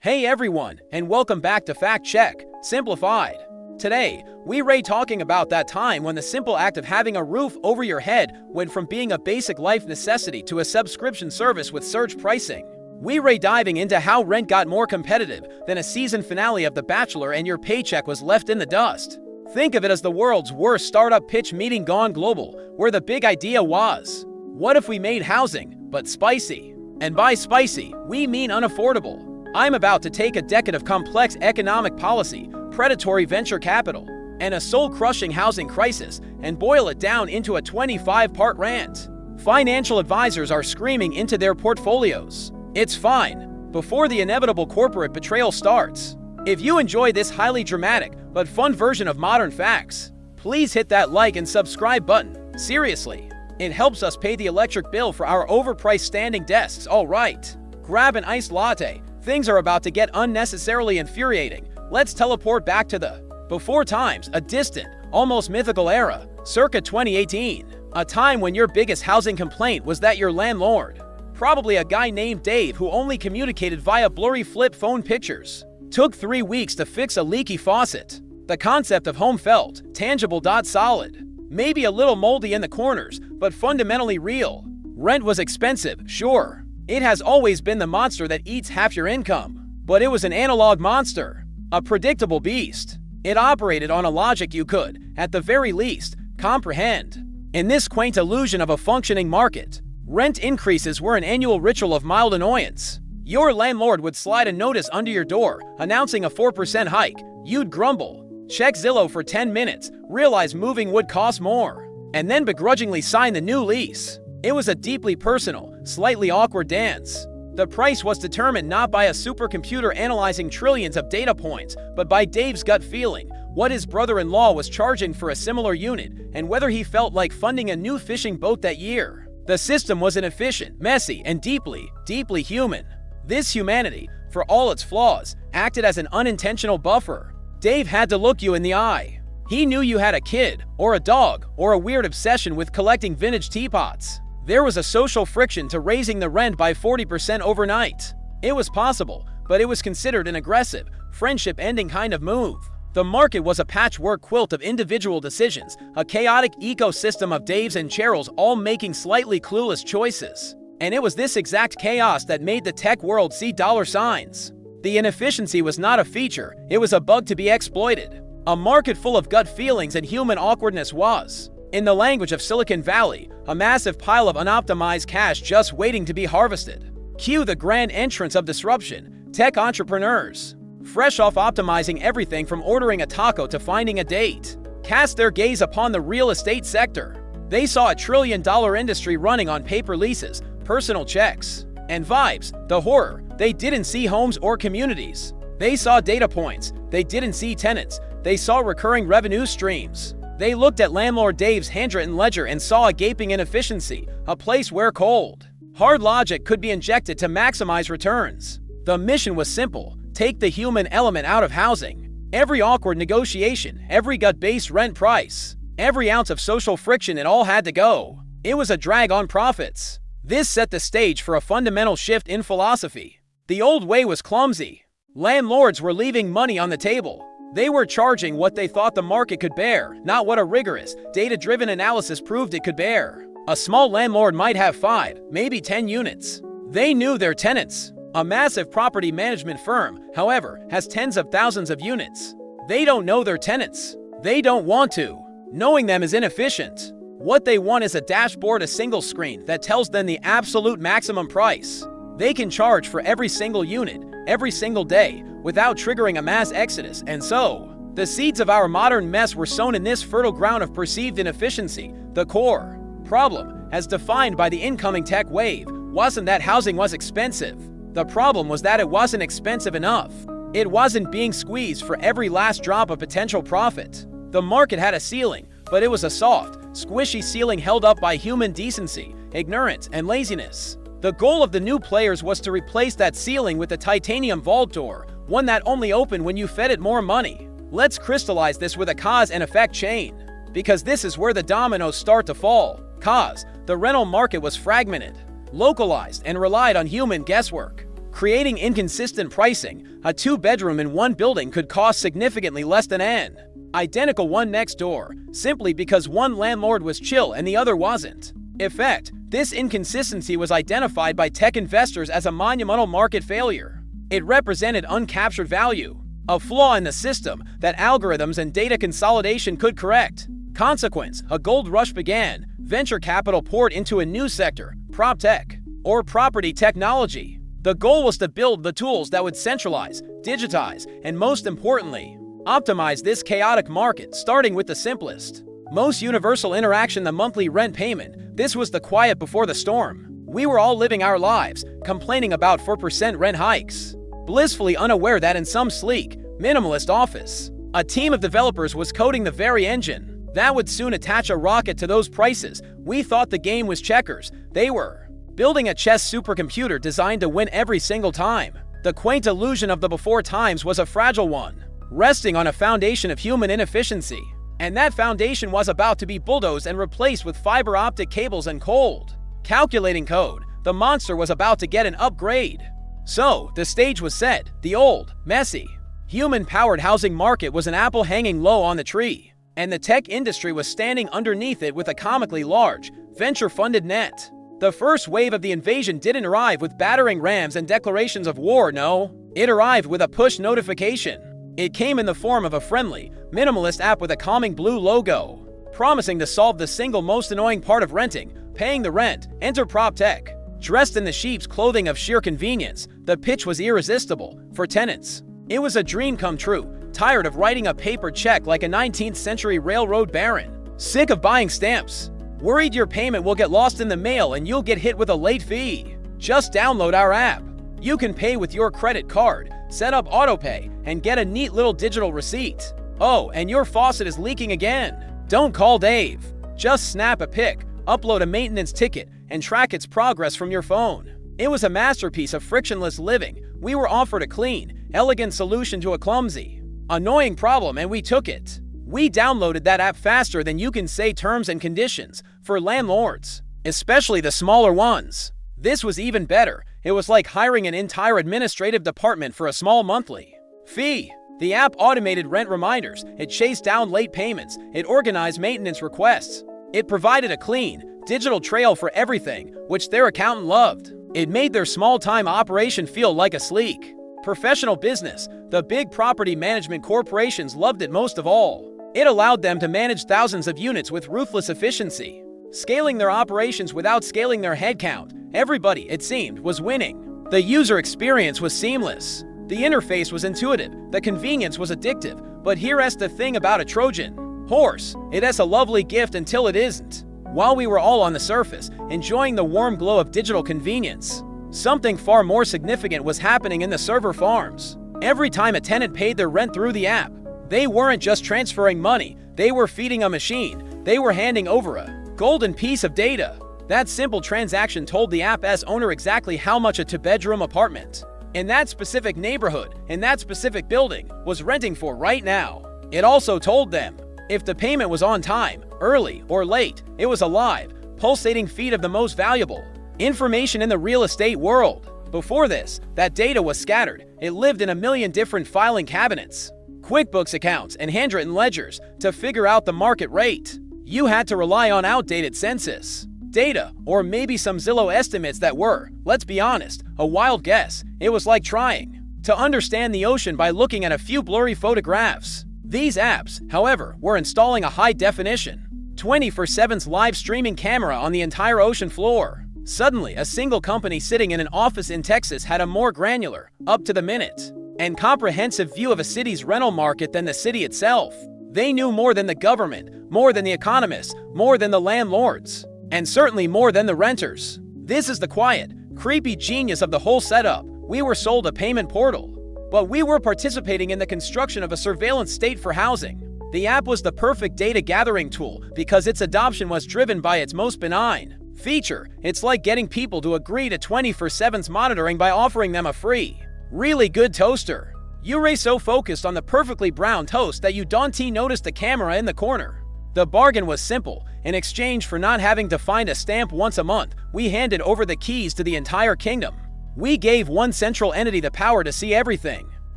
Hey everyone, and welcome back to Fact Check, Simplified. Today, we're talking about that time when the simple act of having a roof over your head went from being a basic life necessity to a subscription service with surge pricing. We're diving into how rent got more competitive than a season finale of The Bachelor and your paycheck was left in the dust. Think of it as the world's worst startup pitch meeting gone global, where the big idea was, what if we made housing, but spicy? And by spicy, we mean unaffordable. I'm about to take a decade of complex economic policy, predatory venture capital, and a soul-crushing housing crisis and boil it down into a 25-part rant. Financial advisors are screaming into their portfolios. It's fine, before the inevitable corporate betrayal starts. If you enjoy this highly dramatic but fun version of Modern Facts, please hit that like and subscribe button. Seriously, it helps us pay the electric bill for our overpriced standing desks, all right. Grab an iced latte. Things are about to get unnecessarily infuriating. Let's teleport back to the before times, a distant, almost mythical era, circa 2018. A time when your biggest housing complaint was that your landlord, probably a guy named Dave who only communicated via blurry flip phone pictures, took 3 weeks to fix a leaky faucet. The concept of home felt tangible, solid. Maybe a little moldy in the corners, but fundamentally real. Rent was expensive, sure. It has always been the monster that eats half your income. But it was an analog monster, a predictable beast. It operated on a logic you could, at the very least, comprehend. In this quaint illusion of a functioning market, rent increases were an annual ritual of mild annoyance. Your landlord would slide a notice under your door, announcing a 4% hike. You'd grumble, check Zillow for 10 minutes, realize moving would cost more, and then begrudgingly sign the new lease. It was a deeply personal, slightly awkward dance. The price was determined not by a supercomputer analyzing trillions of data points, but by Dave's gut feeling, what his brother-in-law was charging for a similar unit, and whether he felt like funding a new fishing boat that year. The system was inefficient, messy, and deeply, deeply human. This humanity, for all its flaws, acted as an unintentional buffer. Dave had to look you in the eye. He knew you had a kid, or a dog, or a weird obsession with collecting vintage teapots. There was a social friction to raising the rent by 40% overnight. It was possible, but it was considered an aggressive, friendship-ending kind of move. The market was a patchwork quilt of individual decisions, a chaotic ecosystem of Daves and Cheryls all making slightly clueless choices. And it was this exact chaos that made the tech world see dollar signs. The inefficiency was not a feature, it was a bug to be exploited. A market full of gut feelings and human awkwardness was, in the language of Silicon Valley, a massive pile of unoptimized cash just waiting to be harvested. Cue the grand entrance of disruption, tech entrepreneurs, fresh off optimizing everything from ordering a taco to finding a date, cast their gaze upon the real estate sector. They saw a trillion-dollar industry running on paper leases, personal checks, and vibes. The horror, they didn't see homes or communities. They saw data points, they didn't see tenants. They saw recurring revenue streams. They looked at landlord Dave's handwritten ledger and saw a gaping inefficiency, a place where cold, hard logic could be injected to maximize returns. The mission was simple: take the human element out of housing. Every awkward negotiation, every gut-based rent price, every ounce of social friction, it all had to go. It was a drag on profits. This set the stage for a fundamental shift in philosophy. The old way was clumsy. Landlords were leaving money on the table. They were charging what they thought the market could bear, not what a rigorous, data-driven analysis proved it could bear. A small landlord might have 5, maybe 10 units. They knew their tenants. A massive property management firm, however, has tens of thousands of units. They don't know their tenants. They don't want to. Knowing them is inefficient. What they want is a dashboard, a single screen that tells them the absolute maximum price. They can charge for every single unit, every single day, without triggering a mass exodus, and so, the seeds of our modern mess were sown in this fertile ground of perceived inefficiency. The core problem, as defined by the incoming tech wave, wasn't that housing was expensive. The problem was that it wasn't expensive enough. It wasn't being squeezed for every last drop of potential profit. The market had a ceiling, but it was a soft, squishy ceiling held up by human decency, ignorance, and laziness. The goal of the new players was to replace that ceiling with a titanium vault door, one that only opened when you fed it more money. Let's crystallize this with a cause and effect chain, because this is where the dominoes start to fall. Cause: the rental market was fragmented, localized, and relied on human guesswork. creating inconsistent pricing. A 2-bedroom in one building could cost significantly less than an identical one next door, simply because one landlord was chill and the other wasn't. Effect: this inconsistency was identified by tech investors as a monumental market failure. It represented uncaptured value, a flaw in the system that algorithms and data consolidation could correct. Consequence: a gold rush began. Venture capital poured into a new sector, PropTech, or property technology. The goal was to build the tools that would centralize, digitize, and most importantly, optimize this chaotic market, starting with the simplest, most universal interaction: the monthly rent payment. This was the quiet before the storm. We were all living our lives, complaining about 4% rent hikes, blissfully unaware that in some sleek, minimalist office, a team of developers was coding the very engine that would soon attach a rocket to those prices. We thought the game was checkers. They were building a chess supercomputer designed to win every single time. The quaint illusion of the before times was a fragile one, resting on a foundation of human inefficiency. And that foundation was about to be bulldozed and replaced with fiber optic cables and cold calculating code. The monster was about to get an upgrade. So, the stage was set. The old, messy, human-powered housing market was an apple hanging low on the tree, and the tech industry was standing underneath it with a comically large, venture-funded net. The first wave of the invasion didn't arrive with battering rams and declarations of war, no. It arrived with a push notification. It came in the form of a friendly, minimalist app with a calming blue logo, promising to solve the single most annoying part of renting: paying the rent. Enter PropTech. Dressed in the sheep's clothing of sheer convenience, the pitch was irresistible. For tenants, it was a dream come true. Tired of writing a paper check like a 19th century railroad baron? Sick of buying stamps? Worried your payment will get lost in the mail and you'll get hit with a late fee? Just download our app. You can pay with your credit card, set up autopay, and get a neat little digital receipt. Oh, and your faucet is leaking again? Don't call Dave. Just snap a pic, upload a maintenance ticket, and track its progress from your phone. It was a masterpiece of frictionless living. We were offered a clean, elegant solution to a clumsy, annoying problem, and we took it. We downloaded that app faster than you can say terms and conditions. For landlords, especially the smaller ones, this was even better. It was like hiring an entire administrative department for a small monthly fee. The app automated rent reminders, it chased down late payments, it organized maintenance requests. It provided a clean, digital trail for everything, which their accountant loved. It made their small-time operation feel like a sleek, professional business. The big property management corporations loved it most of all. It allowed them to manage thousands of units with ruthless efficiency, scaling their operations without scaling their headcount. Everybody, it seemed, was winning. The user experience was seamless. The interface was intuitive. The convenience was addictive. But here's the thing about a Trojan horse. It is a lovely gift until it isn't. While we were all on the surface, enjoying the warm glow of digital convenience, something far more significant was happening in the server farms. Every time a tenant paid their rent through the app, they weren't just transferring money, they were feeding a machine. They were handing over a golden piece of data. That simple transaction told the app's owner exactly how much a two-bedroom apartment in that specific neighborhood, in that specific building, was renting for right now. It also told them if the payment was on time, early, or late. It was a live, pulsating feed of the most valuable information in the real estate world. Before this, that data was scattered. It lived in a million different filing cabinets, QuickBooks accounts, and handwritten ledgers. To figure out the market rate, you had to rely on outdated census data, or maybe some Zillow estimates that were, let's be honest, a wild guess. It was like trying to understand the ocean by looking at a few blurry photographs. These apps, however, were installing a high-definition, 24/7 live streaming camera on the entire ocean floor. Suddenly, a single company sitting in an office in Texas had a more granular, up-to-the-minute, and comprehensive view of a city's rental market than the city itself. They knew more than the government, more than the economists, more than the landlords, and certainly more than the renters. This is the quiet, creepy genius of the whole setup. We were sold a payment portal, but we were participating in the construction of a surveillance state for housing. The app was the perfect data gathering tool because its adoption was driven by its most benign feature. It's like getting people to agree to 24/7 monitoring by offering them a free, really good toaster. You were so focused on the perfectly brown toast that you don't notice the camera in the corner. The bargain was simple. In exchange for not having to find a stamp once a month, we handed over the keys to the entire kingdom. We gave one central entity the power to see everything.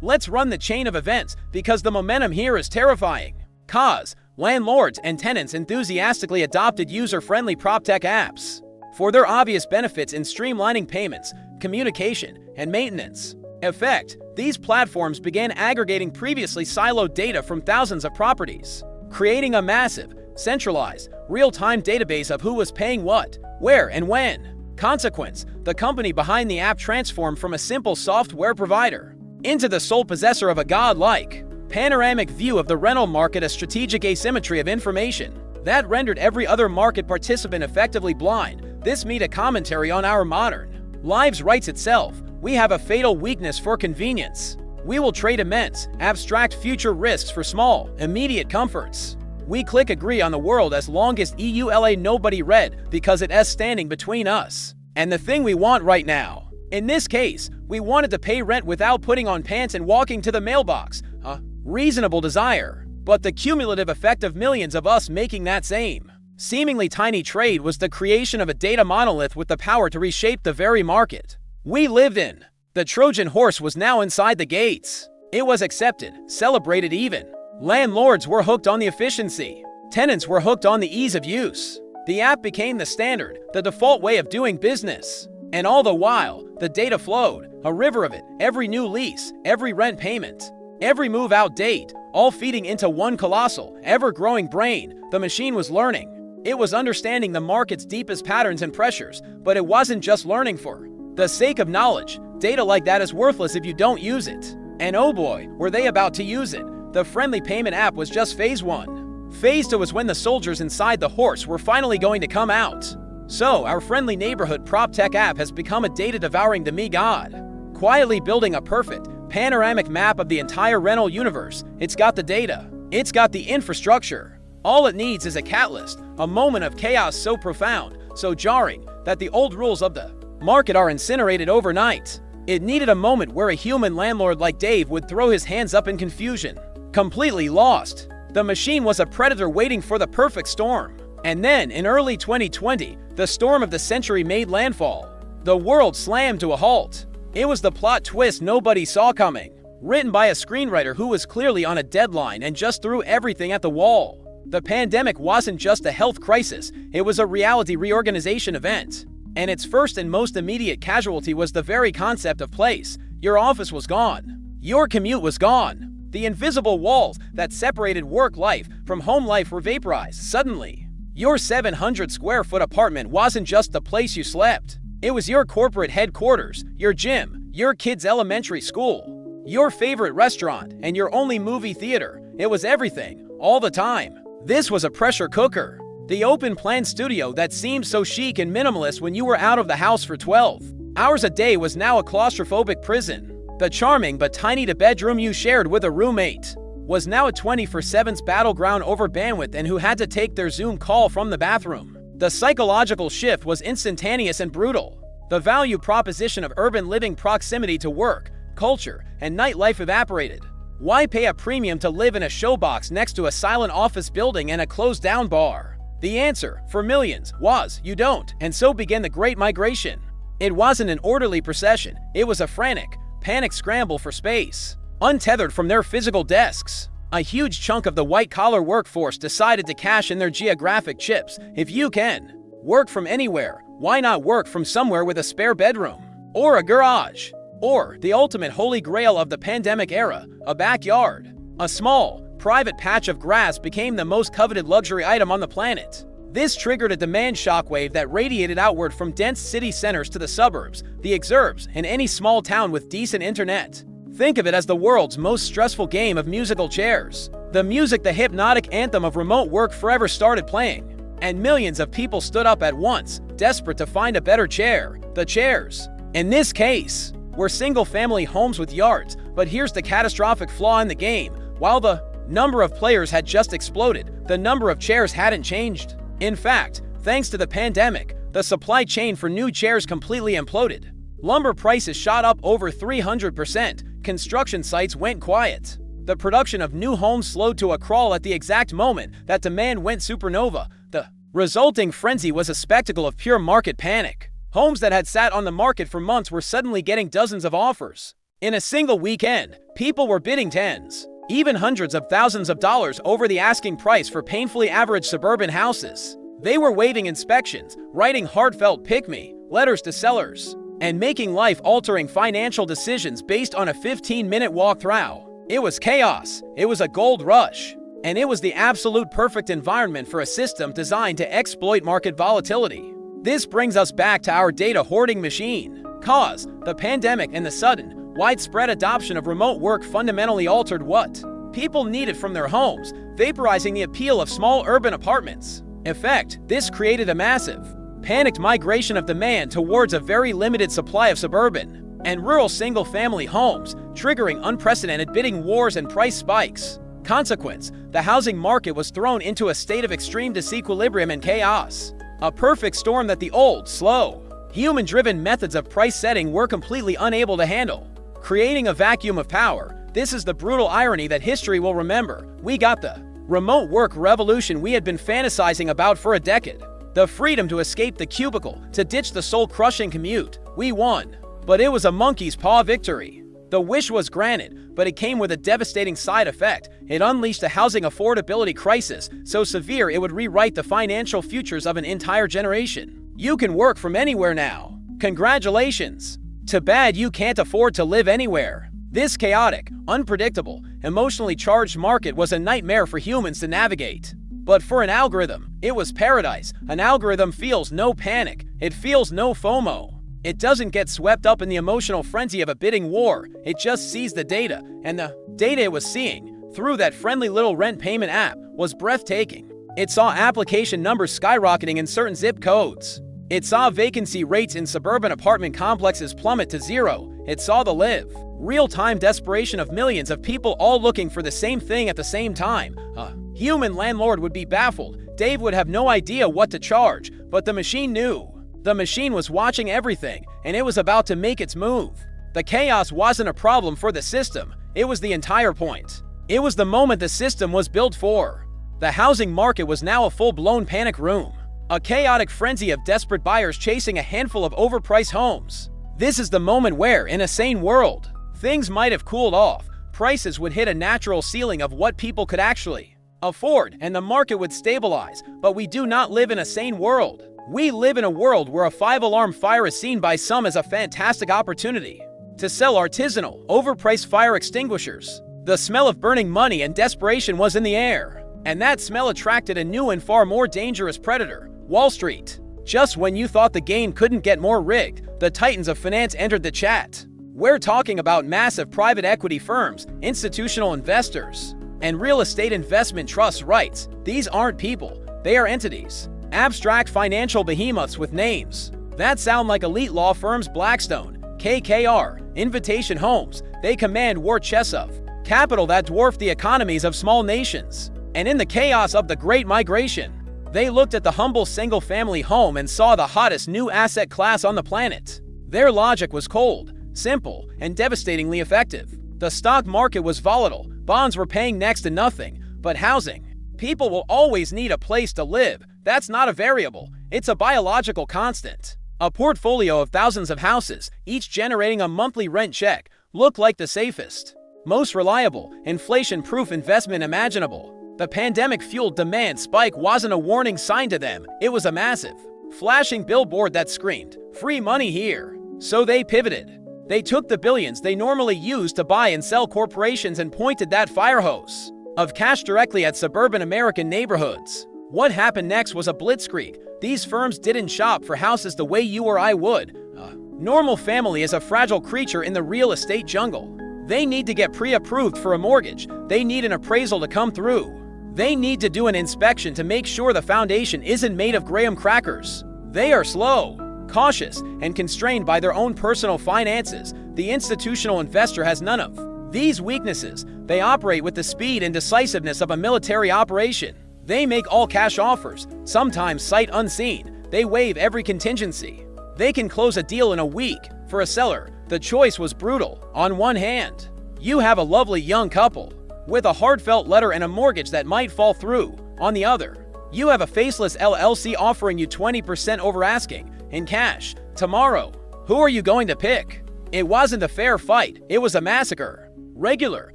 Let's run the chain of events because the momentum here is terrifying. Cause landlords and tenants enthusiastically adopted user-friendly PropTech apps for their obvious benefits in streamlining payments, communication, and maintenance. Effect, these platforms began aggregating previously siloed data from thousands of properties, creating a massive, centralized, real-time database of who was paying what, where, and when. Consequence, the company behind the app transformed from a simple software provider into the sole possessor of a godlike, panoramic view of the rental market, a strategic asymmetry of information that rendered every other market participant effectively blind. This meta commentary on our modern lives writes itself. We have a fatal weakness for convenience. We will trade immense, abstract future risks for small, immediate comforts. We click agree on the world as longest EULA nobody read because it is standing between us and the thing we want right now. In this case, we wanted to pay rent without putting on pants and walking to the mailbox. A reasonable desire. But the cumulative effect of millions of us making that same, seemingly tiny trade was the creation of a data monolith with the power to reshape the very market we lived in. The Trojan horse was now inside the gates. It was accepted, celebrated even. Landlords were hooked on the efficiency. Tenants were hooked on the ease of use. The app became the standard, the default way of doing business. And all the while, the data flowed, a river of it, every new lease, every rent payment, every move-out date, all feeding into one colossal, ever-growing brain. The machine was learning. It was understanding the market's deepest patterns and pressures, but it wasn't just learning for the sake of knowledge. Data like that is worthless if you don't use it. And oh boy, were they about to use it. The friendly payment app was just phase 1. Phase 2 was when the soldiers inside the horse were finally going to come out. So, our friendly neighborhood PropTech app has become a data-devouring demigod, quietly building a perfect, panoramic map of the entire rental universe. It's got the data. It's got the infrastructure. All it needs is a catalyst, a moment of chaos so profound, so jarring, that the old rules of the market are incinerated overnight. It needed a moment where a human landlord like Dave would throw his hands up in confusion, completely lost. The machine was a predator waiting for the perfect storm. And then, in early 2020, the storm of the century made landfall. The world slammed to a halt. It was the plot twist nobody saw coming, written by a screenwriter who was clearly on a deadline and just threw everything at the wall. The pandemic wasn't just a health crisis, it was a reality reorganization event. And its first and most immediate casualty was the very concept of place. Your office was gone. Your commute was gone. The invisible walls that separated work life from home life were vaporized suddenly. Your 700-square-foot apartment wasn't just the place you slept. It was your corporate headquarters, your gym, your kids' elementary school, your favorite restaurant, and your only movie theater. It was everything, all the time. This was a pressure cooker. The open-plan studio that seemed so chic and minimalist when you were out of the house for 12 hours a day was now a claustrophobic prison. The charming but tiny-to-bedroom you shared with a roommate was now a 24/7 battleground over bandwidth and who had to take their Zoom call from the bathroom. The psychological shift was instantaneous and brutal. The value proposition of urban living proximity to work, culture, and nightlife evaporated. Why pay a premium to live in a showbox next to a silent office building and a closed-down bar? The answer, for millions, was you don't, and so began the Great Migration. It wasn't an orderly procession, it was a frantic, panic scramble for space. Untethered from their physical desks, a huge chunk of the white-collar workforce decided to cash in their geographic chips. If you can work from anywhere, why not work from somewhere with a spare bedroom? Or a garage? Or, the ultimate holy grail of the pandemic era, a backyard. A small, private patch of grass became the most coveted luxury item on the planet. This triggered a demand shockwave that radiated outward from dense city centers to the suburbs, the exurbs, and any small town with decent internet. Think of it as the world's most stressful game of musical chairs. The music, the hypnotic anthem of remote work forever, started playing. And millions of people stood up at once, desperate to find a better chair. The chairs, in this case, were single-family homes with yards. But here's the catastrophic flaw in the game. While the number of players had just exploded, the number of chairs hadn't changed. In fact, thanks to the pandemic, the supply chain for new chairs completely imploded. Lumber prices shot up over 300%. Construction sites went quiet. The production of new homes slowed to a crawl at the exact moment that demand went supernova. The resulting frenzy was a spectacle of pure market panic. Homes that had sat on the market for months were suddenly getting dozens of offers. In a single weekend, people were bidding tens, even hundreds of thousands of dollars over the asking price for painfully average suburban houses. They were waiving inspections, writing heartfelt pick-me letters to sellers, and making life-altering financial decisions based on a 15-minute walkthrough. It was chaos, it was a gold rush, and it was the absolute perfect environment for a system designed to exploit market volatility. This brings us back to our data hoarding machine. Cause, the pandemic and the sudden, widespread adoption of remote work fundamentally altered what people needed from their homes, vaporizing the appeal of small urban apartments. Effect, this created a massive, panicked migration of demand towards a very limited supply of suburban and rural single-family homes, triggering unprecedented bidding wars and price spikes. Consequence, the housing market was thrown into a state of extreme disequilibrium and chaos. A perfect storm that the old, slow, human-driven methods of price setting were completely unable to handle, creating a vacuum of power. This is the brutal irony that history will remember. We got the remote work revolution we had been fantasizing about for a decade. The freedom to escape the cubicle, to ditch the soul-crushing commute. We won. But it was a monkey's paw victory. The wish was granted, but it came with a devastating side effect. It unleashed a housing affordability crisis so severe it would rewrite the financial futures of an entire generation. You can work from anywhere now. Congratulations. Too bad you can't afford to live anywhere. This chaotic, unpredictable, emotionally charged market was a nightmare for humans to navigate. But for an algorithm, it was paradise. An algorithm feels no panic. It feels no FOMO. It doesn't get swept up in the emotional frenzy of a bidding war. It just sees the data, and the data it was seeing, through that friendly little rent payment app, was breathtaking. It saw application numbers skyrocketing in certain zip codes. It saw vacancy rates in suburban apartment complexes plummet to zero. It saw the real-time desperation of millions of people all looking for the same thing at the same time. A human landlord would be baffled. Dave would have no idea what to charge, but the machine knew. The machine was watching everything, and it was about to make its move. The chaos wasn't a problem for the system. It was the entire point. It was the moment the system was built for. The housing market was now a full-blown panic room. A chaotic frenzy of desperate buyers chasing a handful of overpriced homes. This is the moment where, in a sane world, things might have cooled off. Prices would hit a natural ceiling of what people could actually afford, and the market would stabilize. But we do not live in a sane world. We live in a world where a 5-alarm fire is seen by some as a fantastic opportunity to sell artisanal, overpriced fire extinguishers. The smell of burning money and desperation was in the air, and that smell attracted a new and far more dangerous predator, Wall Street. Just when you thought the game couldn't get more rigged, the titans of finance entered the chat. We're talking about massive private equity firms, institutional investors, and real estate investment trusts. Rights. These aren't people, they are entities. Abstract financial behemoths with names that sound like elite law firms. Blackstone, KKR, Invitation Homes. They command war chests of capital that dwarf the economies of small nations. And in the chaos of the Great Migration, they looked at the humble single-family home and saw the hottest new asset class on the planet. Their logic was cold, simple, and devastatingly effective. The stock market was volatile, bonds were paying next to nothing, but housing. People will always need a place to live. That's not a variable, it's a biological constant. A portfolio of thousands of houses, each generating a monthly rent check, looked like the safest, most reliable, inflation-proof investment imaginable. The pandemic-fueled demand spike wasn't a warning sign to them, it was a massive, flashing billboard that screamed, "Free money here." So they pivoted. They took the billions they normally use to buy and sell corporations and pointed that fire hose of cash directly at suburban American neighborhoods. What happened next was a blitzkrieg. These firms didn't shop for houses the way you or I would. A normal family is a fragile creature in the real estate jungle. They need to get pre-approved for a mortgage. They need an appraisal to come through. They need to do an inspection to make sure the foundation isn't made of graham crackers. They are slow, cautious, and constrained by their own personal finances. The institutional investor has none of these weaknesses. They operate with the speed and decisiveness of a military operation. They make all-cash offers, sometimes sight unseen. They waive every contingency. They can close a deal in a week. For a seller, the choice was brutal. On one hand, you have a lovely young couple with a heartfelt letter and a mortgage that might fall through. On the other, you have a faceless LLC offering you 20% over asking in cash, Tomorrow, who are you going to pick? It wasn't a fair fight, it was a massacre. Regular,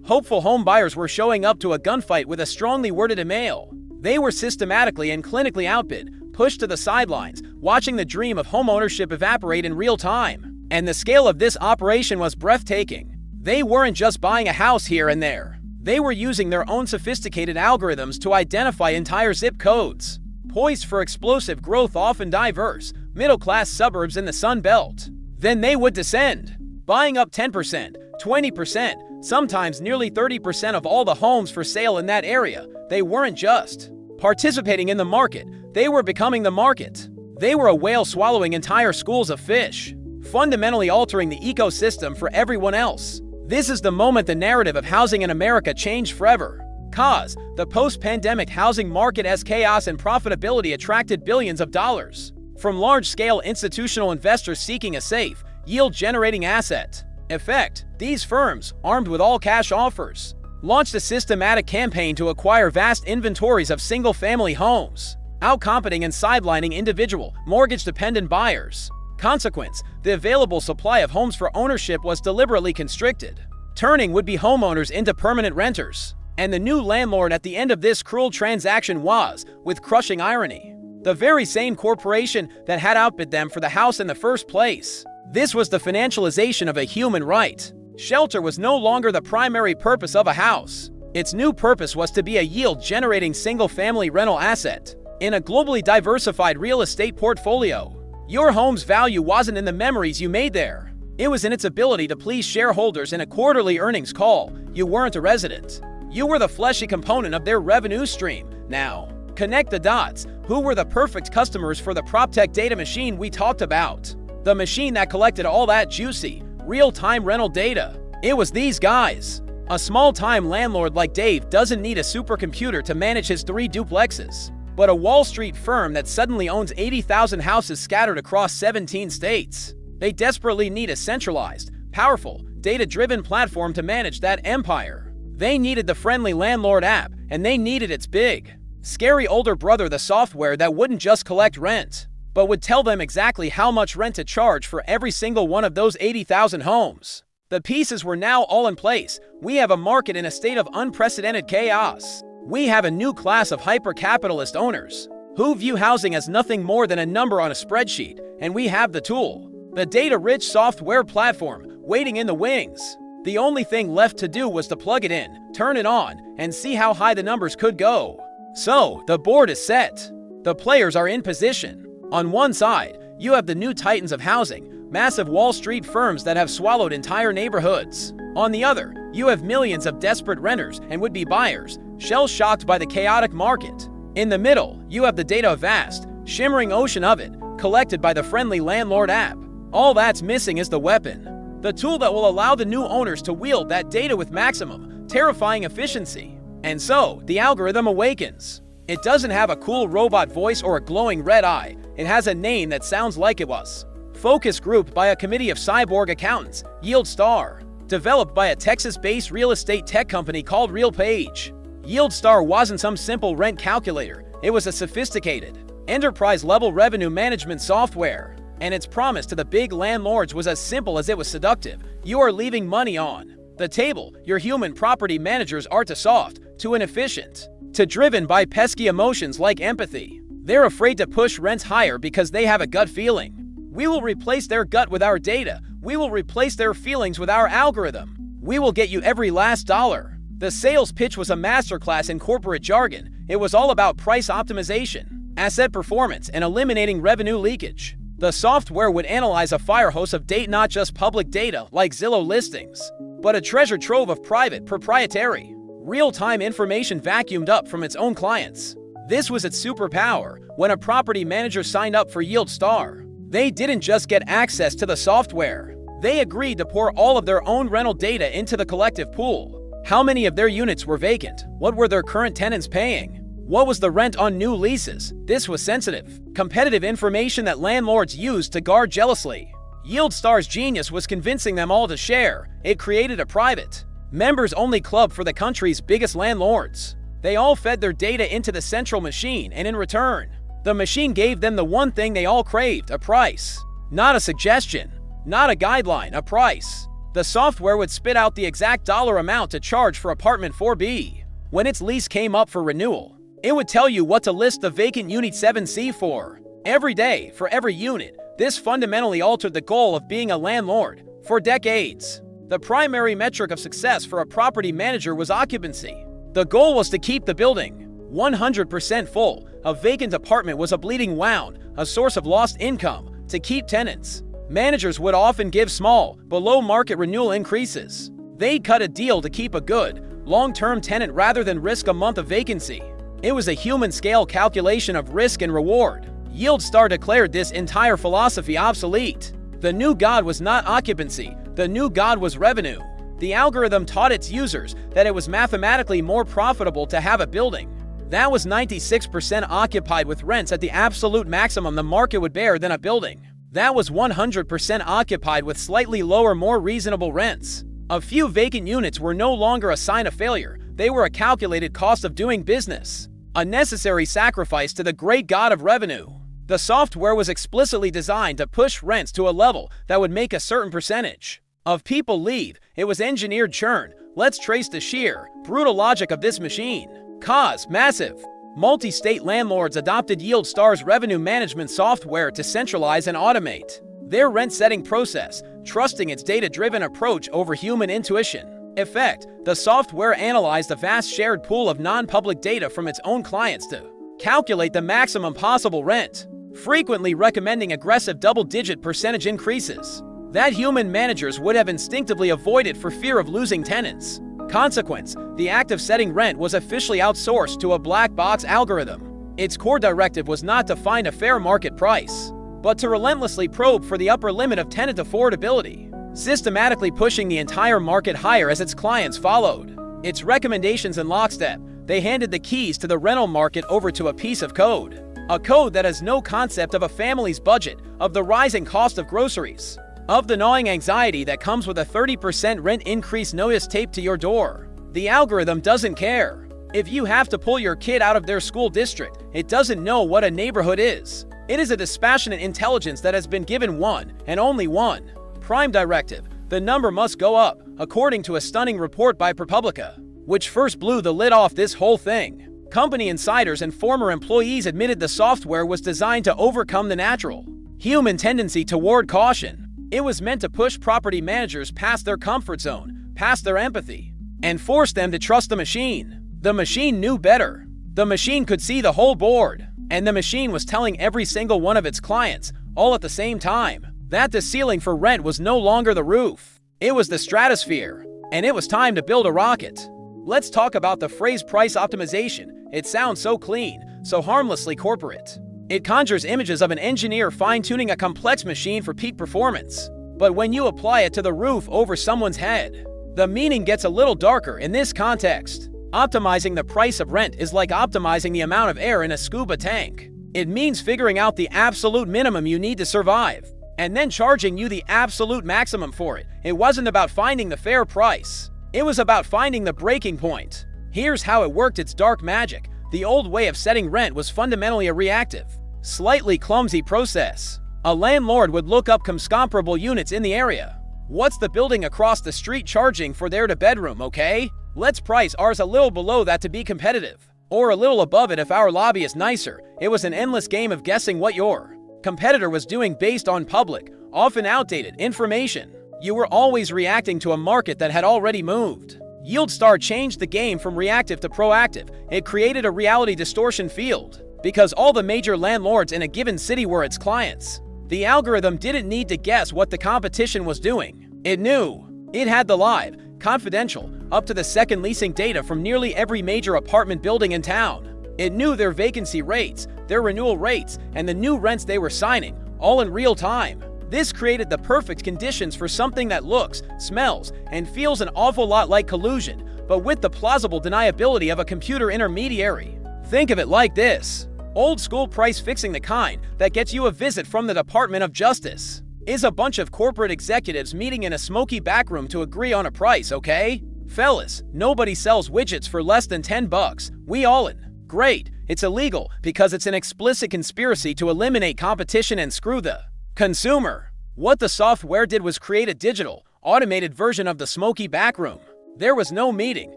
hopeful home buyers were showing up to a gunfight with a strongly worded email. They were systematically and clinically outbid, pushed to the sidelines, watching the dream of homeownership evaporate in real time. And the scale of this operation was breathtaking. They weren't just buying a house here and there. They were using their own sophisticated algorithms to identify entire zip codes, poised for explosive growth, often diverse, middle-class suburbs in the Sun Belt. Then they would descend, buying up 10%, 20%, sometimes nearly 30% of all the homes for sale in that area. They weren't just participating in the market, they were becoming the market. They were a whale swallowing entire schools of fish, fundamentally altering the ecosystem for everyone else. This is the moment the narrative of housing in America changed forever. Cause the post-pandemic housing market as chaos and profitability attracted billions of dollars from large-scale institutional investors seeking a safe, yield-generating asset. Effect, these firms, armed with all-cash offers, launched a systematic campaign to acquire vast inventories of single-family homes, outcompeting and sidelining individual, mortgage-dependent buyers. Consequence, the available supply of homes for ownership was deliberately constricted, turning would-be homeowners into permanent renters. And the new landlord at the end of this cruel transaction was, with crushing irony, the very same corporation that had outbid them for the house in the first place. This was the financialization of a human right. Shelter was no longer the primary purpose of a house. Its new purpose was to be a yield-generating single-family rental asset in a globally diversified real estate portfolio. Your home's value wasn't in the memories you made there. It was in its ability to please shareholders in a quarterly earnings call. You weren't a resident. You were the fleshy component of their revenue stream. Now, connect the dots. Who were the perfect customers for the PropTech data machine we talked about? The machine that collected all that juicy, real-time rental data. It was these guys. A small-time landlord like Dave doesn't need a supercomputer to manage his 3 duplexes, but a Wall Street firm that suddenly owns 80,000 houses scattered across 17 states. They desperately need a centralized, powerful, data-driven platform to manage that empire. They needed the friendly landlord app, and they needed its big, scary older brother, the software that wouldn't just collect rent, but would tell them exactly how much rent to charge for every single one of those 80,000 homes. The pieces were now all in place. We have a market in a state of unprecedented chaos. We have a new class of hyper-capitalist owners who view housing as nothing more than a number on a spreadsheet, and we have the tool, the data-rich software platform, waiting in the wings. The only thing left to do was to plug it in, turn it on, and see how high the numbers could go. So, the board is set. The players are in position. On one side, you have the new titans of housing, massive Wall Street firms that have swallowed entire neighborhoods. On the other, you have millions of desperate renters and would-be buyers, shell-shocked by the chaotic market. In the middle, you have the data, a vast, shimmering ocean of it, collected by the friendly landlord app. All that's missing is the weapon, the tool that will allow the new owners to wield that data with maximum, terrifying efficiency. And so, the algorithm awakens. It doesn't have a cool robot voice or a glowing red eye. It has a name that sounds like it was focus grouped by a committee of cyborg accountants, YieldStar, developed by a Texas-based real estate tech company called RealPage. YieldStar wasn't some simple rent calculator. It was a sophisticated, enterprise-level revenue management software. And its promise to the big landlords was as simple as it was seductive. You are leaving money on the table. Your human property managers are too soft, too inefficient, too driven by pesky emotions like empathy. They're afraid to push rents higher because they have a gut feeling. We will replace their gut with our data. We will replace their feelings with our algorithm. We will get you every last dollar. The sales pitch was a masterclass in corporate jargon. It was all about price optimization, asset performance, and eliminating revenue leakage. The software would analyze a fire hose of data, not just public data like Zillow listings, but a treasure trove of private, proprietary, real-time information vacuumed up from its own clients. This was its superpower. When a property manager signed up for YieldStar, they didn't just get access to the software. They agreed to pour all of their own rental data into the collective pool. How many of their units were vacant? What were their current tenants paying? What was the rent on new leases? This was sensitive, competitive information that landlords used to guard jealously. YieldStar's genius was convincing them all to share. It created a private, members-only club for the country's biggest landlords. They all fed their data into the central machine, and in return, the machine gave them the one thing they all craved, a price. Not a suggestion, not a guideline, a price. The software would spit out the exact dollar amount to charge for apartment 4B. When its lease came up for renewal, it would tell you what to list the vacant unit 7C for. Every day, for every unit, this fundamentally altered the goal of being a landlord. For decades, the primary metric of success for a property manager was occupancy. The goal was to keep the building 100% full. A vacant apartment was a bleeding wound, a source of lost income. To keep tenants, managers would often give small, below-market renewal increases. They'd cut a deal to keep a good, long-term tenant rather than risk a month of vacancy. It was a human-scale calculation of risk and reward. YieldStar declared this entire philosophy obsolete. The new god was not occupancy, the new god was revenue. The algorithm taught its users that it was mathematically more profitable to have a building that was 96% occupied with rents at the absolute maximum the market would bear than a building that was 100% occupied with slightly lower, more reasonable rents. A few vacant units were no longer a sign of failure, they were a calculated cost of doing business, a necessary sacrifice to the great god of revenue. The software was explicitly designed to push rents to a level that would make a certain percentage of people leave. It was engineered churn. Let's trace the sheer, brutal logic of this machine. Cause massive. Multi-state landlords adopted YieldStar's revenue management software to centralize and automate their rent-setting process, trusting its data-driven approach over human intuition. Effect: the software analyzed a vast shared pool of non-public data from its own clients to calculate the maximum possible rent, frequently recommending aggressive double-digit percentage increases that human managers would have instinctively avoided for fear of losing tenants. Consequence: the act of setting rent was officially outsourced to a black box algorithm. Its core directive was not to find a fair market price, but to relentlessly probe for the upper limit of tenant affordability, systematically pushing the entire market higher as its clients followed its recommendations in lockstep. They handed the keys to the rental market over to a piece of code. A code that has no concept of a family's budget, of the rising cost of groceries, of the gnawing anxiety that comes with a 30% rent increase notice taped to your door. The algorithm doesn't care if you have to pull your kid out of their school district. It doesn't know what a neighborhood is. It is a dispassionate intelligence that has been given one, and only one, prime directive: the number must go up, according to a stunning report by ProPublica, which first blew the lid off this whole thing. Company insiders and former employees admitted the software was designed to overcome the natural human tendency toward caution. It was meant to push property managers past their comfort zone, past their empathy, and force them to trust the machine. The machine knew better. The machine could see the whole board, and the machine was telling every single one of its clients, all at the same time, that the ceiling for rent was no longer the roof. It was the stratosphere, and it was time to build a rocket. Let's talk about the phrase price optimization. It sounds so clean, so harmlessly corporate. It conjures images of an engineer fine-tuning a complex machine for peak performance. But when you apply it to the roof over someone's head, the meaning gets a little darker in this context. Optimizing the price of rent is like optimizing the amount of air in a scuba tank. It means figuring out the absolute minimum you need to survive, and then charging you the absolute maximum for it. It wasn't about finding the fair price. It was about finding the breaking point. Here's how it worked: its dark magic. The old way of setting rent was fundamentally a reactive, slightly clumsy process. A landlord would look up comparable units in the area. What's the building across the street charging for their two-bedroom, okay? Let's price ours a little below that to be competitive, or a little above it if our lobby is nicer. It was an endless game of guessing what your competitor was doing based on public, often outdated, information. You were always reacting to a market that had already moved. YieldStar changed the game from reactive to proactive. It created a reality distortion field. Because all the major landlords in a given city were its clients, the algorithm didn't need to guess what the competition was doing. It knew. It had the live, confidential, up-to-the-second leasing data from nearly every major apartment building in town. It knew their vacancy rates, their renewal rates, and the new rents they were signing, all in real time. This created the perfect conditions for something that looks, smells, and feels an awful lot like collusion, but with the plausible deniability of a computer intermediary. Think of it like this: old-school price fixing, the kind that gets you a visit from the Department of Justice, is a bunch of corporate executives meeting in a smoky backroom to agree on a price, okay? Fellas, nobody sells widgets for less than $10. We all in. Great. It's illegal because it's an explicit conspiracy to eliminate competition and screw the Consumer. What the software did was create a digital, automated version of the smoky backroom. There was no meeting,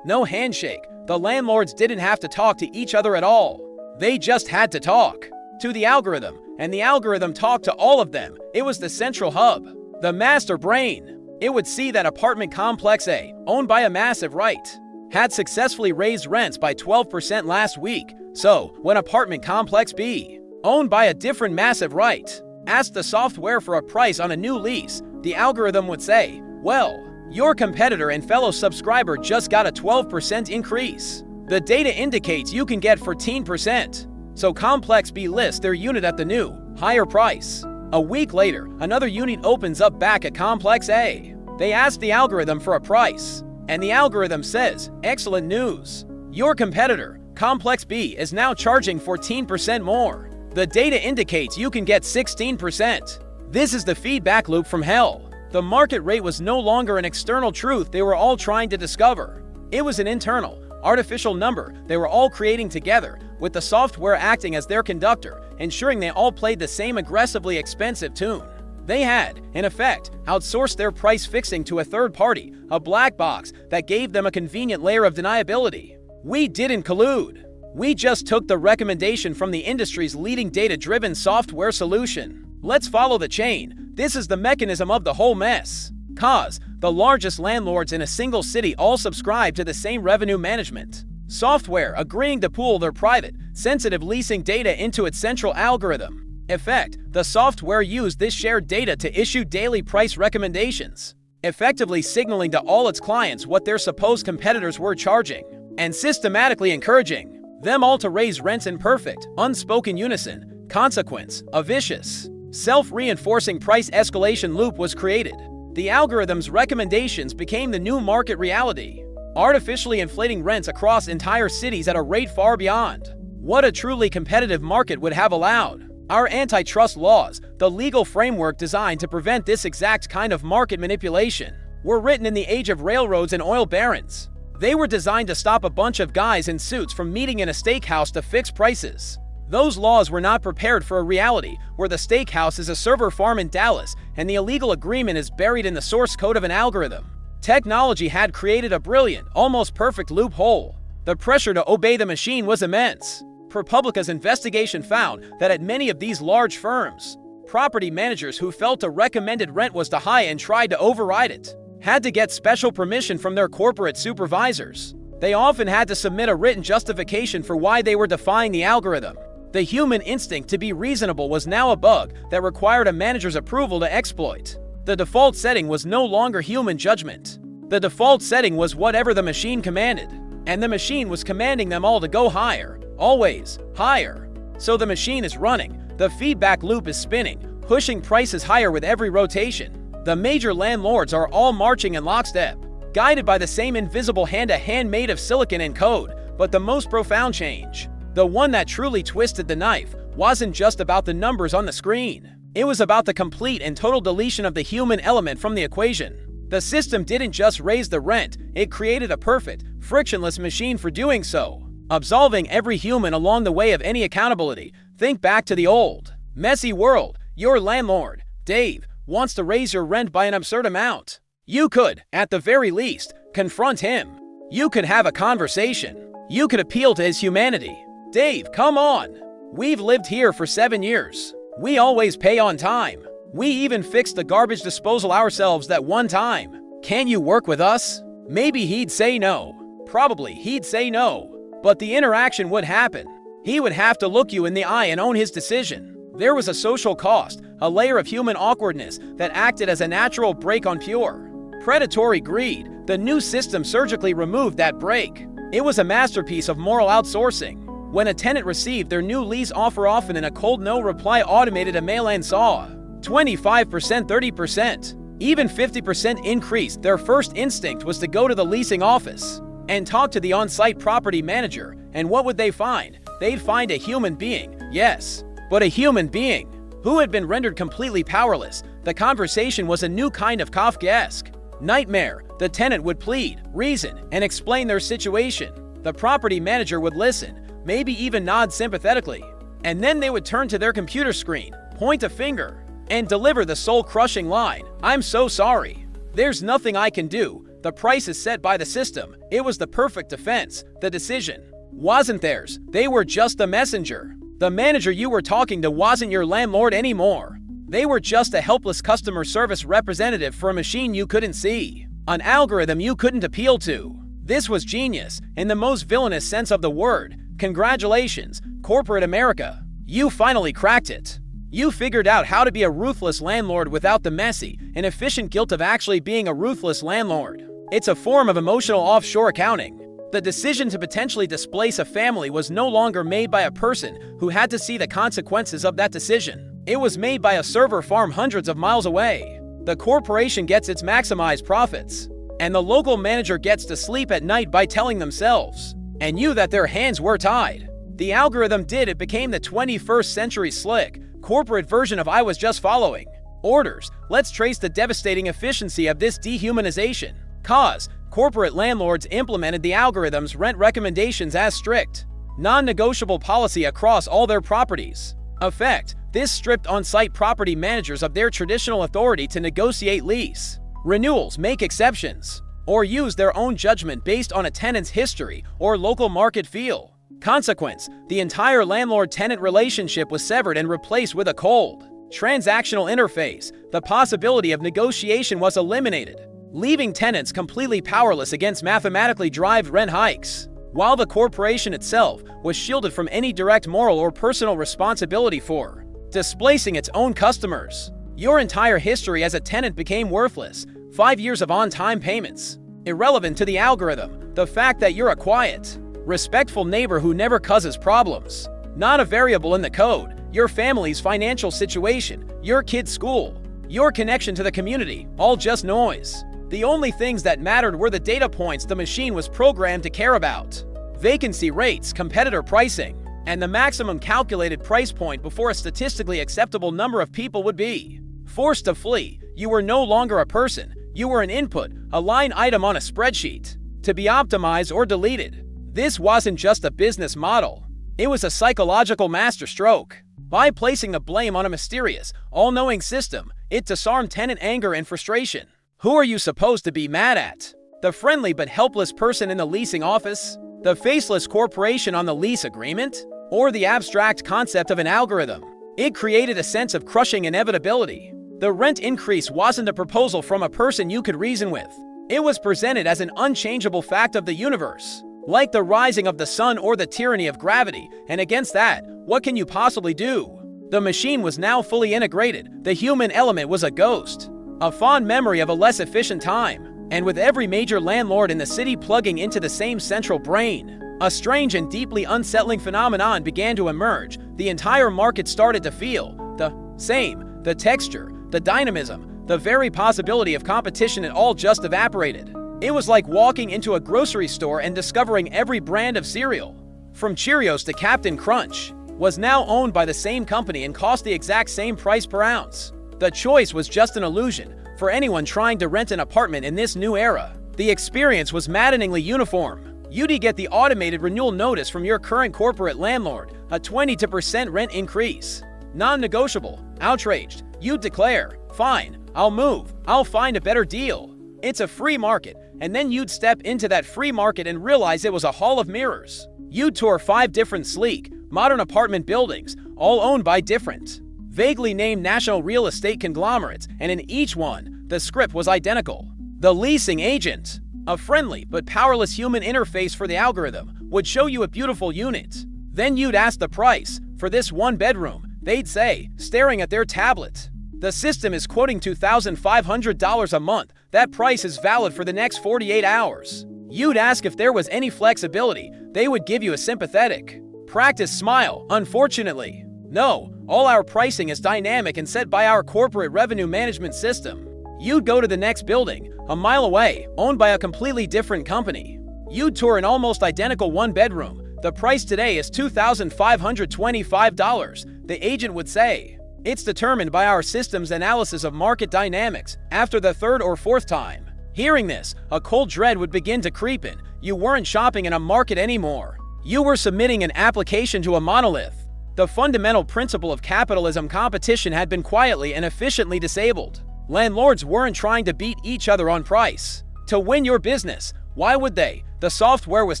no handshake. The landlords didn't have to talk to each other at all. They just had to talk to the algorithm, and the algorithm talked to all of them. It was the central hub, the master brain. It would see that apartment complex A, owned by a massive right, had successfully raised rents by 12% last week. So, when apartment complex B, owned by a different massive right, asked the software for a price on a new lease, the algorithm would say, well, your competitor and fellow subscriber just got a 12% increase. The data indicates you can get 14%. So Complex B lists their unit at the new, higher price. A week later, another unit opens up back at Complex A. They ask the algorithm for a price, and the algorithm says, excellent news. Your competitor, Complex B, is now charging 14% more. The data indicates you can get 16%. This is the feedback loop from hell. The market rate was no longer an external truth they were all trying to discover. It was an internal, artificial number they were all creating together, with the software acting as their conductor, ensuring they all played the same aggressively expensive tune. They had, in effect, outsourced their price fixing to a third party, a black box that gave them a convenient layer of deniability. We didn't collude. We just took the recommendation from the industry's leading data-driven software solution. Let's follow the chain. This is the mechanism of the whole mess. Cause, the largest landlords in a single city all subscribe to the same revenue management software, agreeing to pool their private, sensitive leasing data into its central algorithm. Effect, the software used this shared data to issue daily price recommendations, effectively signaling to all its clients what their supposed competitors were charging, and systematically encouraging them all to raise rents in perfect, unspoken unison. Consequence, a vicious, self-reinforcing price escalation loop was created. The algorithm's recommendations became the new market reality, artificially inflating rents across entire cities at a rate far beyond what a truly competitive market would have allowed. Our antitrust laws, the legal framework designed to prevent this exact kind of market manipulation, were written in the age of railroads and oil barons. They were designed to stop a bunch of guys in suits from meeting in a steakhouse to fix prices. Those laws were not prepared for a reality where the steakhouse is a server farm in Dallas and the illegal agreement is buried in the source code of an algorithm. Technology had created a brilliant, almost perfect loophole. The pressure to obey the machine was immense. ProPublica's investigation found that at many of these large firms, property managers who felt a recommended rent was too high and tried to override it had to get special permission from their corporate supervisors. They often had to submit a written justification for why they were defying the algorithm. The human instinct to be reasonable was now a bug that required a manager's approval to exploit. The default setting was no longer human judgment. The default setting was whatever the machine commanded, and the machine was commanding them all to go higher, always higher. So the machine is running, the feedback loop is spinning, pushing prices higher with every rotation. The major landlords are all marching in lockstep, guided by the same invisible hand-to-hand made of silicon and code. But the most profound change, the one that truly twisted the knife, wasn't just about the numbers on the screen. It was about the complete and total deletion of the human element from the equation. The system didn't just raise the rent, it created a perfect, frictionless machine for doing so, absolving every human along the way of any accountability. Think back to the old, messy world. Your landlord, Dave, wants to raise your rent by an absurd amount. You could, at the very least, confront him. You could have a conversation. You could appeal to his humanity. Dave, come on. We've lived here for 7 years. We always pay on time. We even fixed the garbage disposal ourselves that one time. Can you work with us? Maybe he'd say no. Probably he'd say no. But the interaction would happen. He would have to look you in the eye and own his decision. There was a social cost, a layer of human awkwardness that acted as a natural brake on pure, predatory greed. The new system surgically removed that brake. It was a masterpiece of moral outsourcing. When a tenant received their new lease offer, often in a cold no-reply automated email and saw 25%, 30%, even 50% increase, their first instinct was to go to the leasing office and talk to the on-site property manager. And what would they find? They'd find a human being, yes, but a human being who had been rendered completely powerless. The conversation was a new kind of Kafkaesque nightmare. The tenant would plead, reason, and explain their situation. The property manager would listen, maybe even nod sympathetically, and then they would turn to their computer screen, point a finger, and deliver the soul-crushing line, "I'm so sorry. There's nothing I can do. The price is set by the system." It was the perfect defense. The decision wasn't theirs. They were just a messenger. The manager you were talking to wasn't your landlord anymore. They were just a helpless customer service representative for a machine you couldn't see, an algorithm you couldn't appeal to. This was genius, in the most villainous sense of the word. Congratulations, corporate America. You finally cracked it. You figured out how to be a ruthless landlord without the messy and efficient guilt of actually being a ruthless landlord. It's a form of emotional offshore accounting. The decision to potentially displace a family was no longer made by a person who had to see the consequences of that decision. It was made by a server farm hundreds of miles away. The corporation gets its maximized profits, and the local manager gets to sleep at night by telling themselves and you that their hands were tied. The algorithm did. It became the 21st century slick, corporate version of "I was just following orders." Let's trace the devastating efficiency of this dehumanization. Cause: corporate landlords implemented the algorithm's rent recommendations as strict, non-negotiable policy across all their properties. Effect: this stripped on-site property managers of their traditional authority to negotiate lease renewals, make exceptions, or use their own judgment based on a tenant's history or local market feel. Consequence: the entire landlord-tenant relationship was severed and replaced with a cold, transactional interface. The possibility of negotiation was eliminated, leaving tenants completely powerless against mathematically derived rent hikes, while the corporation itself was shielded from any direct moral or personal responsibility for displacing its own customers. Your entire history as a tenant became worthless. 5 years of on-time payments, irrelevant to the algorithm. The fact that you're a quiet, respectful neighbor who never causes problems, not a variable in the code. Your family's financial situation, your kid's school, your connection to the community, all just noise. The only things that mattered were the data points the machine was programmed to care about: vacancy rates, competitor pricing, and the maximum calculated price point before a statistically acceptable number of people would be forced to flee. You were no longer a person. You were an input, a line item on a spreadsheet, to be optimized or deleted. This wasn't just a business model. It was a psychological masterstroke. By placing the blame on a mysterious, all-knowing system, it disarmed tenant anger and frustration. Who are you supposed to be mad at? The friendly but helpless person in the leasing office? The faceless corporation on the lease agreement? Or the abstract concept of an algorithm? It created a sense of crushing inevitability. The rent increase wasn't a proposal from a person you could reason with. It was presented as an unchangeable fact of the universe, like the rising of the sun or the tyranny of gravity, and against that, what can you possibly do? The machine was now fully integrated. The human element was a ghost, a fond memory of a less efficient time, and with every major landlord in the city plugging into the same central brain, a strange and deeply unsettling phenomenon began to emerge. The entire market started to feel the same. The texture, the dynamism, the very possibility of competition, it all just evaporated. It was like walking into a grocery store and discovering every brand of cereal, from Cheerios to Captain Crunch, was now owned by the same company and cost the exact same price per ounce. The choice was just an illusion for anyone trying to rent an apartment in this new era. The experience was maddeningly uniform. You'd get the automated renewal notice from your current corporate landlord, a 22% rent increase. Non-negotiable. Outraged, you'd declare, "Fine, I'll move. I'll find a better deal." It's a free market, and then you'd step into that free market and realize it was a hall of mirrors. You'd tour 5 different sleek, modern apartment buildings, all owned by different, vaguely named national real estate conglomerates, and in each one, the script was identical. The leasing agent, a friendly but powerless human interface for the algorithm, would show you a beautiful unit. Then you'd ask the price for this one bedroom. They'd say, staring at their tablet, "The system is quoting $2,500 a month. That price is valid for the next 48 hours." You'd ask if there was any flexibility. They would give you a sympathetic, practiced smile. "Unfortunately, no. All our pricing is dynamic and set by our corporate revenue management system." You'd go to the next building, a mile away, owned by a completely different company. You'd tour an almost identical one-bedroom. "The price today is $2,525, the agent would say. "It's determined by our system's analysis of market dynamics." After the 3rd or 4th time hearing this, a cold dread would begin to creep in. You weren't shopping in a market anymore. You were submitting an application to a monolith. The fundamental principle of capitalism, competition, had been quietly and efficiently disabled. Landlords weren't trying to beat each other on price. To win your business, why would they? The software was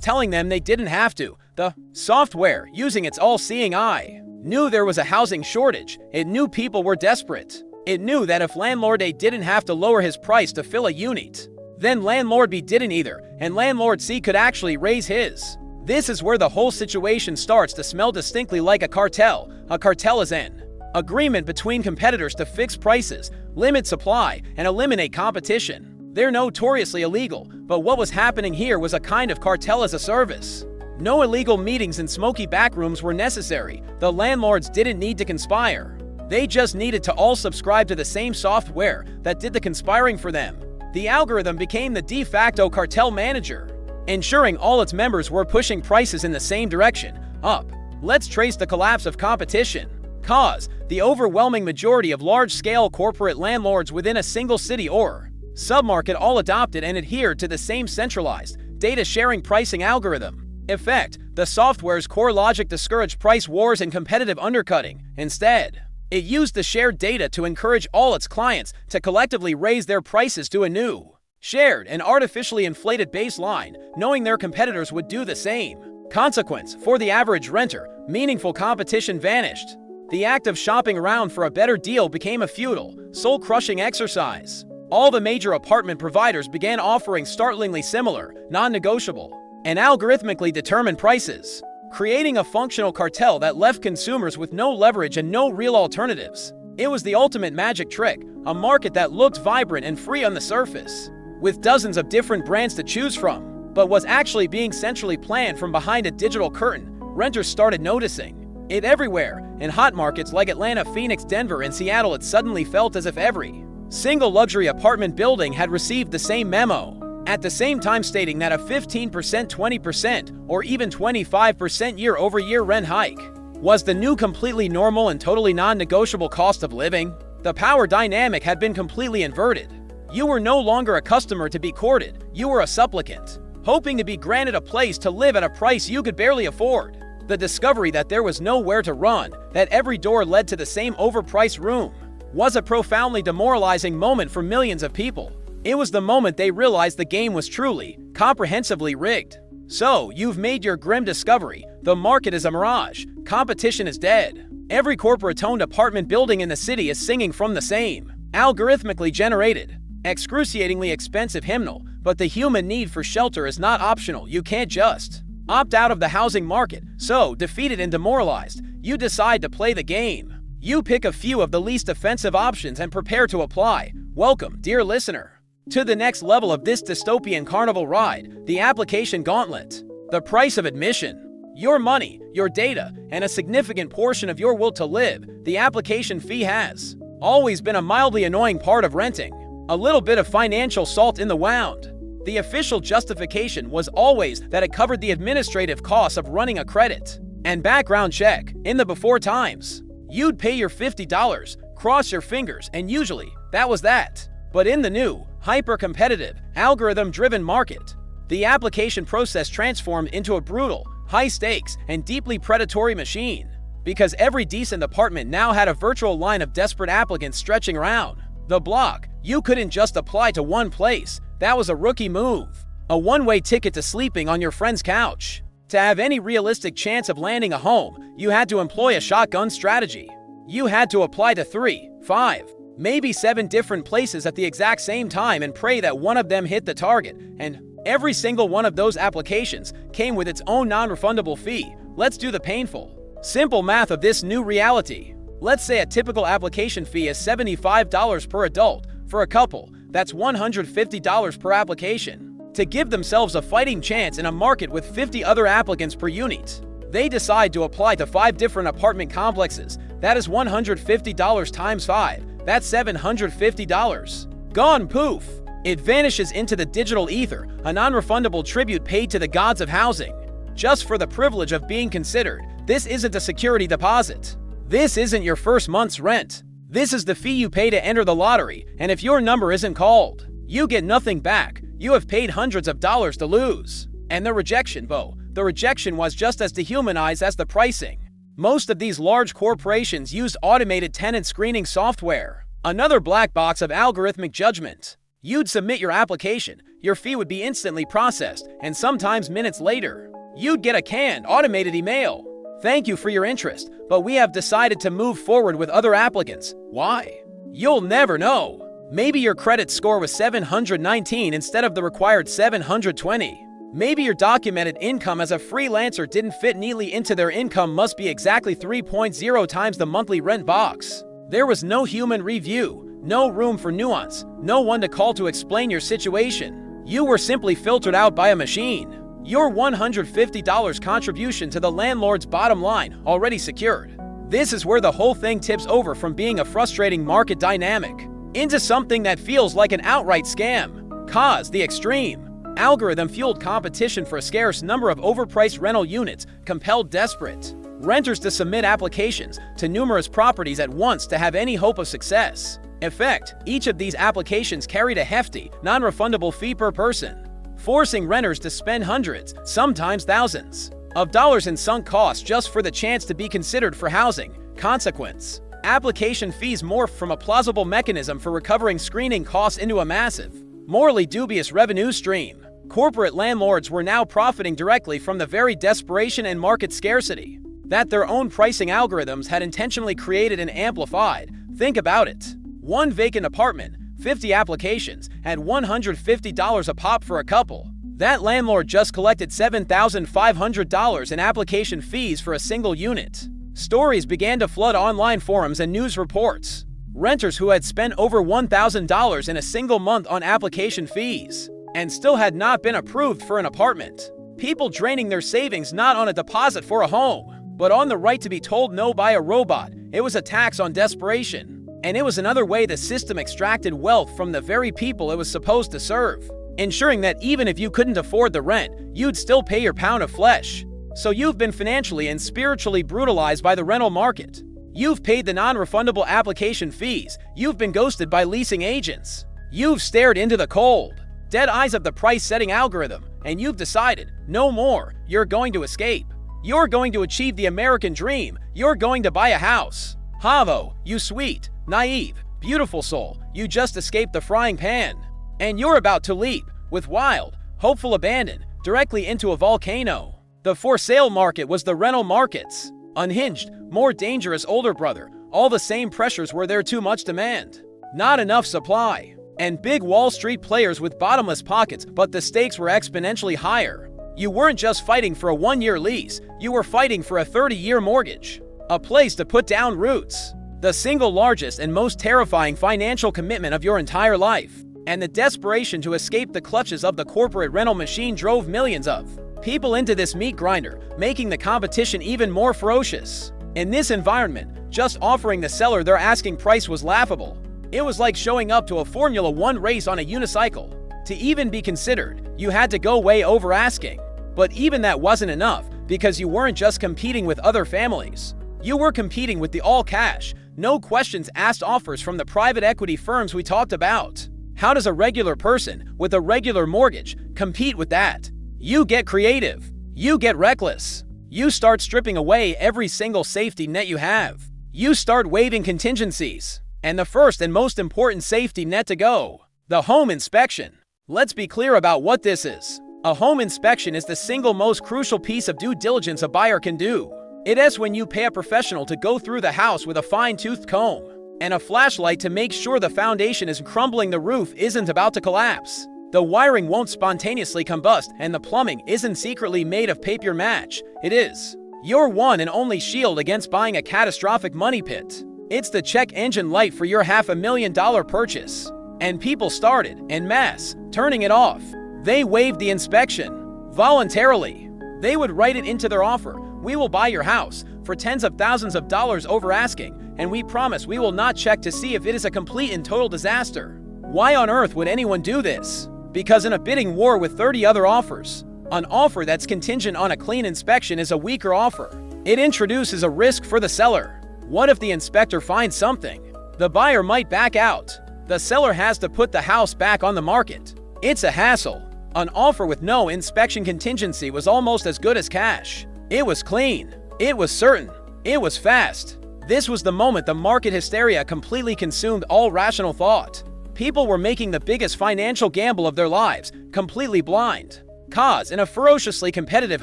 telling them they didn't have to. The software, using its all-seeing eye, knew there was a housing shortage. It knew people were desperate. It knew that if landlord A didn't have to lower his price to fill a unit, then landlord B didn't either, and landlord C could actually raise his. This is where the whole situation starts to smell distinctly like a cartel. A cartel is an agreement between competitors to fix prices, limit supply, and eliminate competition. They're notoriously illegal, but what was happening here was a kind of cartel as a service. No illegal meetings in smoky backrooms were necessary. The landlords didn't need to conspire. They just needed to all subscribe to the same software that did the conspiring for them. The algorithm became the de facto cartel manager, ensuring all its members were pushing prices in the same direction, up. Let's trace the collapse of competition. Cause: the overwhelming majority of large-scale corporate landlords within a single city or submarket all adopted and adhered to the same centralized, data-sharing pricing algorithm. Effect: the software's core logic discouraged price wars and competitive undercutting. Instead, it used the shared data to encourage all its clients to collectively raise their prices to a new, shared and artificially inflated baseline, knowing their competitors would do the same. Consequence: for the average renter, meaningful competition vanished. The act of shopping around for a better deal became a futile, soul-crushing exercise. All the major apartment providers began offering startlingly similar, non-negotiable, and algorithmically determined prices, creating a functional cartel that left consumers with no leverage and no real alternatives. It was the ultimate magic trick, a market that looked vibrant and free on the surface, with dozens of different brands to choose from, but was actually being centrally planned from behind a digital curtain. Renters started noticing it everywhere. In hot markets like Atlanta, Phoenix, Denver, and Seattle, it suddenly felt as if every single luxury apartment building had received the same memo, at the same time stating that a 15%, 20%, or even 25% year-over-year rent hike was the new completely normal and totally non-negotiable cost of living. The power dynamic had been completely inverted. You were no longer a customer to be courted, you were a supplicant, hoping to be granted a place to live at a price you could barely afford. The discovery that there was nowhere to run, that every door led to the same overpriced room, was a profoundly demoralizing moment for millions of people. It was the moment they realized the game was truly, comprehensively rigged. So, you've made your grim discovery. The market is a mirage. Competition is dead. Every corporate-owned apartment building in the city is singing from the same, algorithmically generated, excruciatingly expensive hymnal, but the human need for shelter is not optional. You can't just opt out of the housing market. So, defeated and demoralized, you decide to play the game. You pick a few of the least offensive options and prepare to apply. Welcome, dear listener, to the next level of this dystopian carnival ride, the application gauntlet. The price of admission: your money, your data, and a significant portion of your will to live. The application fee has always been a mildly annoying part of renting, a little bit of financial salt in the wound. The official justification was always that it covered the administrative costs of running a credit and background check. In the before times, you'd pay your $50, cross your fingers, and usually that was that. But in the new, hyper-competitive, algorithm-driven market, the application process transformed into a brutal, high-stakes, and deeply predatory machine. Because every decent apartment now had a virtual line of desperate applicants stretching around the block. You couldn't just apply to one place. That was a rookie move. A one-way ticket to sleeping on your friend's couch. To have any realistic chance of landing a home, you had to employ a shotgun strategy. You had to apply to 3, 5, maybe 7 different places at the exact same time and pray that one of them hit the target. And every single one of those applications came with its own non-refundable fee. Let's do the painful, simple math of this new reality. Let's say a typical application fee is $75 per adult. For a couple, that's $150 per application. To give themselves a fighting chance in a market with 50 other applicants per unit, they decide to apply to 5 different apartment complexes. That is $150 times 5. That's $750. Gone, poof. It vanishes into the digital ether, a non-refundable tribute paid to the gods of housing, just for the privilege of being considered. This isn't a security deposit. This isn't your first month's rent. This is the fee you pay to enter the lottery, and if your number isn't called, you get nothing back. You have paid hundreds of dollars to lose. And the rejection, the rejection was just as dehumanized as the pricing. Most of these large corporations used automated tenant screening software, another black box of algorithmic judgment. You'd submit your application, your fee would be instantly processed, and sometimes minutes later, you'd get a canned, automated email. Thank you for your interest, but we have decided to move forward with other applicants. Why? You'll never know. Maybe your credit score was 719 instead of the required 720. Maybe your documented income as a freelancer didn't fit neatly into their income must be exactly 3.0 times the monthly rent box. There was no human review, no room for nuance, no one to call to explain your situation. You were simply filtered out by a machine. Your $150 contribution to the landlord's bottom line already secured. This is where the whole thing tips over from being a frustrating market dynamic into something that feels like an outright scam. Cause the extreme algorithm-fueled competition for a scarce number of overpriced rental units compelled desperate renters to submit applications to numerous properties at once to have any hope of success. In fact, each of these applications carried a hefty, non-refundable fee per person, forcing renters to spend hundreds, sometimes thousands, of dollars in sunk costs just for the chance to be considered for housing. Consequence: application fees morphed from a plausible mechanism for recovering screening costs into a massive, morally dubious revenue stream. Corporate landlords were now profiting directly from the very desperation and market scarcity that their own pricing algorithms had intentionally created and amplified. Think about it. One vacant apartment, 50 applications, and $150 a pop for a couple. That landlord just collected $7,500 in application fees for a single unit. Stories began to flood online forums and news reports. Renters who had spent over $1,000 in a single month on application fees and still had not been approved for an apartment. People draining their savings not on a deposit for a home, but on the right to be told no by a robot. It was a tax on desperation. And it was another way the system extracted wealth from the very people it was supposed to serve, ensuring that even if you couldn't afford the rent, you'd still pay your pound of flesh. So you've been financially and spiritually brutalized by the rental market. You've paid the non-refundable application fees. You've been ghosted by leasing agents. You've stared into the cold, dead eyes of the price-setting algorithm, and you've decided, no more. You're going to escape. You're going to achieve the American dream. You're going to buy a house. Havo, you sweet, naive, beautiful soul, you just escaped the frying pan. And you're about to leap, with wild, hopeful abandon, directly into a volcano. The for sale market was the rental market's unhinged, more dangerous older brother. All the same pressures were there: too much demand, not enough supply, and big Wall Street players with bottomless pockets, but the stakes were exponentially higher. You weren't just fighting for a one-year lease, you were fighting for a 30-year mortgage, a place to put down roots, the single largest and most terrifying financial commitment of your entire life. And the desperation to escape the clutches of the corporate rental machine drove millions of people into this meat grinder, making the competition even more ferocious. In this environment, just offering the seller their asking price was laughable. It was like showing up to a Formula One race on a unicycle. To even be considered, you had to go way over asking. But even that wasn't enough, because you weren't just competing with other families. You were competing with the all-cash, no questions asked offers from the private equity firms we talked about. How does a regular person with a regular mortgage compete with that? You get creative. You get reckless. You start stripping away every single safety net you have. You start waiving contingencies. And the first and most important safety net to go: the home inspection. Let's be clear about what this is. A home inspection is the single most crucial piece of due diligence a buyer can do. It is when you pay a professional to go through the house with a fine-toothed comb and a flashlight to make sure the foundation isn't crumbling, the roof isn't about to collapse, the wiring won't spontaneously combust, and the plumbing isn't secretly made of papier match. It is your one and only shield against buying a catastrophic money pit. It's the check engine light for your $500,000 purchase. And people started, en masse, turning it off. They waived the inspection voluntarily. They would write it into their offer: "We will buy your house for tens of thousands of dollars over asking, and we promise we will not check to see if it is a complete and total disaster." Why on earth would anyone do this? Because in a bidding war with 30 other offers, an offer that's contingent on a clean inspection is a weaker offer. It introduces a risk for the seller. What if the inspector finds something? The buyer might back out. The seller has to put the house back on the market. It's a hassle. An offer with no inspection contingency was almost as good as cash. It was clean. It was certain. It was fast. This was the moment the market hysteria completely consumed all rational thought. People were making the biggest financial gamble of their lives, completely blind. Cause in a ferociously competitive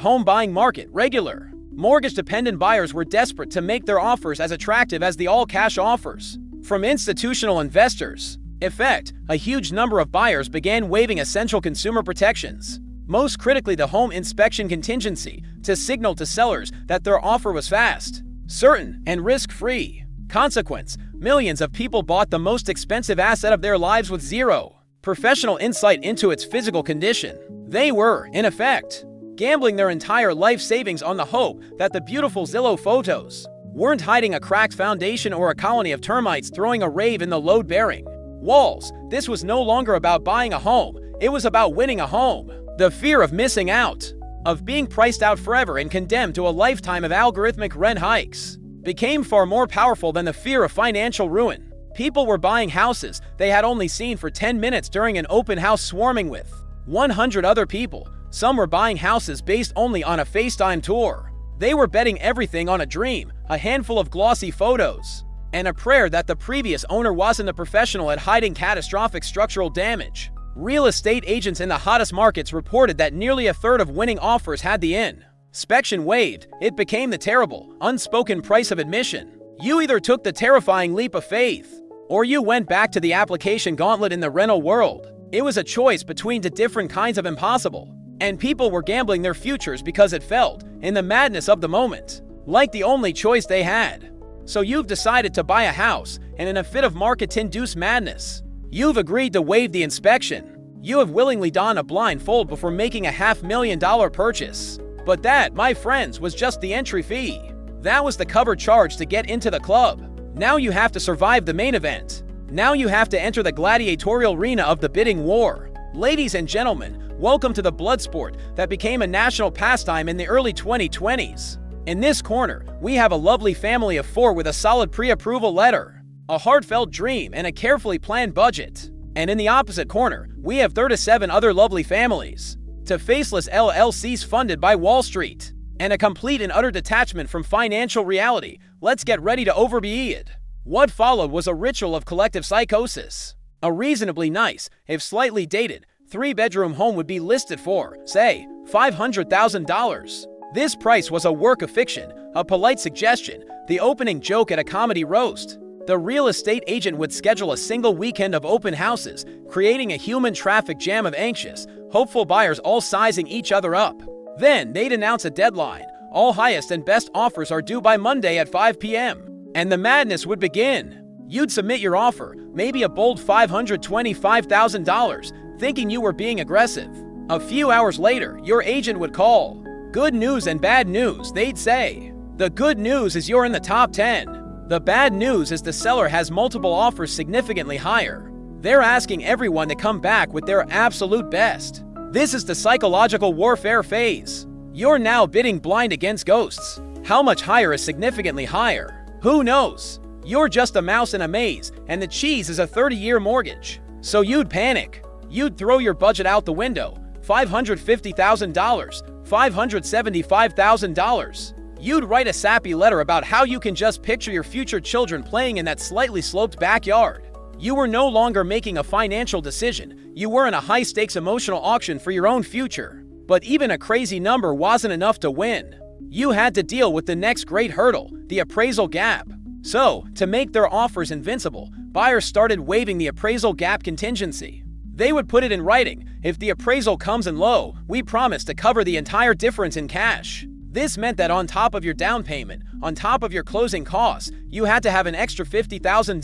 home buying market, regular mortgage-dependent buyers were desperate to make their offers as attractive as the all-cash offers from institutional investors. Effect, a huge number of buyers began waiving essential consumer protections, most critically the home inspection contingency, to signal to sellers that their offer was fast, certain, and risk-free. Consequence, millions of people bought the most expensive asset of their lives with zero professional insight into its physical condition. They were, in effect, gambling their entire life savings on the hope that the beautiful Zillow photos weren't hiding a cracked foundation or a colony of termites throwing a rave in the load-bearing walls. This was no longer about buying a home, it was about winning a home. The fear of missing out, of being priced out forever and condemned to a lifetime of algorithmic rent hikes, became far more powerful than the fear of financial ruin. People were buying houses they had only seen for 10 minutes during an open house swarming with 100 other people. Some were buying houses based only on a FaceTime tour. They were betting everything on a dream, a handful of glossy photos, and a prayer that the previous owner wasn't a professional at hiding catastrophic structural damage. Real estate agents in the hottest markets reported that nearly a third of winning offers had the inspection waived. It became the terrible, unspoken price of admission. You either took the terrifying leap of faith, or you went back to the application gauntlet in the rental world. It was a choice between two different kinds of impossible, and people were gambling their futures because it felt, in the madness of the moment, like the only choice they had. So you've decided to buy a house, and in a fit of market-induced madness, you've agreed to waive the inspection. You have willingly donned a blindfold before making a $500,000 purchase. But that, my friends, was just the entry fee. That was the cover charge to get into the club. Now you have to survive the main event. Now you have to enter the gladiatorial arena of the bidding war. Ladies and gentlemen, welcome to the blood sport that became a national pastime in the early 2020s. In this corner, we have a lovely family of 4 with a solid pre-approval letter, a heartfelt dream, and a carefully planned budget. And in the opposite corner, we have 37 other lovely families, to faceless LLCs funded by Wall Street, and a complete and utter detachment from financial reality. Let's get ready to overbe it. What followed was a ritual of collective psychosis. A reasonably nice, if slightly dated, 3-bedroom home would be listed for, say, $500,000. This price was a work of fiction, a polite suggestion, the opening joke at a comedy roast. The real estate agent would schedule a single weekend of open houses, creating a human traffic jam of anxious, hopeful buyers all sizing each other up. Then they'd announce a deadline. All highest and best offers are due by Monday at 5 p.m. And the madness would begin. You'd submit your offer, maybe a bold $525,000, thinking you were being aggressive. A few hours later, your agent would call. Good news and bad news, they'd say. The good news is you're in the top 10. The bad news is the seller has multiple offers significantly higher. They're asking everyone to come back with their absolute best. This is the psychological warfare phase. You're now bidding blind against ghosts. How much higher is significantly higher? Who knows? You're just a mouse in a maze, and the cheese is a 30-year mortgage. So you'd panic. You'd throw your budget out the window. $550,000, $575,000. You'd write a sappy letter about how you can just picture your future children playing in that slightly sloped backyard. You were no longer making a financial decision. You were in a high-stakes emotional auction for your own future. But even a crazy number wasn't enough to win. You had to deal with the next great hurdle, the appraisal gap. So, to make their offers invincible, buyers started waiving the appraisal gap contingency. They would put it in writing. If the appraisal comes in low, we promise to cover the entire difference in cash. This meant that on top of your down payment, on top of your closing costs, you had to have an extra $50,000,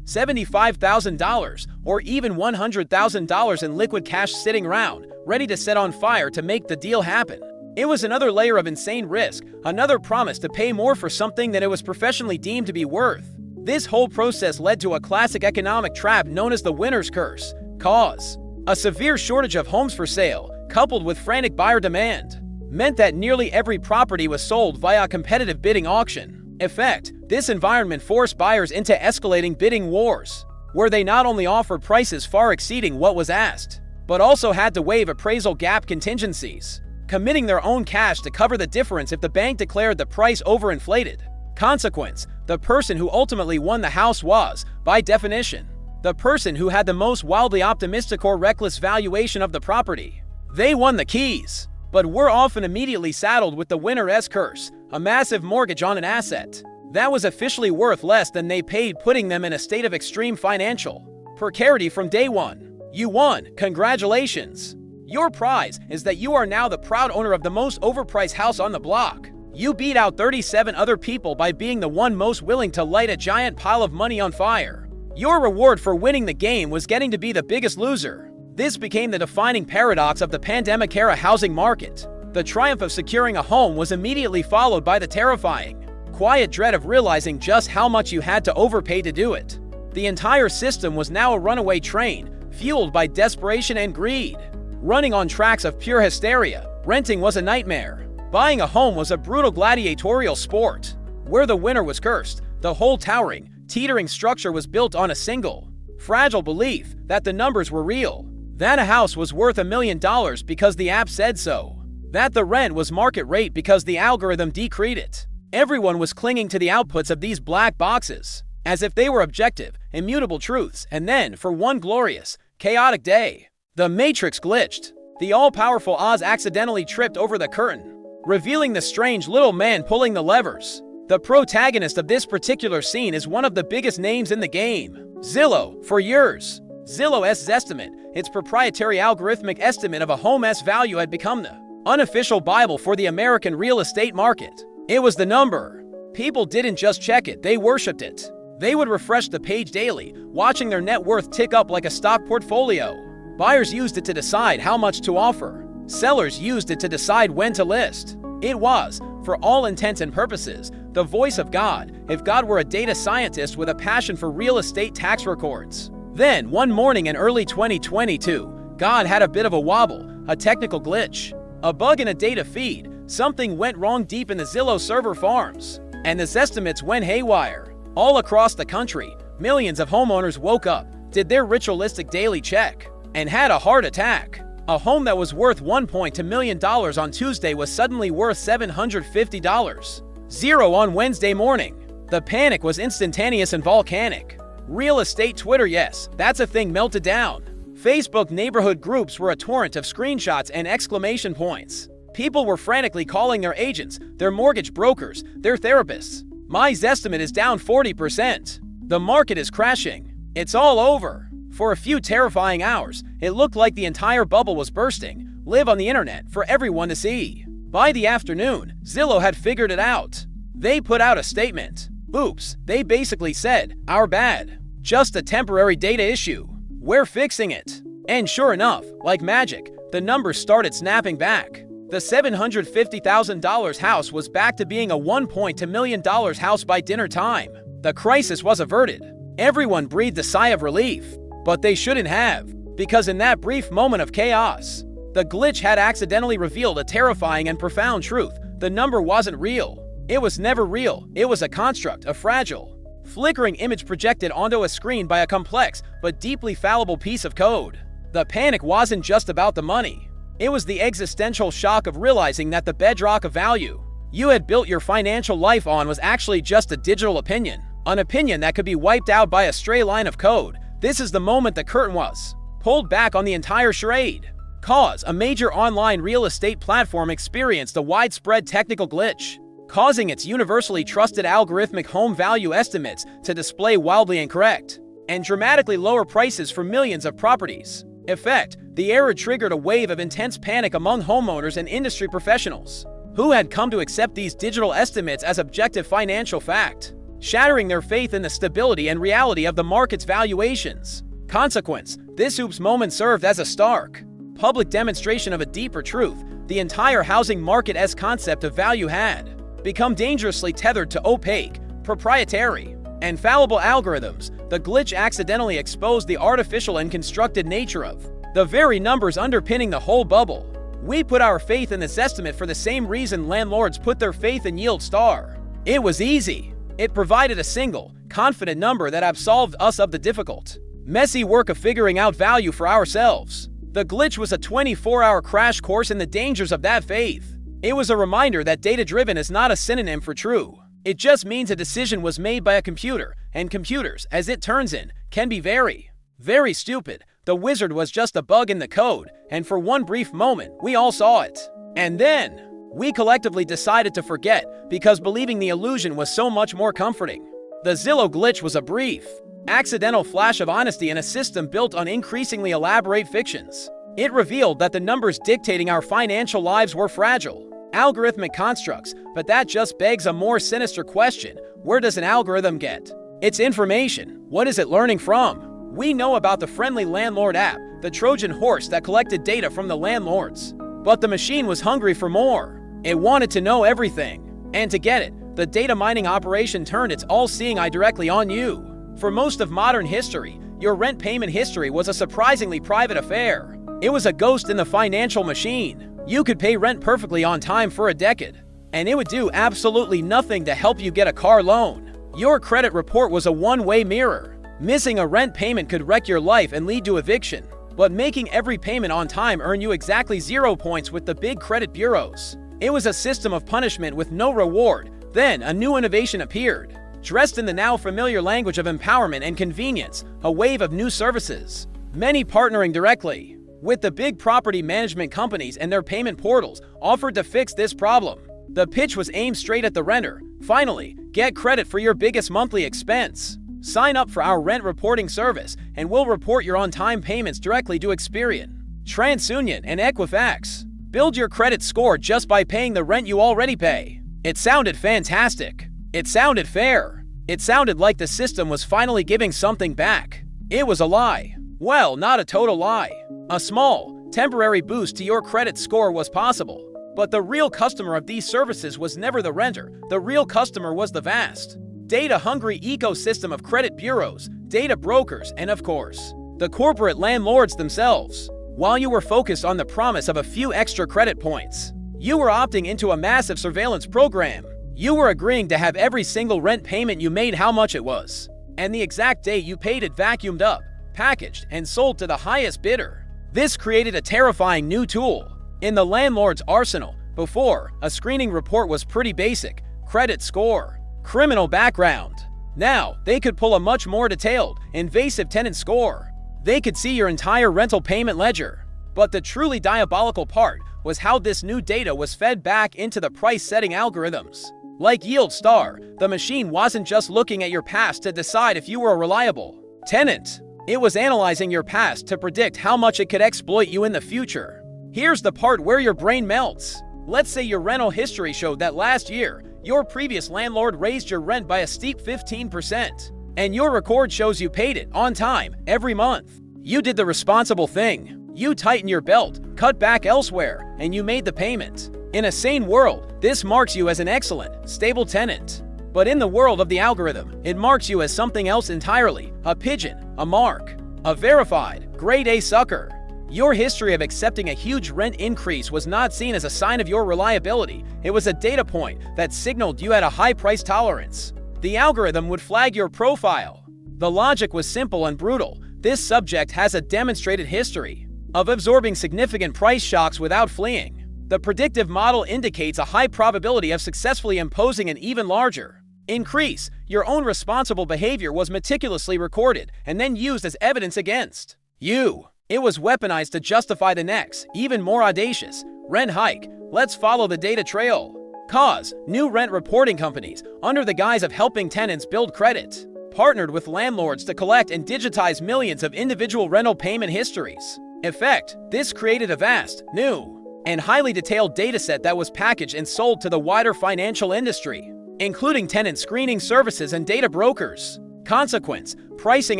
$75,000, or even $100,000 in liquid cash sitting around, ready to set on fire to make the deal happen. It was another layer of insane risk, another promise to pay more for something that it was professionally deemed to be worth. This whole process led to a classic economic trap known as the winner's curse. Cause: a severe shortage of homes for sale, coupled with frantic buyer demand, meant that nearly every property was sold via a competitive bidding auction. Effect: this environment forced buyers into escalating bidding wars, where they not only offered prices far exceeding what was asked, but also had to waive appraisal gap contingencies, committing their own cash to cover the difference if the bank declared the price overinflated. Consequence: the person who ultimately won the house was, by definition, the person who had the most wildly optimistic or reckless valuation of the property. They won the keys, but were often immediately saddled with the winner's curse, a massive mortgage on an asset that was officially worth less than they paid, putting them in a state of extreme financial precarity from day one. You won. Congratulations. Your prize is that you are now the proud owner of the most overpriced house on the block. You beat out 37 other people by being the one most willing to light a giant pile of money on fire. Your reward for winning the game was getting to be the biggest loser. This became the defining paradox of the pandemic-era housing market. The triumph of securing a home was immediately followed by the terrifying, quiet dread of realizing just how much you had to overpay to do it. The entire system was now a runaway train, fueled by desperation and greed. Running on tracks of pure hysteria, renting was a nightmare. Buying a home was a brutal gladiatorial sport, where the winner was cursed. The whole towering, teetering structure was built on a single, fragile belief that the numbers were real, that a house was worth $1 million because the app said so, that the rent was market rate because the algorithm decreed it. Everyone was clinging to the outputs of these black boxes, as if they were objective, immutable truths, and then, for one glorious, chaotic day, the matrix glitched. The all-powerful Oz accidentally tripped over the curtain, revealing the strange little man pulling the levers. The protagonist of this particular scene is one of the biggest names in the game, Zillow. For years, Zillow's estimate, its proprietary algorithmic estimate of a home's value, had become the unofficial Bible for the American real estate market. It was the number. People didn't just check it, they worshipped it. They would refresh the page daily, watching their net worth tick up like a stock portfolio. Buyers used it to decide how much to offer. Sellers used it to decide when to list. It was, for all intents and purposes, the voice of God, if God were a data scientist with a passion for real estate tax records. Then, one morning in early 2022, God had a bit of a wobble, a technical glitch, a bug in a data feed. Something went wrong deep in the Zillow server farms, and his estimates went haywire. All across the country, millions of homeowners woke up, did their ritualistic daily check, and had a heart attack. A home that was worth $1.2 million on Tuesday was suddenly worth $750. Zero on Wednesday morning. The panic was instantaneous and volcanic. Real estate Twitter, yes, that's a thing, melted down. Facebook neighborhood groups were a torrent of screenshots and exclamation points. People were frantically calling their agents, their mortgage brokers, their therapists. My estimate is down 40%. The market is crashing. It's all over. For a few terrifying hours, it looked like the entire bubble was bursting, live on the internet for everyone to see. By the afternoon, Zillow had figured it out. They put out a statement. Oops, they basically said, our bad. Just a temporary data issue. We're fixing it. And sure enough, like magic, the numbers started snapping back. The $750,000 house was back to being a $1.2 million house by dinner time. The crisis was averted. Everyone breathed a sigh of relief. But they shouldn't have, because in that brief moment of chaos, the glitch had accidentally revealed a terrifying and profound truth. The number wasn't real. It was never real. It was a construct, a fragile, flickering image projected onto a screen by a complex but deeply fallible piece of code. The panic wasn't just about the money. It was the existential shock of realizing that the bedrock of value you had built your financial life on was actually just a digital opinion, an opinion that could be wiped out by a stray line of code. This is the moment the curtain was pulled back on the entire charade. Cause: a major online real estate platform experienced a widespread technical glitch, causing its universally trusted algorithmic home value estimates to display wildly incorrect and dramatically lower prices for millions of properties. Effect: the error triggered a wave of intense panic among homeowners and industry professionals who had come to accept these digital estimates as objective financial fact, shattering their faith in the stability and reality of the market's valuations. Consequence: this oops moment served as a stark, public demonstration of a deeper truth. The entire housing market's concept of value had become dangerously tethered to opaque, proprietary, and fallible algorithms. The glitch accidentally exposed the artificial and constructed nature of the very numbers underpinning the whole bubble. We put our faith in this estimate for the same reason landlords put their faith in Yield Star. It was easy. It provided a single, confident number that absolved us of the difficult, messy work of figuring out value for ourselves. The glitch was a 24-hour crash course in the dangers of that faith. It was a reminder that data-driven is not a synonym for true. It just means a decision was made by a computer, and computers, as it turns in, can be very, very stupid. The wizard was just a bug in the code, and for one brief moment, we all saw it. And then, we collectively decided to forget, because believing the illusion was so much more comforting. The Zillow glitch was a brief, accidental flash of honesty in a system built on increasingly elaborate fictions. It revealed that the numbers dictating our financial lives were fragile, algorithmic constructs, but that just begs a more sinister question. Where does an algorithm get its information? What is it learning from? We know about the Friendly Landlord app, the Trojan horse that collected data from the landlords. But the machine was hungry for more. It wanted to know everything. And to get it, the data mining operation turned its all-seeing eye directly on you. For most of modern history, your rent payment history was a surprisingly private affair. It was a ghost in the financial machine. You could pay rent perfectly on time for a decade, and it would do absolutely nothing to help you get a car loan. Your credit report was a one-way mirror. Missing a rent payment could wreck your life and lead to eviction, but making every payment on time earned you exactly 0 points with the big credit bureaus. It was a system of punishment with no reward. Then, a new innovation appeared. Dressed in the now familiar language of empowerment and convenience, a wave of new services, many partnering directly with the big property management companies and their payment portals, offered to fix this problem. The pitch was aimed straight at the renter. Finally, get credit for your biggest monthly expense. Sign up for our rent reporting service, and we'll report your on-time payments directly to Experian, TransUnion, and Equifax. Build your credit score just by paying the rent you already pay. It sounded fantastic. It sounded fair. It sounded like the system was finally giving something back. It was a lie. Well, not a total lie. A small, temporary boost to your credit score was possible. But the real customer of these services was never the renter. The real customer was the vast, data-hungry ecosystem of credit bureaus, data brokers, and of course, the corporate landlords themselves. While you were focused on the promise of a few extra credit points, you were opting into a massive surveillance program. You were agreeing to have every single rent payment you made, how much it was, and the exact day you paid it vacuumed up, packaged, and sold to the highest bidder. This created a terrifying new tool in the landlord's arsenal. Before, a screening report was pretty basic: credit score, criminal background. Now, they could pull a much more detailed, invasive tenant score. They could see your entire rental payment ledger. But the truly diabolical part was how this new data was fed back into the price-setting algorithms. Like Yield Star, the machine wasn't just looking at your past to decide if you were a reliable tenant. It was analyzing your past to predict how much it could exploit you in the future. Here's the part where your brain melts. Let's say your rental history showed that last year, your previous landlord raised your rent by a steep 15%, and your record shows you paid it on time every month. You did the responsible thing. You tightened your belt, cut back elsewhere, and you made the payment. In a sane world, this marks you as an excellent, stable tenant. But in the world of the algorithm, it marks you as something else entirely: a pigeon, a mark, a verified, grade A sucker. Your history of accepting a huge rent increase was not seen as a sign of your reliability. It was a data point that signaled you had a high price tolerance. The algorithm would flag your profile. The logic was simple and brutal. This subject has a demonstrated history of absorbing significant price shocks without fleeing. The predictive model indicates a high probability of successfully imposing an even larger increase. Your own responsible behavior was meticulously recorded and then used as evidence against you. It was weaponized to justify the next, even more audacious, rent hike. Let's follow the data trail. Cause: new rent reporting companies, under the guise of helping tenants build credit, partnered with landlords to collect and digitize millions of individual rental payment histories. Effect: this created a vast, new, and highly detailed dataset that was packaged and sold to the wider financial industry, including tenant screening services and data brokers. Consequence: pricing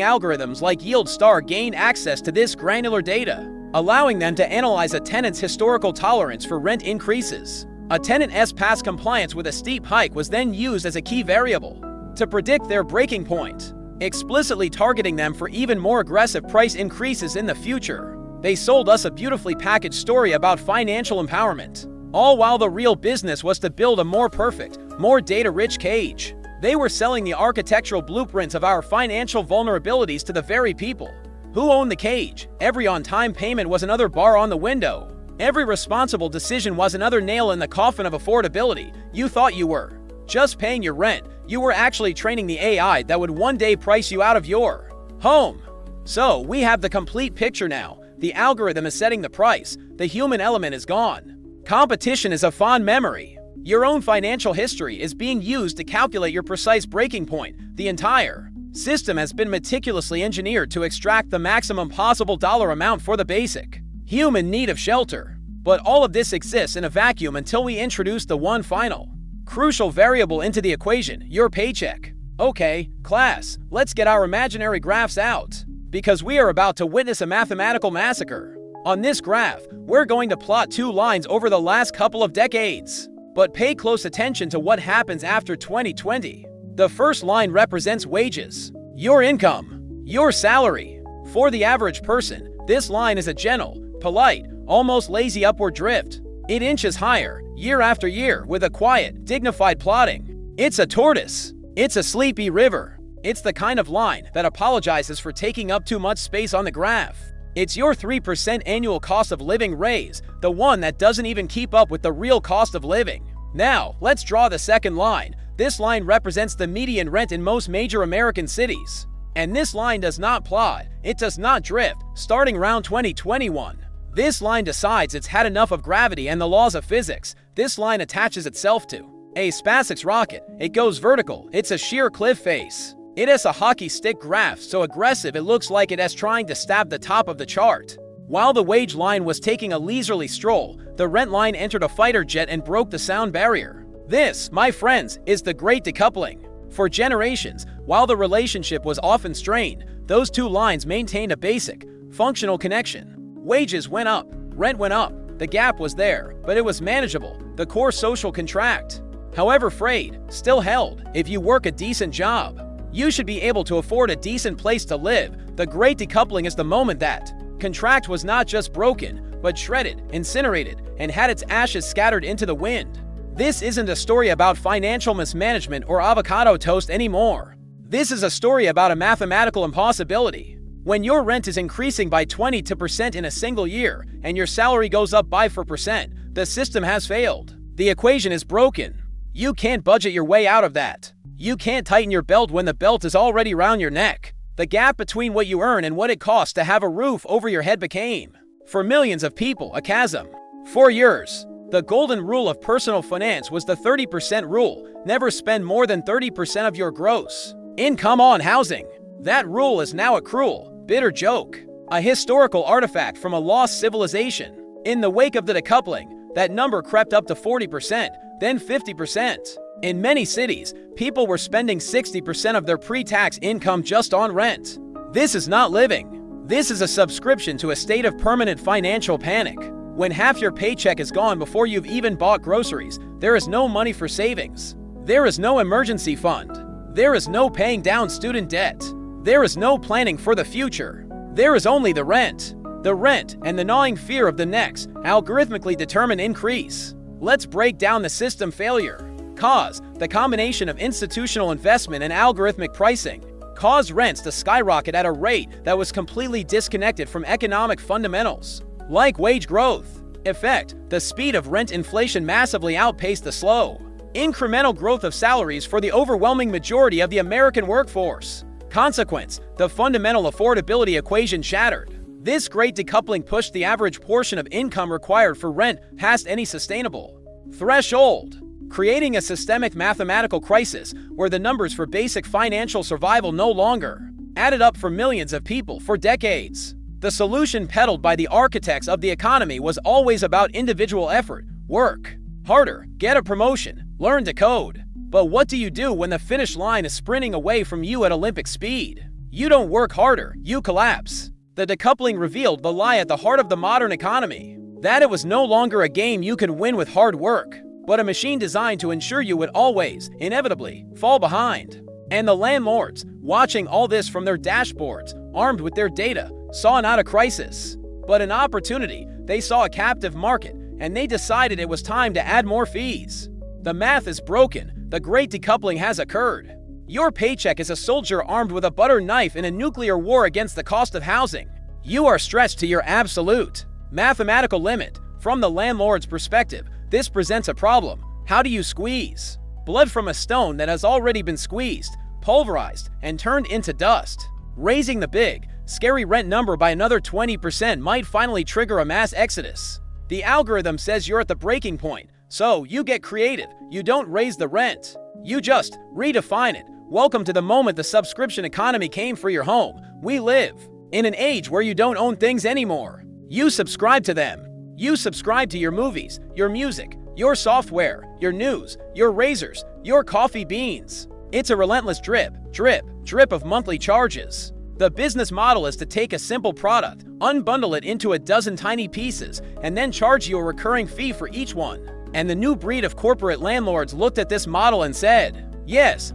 algorithms like Yield Star gained access to this granular data, allowing them to analyze a tenant's historical tolerance for rent increases. A tenant's past compliance with a steep hike was then used as a key variable to predict their breaking point, explicitly targeting them for even more aggressive price increases in the future. They sold us a beautifully packaged story about financial empowerment, all while the real business was to build a more perfect, more data-rich cage. They were selling the architectural blueprints of our financial vulnerabilities to the very people who owned the cage. Every on-time payment was another bar on the window. Every responsible decision was another nail in the coffin of affordability. You thought you were just paying your rent, you were actually training the AI that would one day price you out of your home. So, we have the complete picture now. The algorithm is setting the price. The human element is gone. Competition is a fond memory. Your own financial history is being used to calculate your precise breaking point. The entire system has been meticulously engineered to extract the maximum possible dollar amount for the basic human need of shelter. But all of this exists in a vacuum until we introduce the one final, crucial variable into the equation, your paycheck. Okay, class, let's get our imaginary graphs out, because we are about to witness a mathematical massacre. On this graph, we're going to plot two lines over the last couple of decades. But pay close attention to what happens after 2020. The first line represents wages, your income, your salary. For the average person, this line is a gentle, polite, almost lazy upward drift. It inches higher, year after year, with a quiet, dignified plodding. It's a tortoise. It's a sleepy river. It's the kind of line that apologizes for taking up too much space on the graph. It's your 3% annual cost of living raise, the one that doesn't even keep up with the real cost of living. Now, let's draw the second line. This line represents the median rent in most major American cities. And this line does not plod, it does not drift, starting around 2021. This line decides it's had enough of gravity and the laws of physics. This line attaches itself to a SpaceX rocket. It goes vertical. It's a sheer cliff face. It has a hockey stick graph so aggressive it looks like it is trying to stab the top of the chart. While the wage line was taking a leisurely stroll, the rent line entered a fighter jet and broke the sound barrier. This, my friends, is the great decoupling. For generations, while the relationship was often strained, those two lines maintained a basic, functional connection. Wages went up, rent went up, the gap was there, but it was manageable. The core social contract, however frayed, still held. If you work a decent job, you should be able to afford a decent place to live. The great decoupling is the moment that contract was not just broken, but shredded, incinerated, and had its ashes scattered into the wind. This isn't a story about financial mismanagement or avocado toast anymore. This is a story about a mathematical impossibility. When your rent is increasing by 20% in a single year, and your salary goes up by 4%, the system has failed. The equation is broken. You can't budget your way out of that. You can't tighten your belt when the belt is already around your neck. The gap between what you earn and what it costs to have a roof over your head became, for millions of people, a chasm. For years, the golden rule of personal finance was the 30% rule. Never spend more than 30% of your gross income on housing. That rule is now a cruel, bitter joke, a historical artifact from a lost civilization. In the wake of the decoupling, that number crept up to 40%, then 50%. In many cities, people were spending 60% of their pre-tax income just on rent. This is not living. This is a subscription to a state of permanent financial panic. When half your paycheck is gone before you've even bought groceries, there is no money for savings. There is no emergency fund. There is no paying down student debt. There is no planning for the future. There is only the rent. The rent and the gnawing fear of the next algorithmically determined increase. Let's break down the system failure. Cause, the combination of institutional investment and algorithmic pricing, caused rents to skyrocket at a rate that was completely disconnected from economic fundamentals, like wage growth. Effect, the speed of rent inflation massively outpaced the slow, incremental growth of salaries for the overwhelming majority of the American workforce. Consequence, the fundamental affordability equation shattered. This great decoupling pushed the average portion of income required for rent past any sustainable threshold, creating a systemic mathematical crisis where the numbers for basic financial survival no longer added up for millions of people for decades. The solution peddled by the architects of the economy was always about individual effort. Work harder, get a promotion, learn to code. But what do you do when the finish line is sprinting away from you at Olympic speed? You don't work harder, you collapse. The decoupling revealed the lie at the heart of the modern economy, that it was no longer a game you could win with hard work, but a machine designed to ensure you would always, inevitably, fall behind. And the landlords, watching all this from their dashboards, armed with their data, saw not a crisis, but an opportunity. They saw a captive market, and they decided it was time to add more fees. The math is broken. The great decoupling has occurred. Your paycheck is a soldier armed with a butter knife in a nuclear war against the cost of housing. You are stretched to your absolute mathematical limit. From the landlord's perspective, this presents a problem. How do you squeeze blood from a stone that has already been squeezed, pulverized, and turned into dust. Raising the big, scary rent number by another 20% might finally trigger a mass exodus. The algorithm says you're at the breaking point, so you get creative. You don't raise the rent. You just redefine it. Welcome to the moment the subscription economy came for your home. We live in an age where you don't own things anymore. You subscribe to them. You subscribe to your movies, your music, your software, your news, your razors, your coffee beans. It's a relentless drip, drip, drip of monthly charges. The business model is to take a simple product, unbundle it into a dozen tiny pieces, and then charge you a recurring fee for each one. And the new breed of corporate landlords looked at this model and said, yes,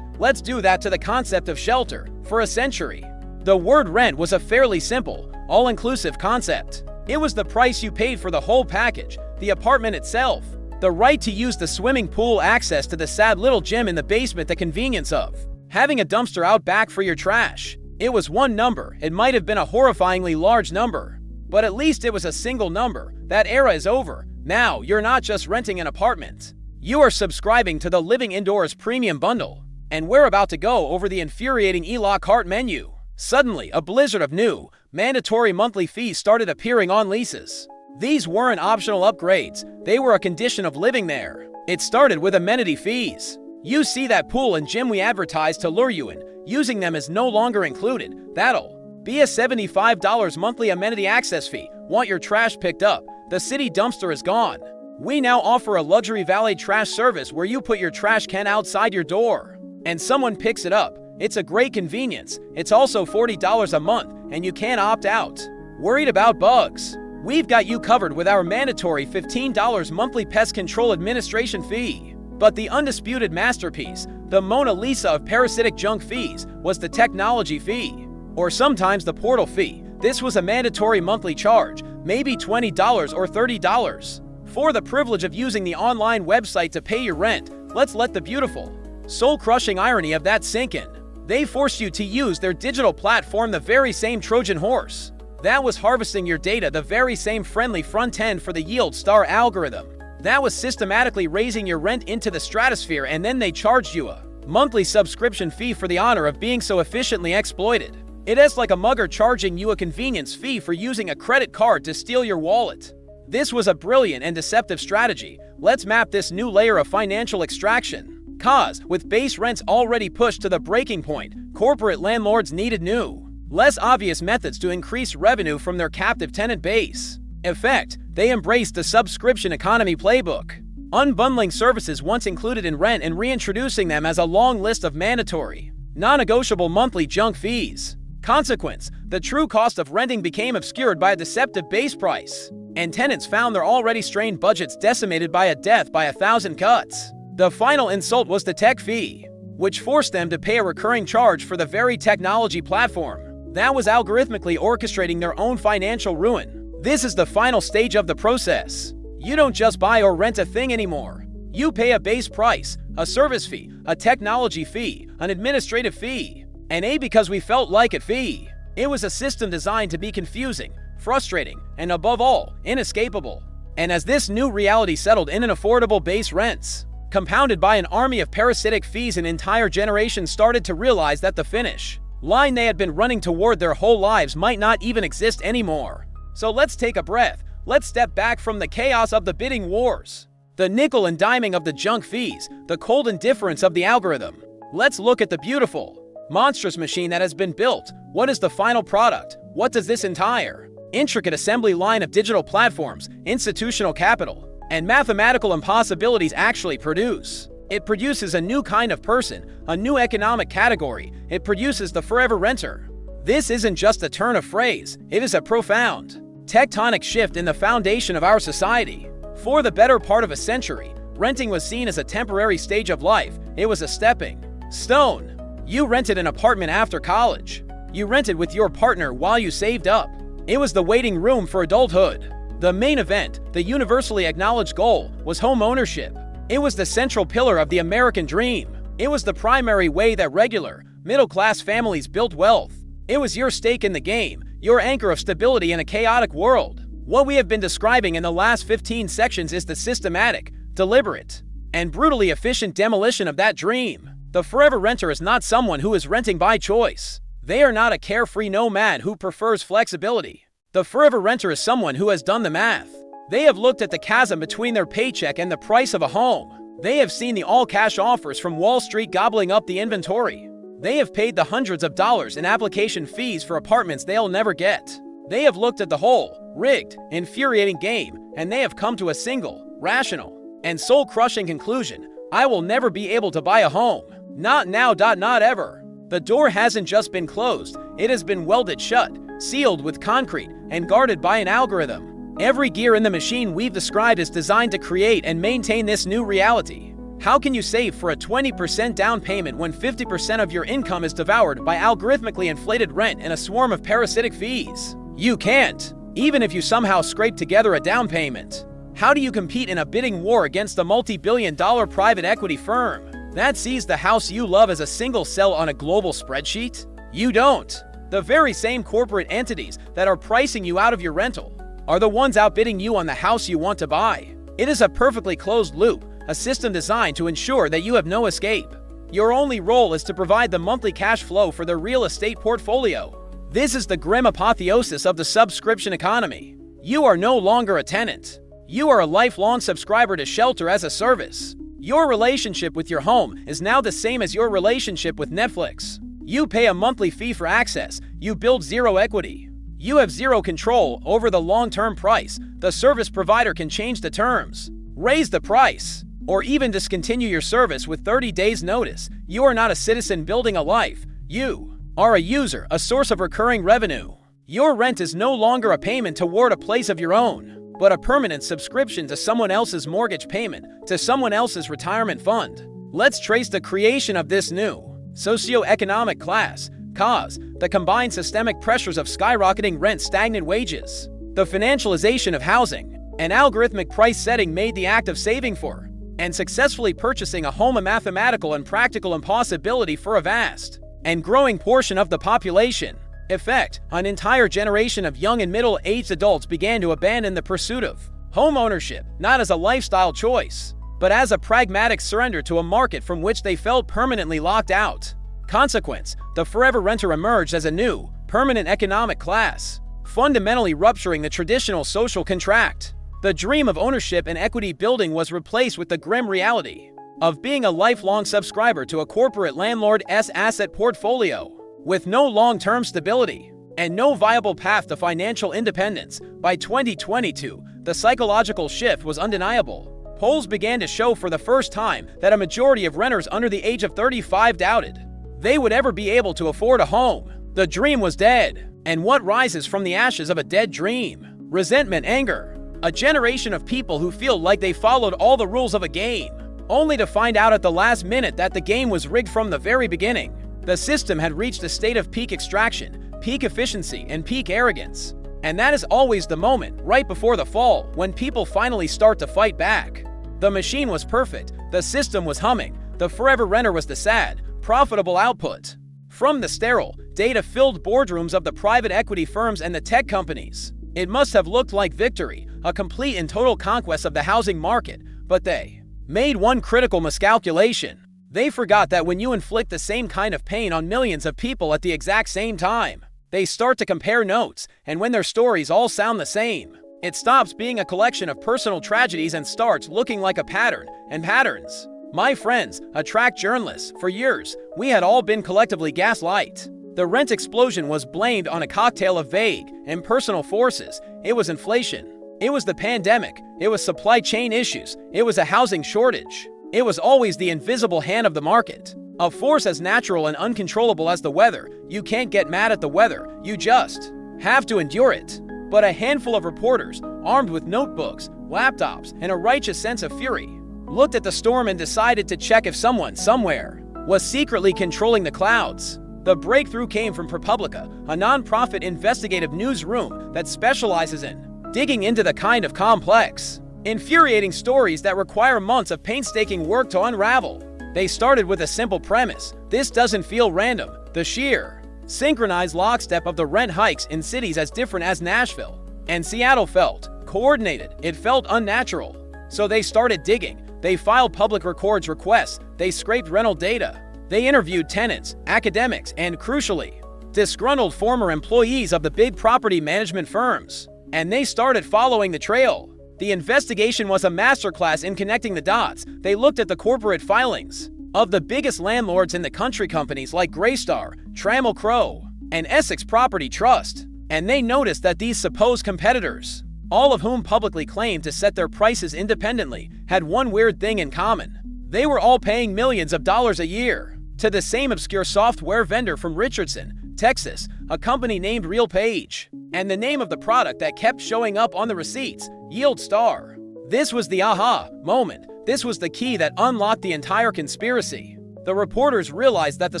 let's do that to the concept of shelter. For a century, the word rent was a fairly simple, all-inclusive concept. It was the price you paid for the whole package, the apartment itself, the right to use the swimming pool, access to the sad little gym in the basement, the convenience of having a dumpster out back for your trash. It was one number. It might have been a horrifyingly large number, but at least it was a single number. That era is over. Now, you're not just renting an apartment. You are subscribing to the Living Indoors Premium Bundle. And we're about to go over the infuriating a la carte menu. Suddenly, a blizzard of new, mandatory monthly fees started appearing on leases. These weren't optional upgrades. They were a condition of living there. It started with amenity fees. You see that pool and gym we advertised to lure you in. Using them is no longer included. That'll be a $75 monthly amenity access fee. Want your trash picked up? The city dumpster is gone. We now offer a luxury valet trash service where you put your trash can outside your door and someone picks it up. It's a great convenience. It's also $40 a month, and you can't opt out. Worried about bugs? We've got you covered with our mandatory $15 monthly pest control administration fee. But the undisputed masterpiece, the Mona Lisa of parasitic junk fees, was the technology fee, or sometimes the portal fee. This was a mandatory monthly charge, maybe $20 or $30, for the privilege of using the online website to pay your rent. Let's let the beautiful, soul-crushing irony of that sink in. They forced you to use their digital platform, the very same Trojan horse that was harvesting your data, the very same friendly front end for the yield star algorithm that was systematically raising your rent into the stratosphere, and then they charged you a monthly subscription fee for the honor of being so efficiently exploited. It is like a mugger charging you a convenience fee for using a credit card to steal your wallet. This was a brilliant and deceptive strategy. Let's map this new layer of financial extraction. Cause, with base rents already pushed to the breaking point, corporate landlords needed new, less obvious methods to increase revenue from their captive tenant base. Effect, they embraced the subscription economy playbook, unbundling services once included in rent and reintroducing them as a long list of mandatory, non-negotiable monthly junk fees. Consequence, the true cost of renting became obscured by a deceptive base price, and tenants found their already strained budgets decimated by a death by 1,000 cuts. The final insult was the tech fee, which forced them to pay a recurring charge for the very technology platform that was algorithmically orchestrating their own financial ruin. This is the final stage of the process. You don't just buy or rent a thing anymore. You pay a base price, a service fee, a technology fee, an administrative fee, and a because we felt like it fee. It was a system designed to be confusing, frustrating, and above all, inescapable. And as this new reality settled in, unaffordable base rents, compounded by an army of parasitic fees, an entire generation started to realize that the finish line they had been running toward their whole lives might not even exist anymore. So let's take a breath. Let's step back from the chaos of the bidding wars, the nickel and diming of the junk fees, the cold indifference of the algorithm. Let's look at the beautiful, monstrous machine that has been built. What is the final product? What does this entire, intricate assembly line of digital platforms, institutional capital, and mathematical impossibilities actually produce? It produces a new kind of person, a new economic category. It produces the forever renter. This isn't just a turn of phrase, it is a profound, tectonic shift in the foundation of our society. For the better part of a century, renting was seen as a temporary stage of life. It was a stepping stone. You rented an apartment after college. You rented with your partner while you saved up. It was the waiting room for adulthood. The main event, the universally acknowledged goal, was home ownership. It was the central pillar of the American dream. It was the primary way that regular, middle-class families built wealth. It was your stake in the game, your anchor of stability in a chaotic world. What we have been describing in the last 15 sections is the systematic, deliberate, and brutally efficient demolition of that dream. The forever renter is not someone who is renting by choice. They are not a carefree nomad who prefers flexibility. The forever renter is someone who has done the math. They have looked at the chasm between their paycheck and the price of a home. They have seen the all-cash offers from Wall Street gobbling up the inventory. They have paid the hundreds of dollars in application fees for apartments they'll never get. They have looked at the whole, rigged, infuriating game, and they have come to a single, rational, and soul-crushing conclusion: I will never be able to buy a home. Not now. Not ever. The door hasn't just been closed, it has been welded shut, sealed with concrete, and guarded by an algorithm. Every gear in the machine we've described is designed to create and maintain this new reality. How can you save for a 20% down payment when 50% of your income is devoured by algorithmically inflated rent and a swarm of parasitic fees? You can't, even if you somehow scrape together a down payment. How do you compete in a bidding war against a multi-billion-dollar private equity firm that sees the house you love as a single cell on a global spreadsheet? You don't. The very same corporate entities that are pricing you out of your rental are the ones outbidding you on the house you want to buy. It is a perfectly closed loop, a system designed to ensure that you have no escape. Your only role is to provide the monthly cash flow for their real estate portfolio. This is the grim apotheosis of the subscription economy. You are no longer a tenant. You are a lifelong subscriber to shelter as a service. Your relationship with your home is now the same as your relationship with Netflix. You pay a monthly fee for access. You build zero equity. You have zero control over the long-term price. The service provider can change the terms, raise the price, or even discontinue your service with 30 days notice. You are not a citizen building a life. You are a user, a source of recurring revenue. Your rent is no longer a payment toward a place of your own, but a permanent subscription to someone else's mortgage payment, to someone else's retirement fund. Let's trace the creation of this new socioeconomic class. Cause: the combined systemic pressures of skyrocketing rent, stagnant wages, the financialization of housing, and algorithmic price setting made the act of saving for and successfully purchasing a home a mathematical and practical impossibility for a vast and growing portion of the population. Effect: an entire generation of young and middle-aged adults began to abandon the pursuit of home ownership, not as a lifestyle choice, but as a pragmatic surrender to a market from which they felt permanently locked out. Consequence: the forever renter emerged as a new, permanent economic class, fundamentally rupturing the traditional social contract. The dream of ownership and equity building was replaced with the grim reality of being a lifelong subscriber to a corporate landlord's asset portfolio, with no long-term stability and no viable path to financial independence. By 2022, the psychological shift was undeniable. Polls began to show for the first time that a majority of renters under the age of 35 doubted they would ever be able to afford a home. The dream was dead. And what rises from the ashes of a dead dream? Resentment, anger. A generation of people who feel like they followed all the rules of a game, only to find out at the last minute that the game was rigged from the very beginning. The system had reached a state of peak extraction, peak efficiency, and peak arrogance. And that is always the moment, right before the fall, when people finally start to fight back. The machine was perfect, the system was humming, the forever renter was the sad, profitable output. From the sterile, data-filled boardrooms of the private equity firms and the tech companies, it must have looked like victory, a complete and total conquest of the housing market. But they made one critical miscalculation. They forgot that when you inflict the same kind of pain on millions of people at the exact same time, they start to compare notes, and when their stories all sound the same, it stops being a collection of personal tragedies and starts looking like a pattern, and patterns, my friends, attract journalists. For years, we had all been collectively gaslight. The rent explosion was blamed on a cocktail of vague, impersonal forces. It was inflation. It was the pandemic. It was supply chain issues. It was a housing shortage. It was always the invisible hand of the market, a force as natural and uncontrollable as the weather. You can't get mad at the weather, you just have to endure it. But a handful of reporters, armed with notebooks, laptops, and a righteous sense of fury, looked at the storm and decided to check if someone, somewhere, was secretly controlling the clouds. The breakthrough came from ProPublica, a non-profit investigative newsroom that specializes in digging into the kind of complex, infuriating stories that require months of painstaking work to unravel. They started with a simple premise: this doesn't feel random. The sheer, synchronized lockstep of the rent hikes in cities as different as Nashville and Seattle felt coordinated. It felt unnatural. So they started digging. They filed public records requests, they scraped rental data, they interviewed tenants, academics, and crucially, disgruntled former employees of the big property management firms. And they started following the trail. The investigation was a masterclass in connecting the dots. They looked at the corporate filings of the biggest landlords in the country, companies like Greystar, Trammell Crow, and Essex Property Trust. And they noticed that these supposed competitors, all of whom publicly claimed to set their prices independently, had one weird thing in common. They were all paying millions of dollars a year to the same obscure software vendor from Richardson, Texas, a company named RealPage. And the name of the product that kept showing up on the receipts, YieldStar. This was the aha moment. This was the key that unlocked the entire conspiracy. The reporters realized that the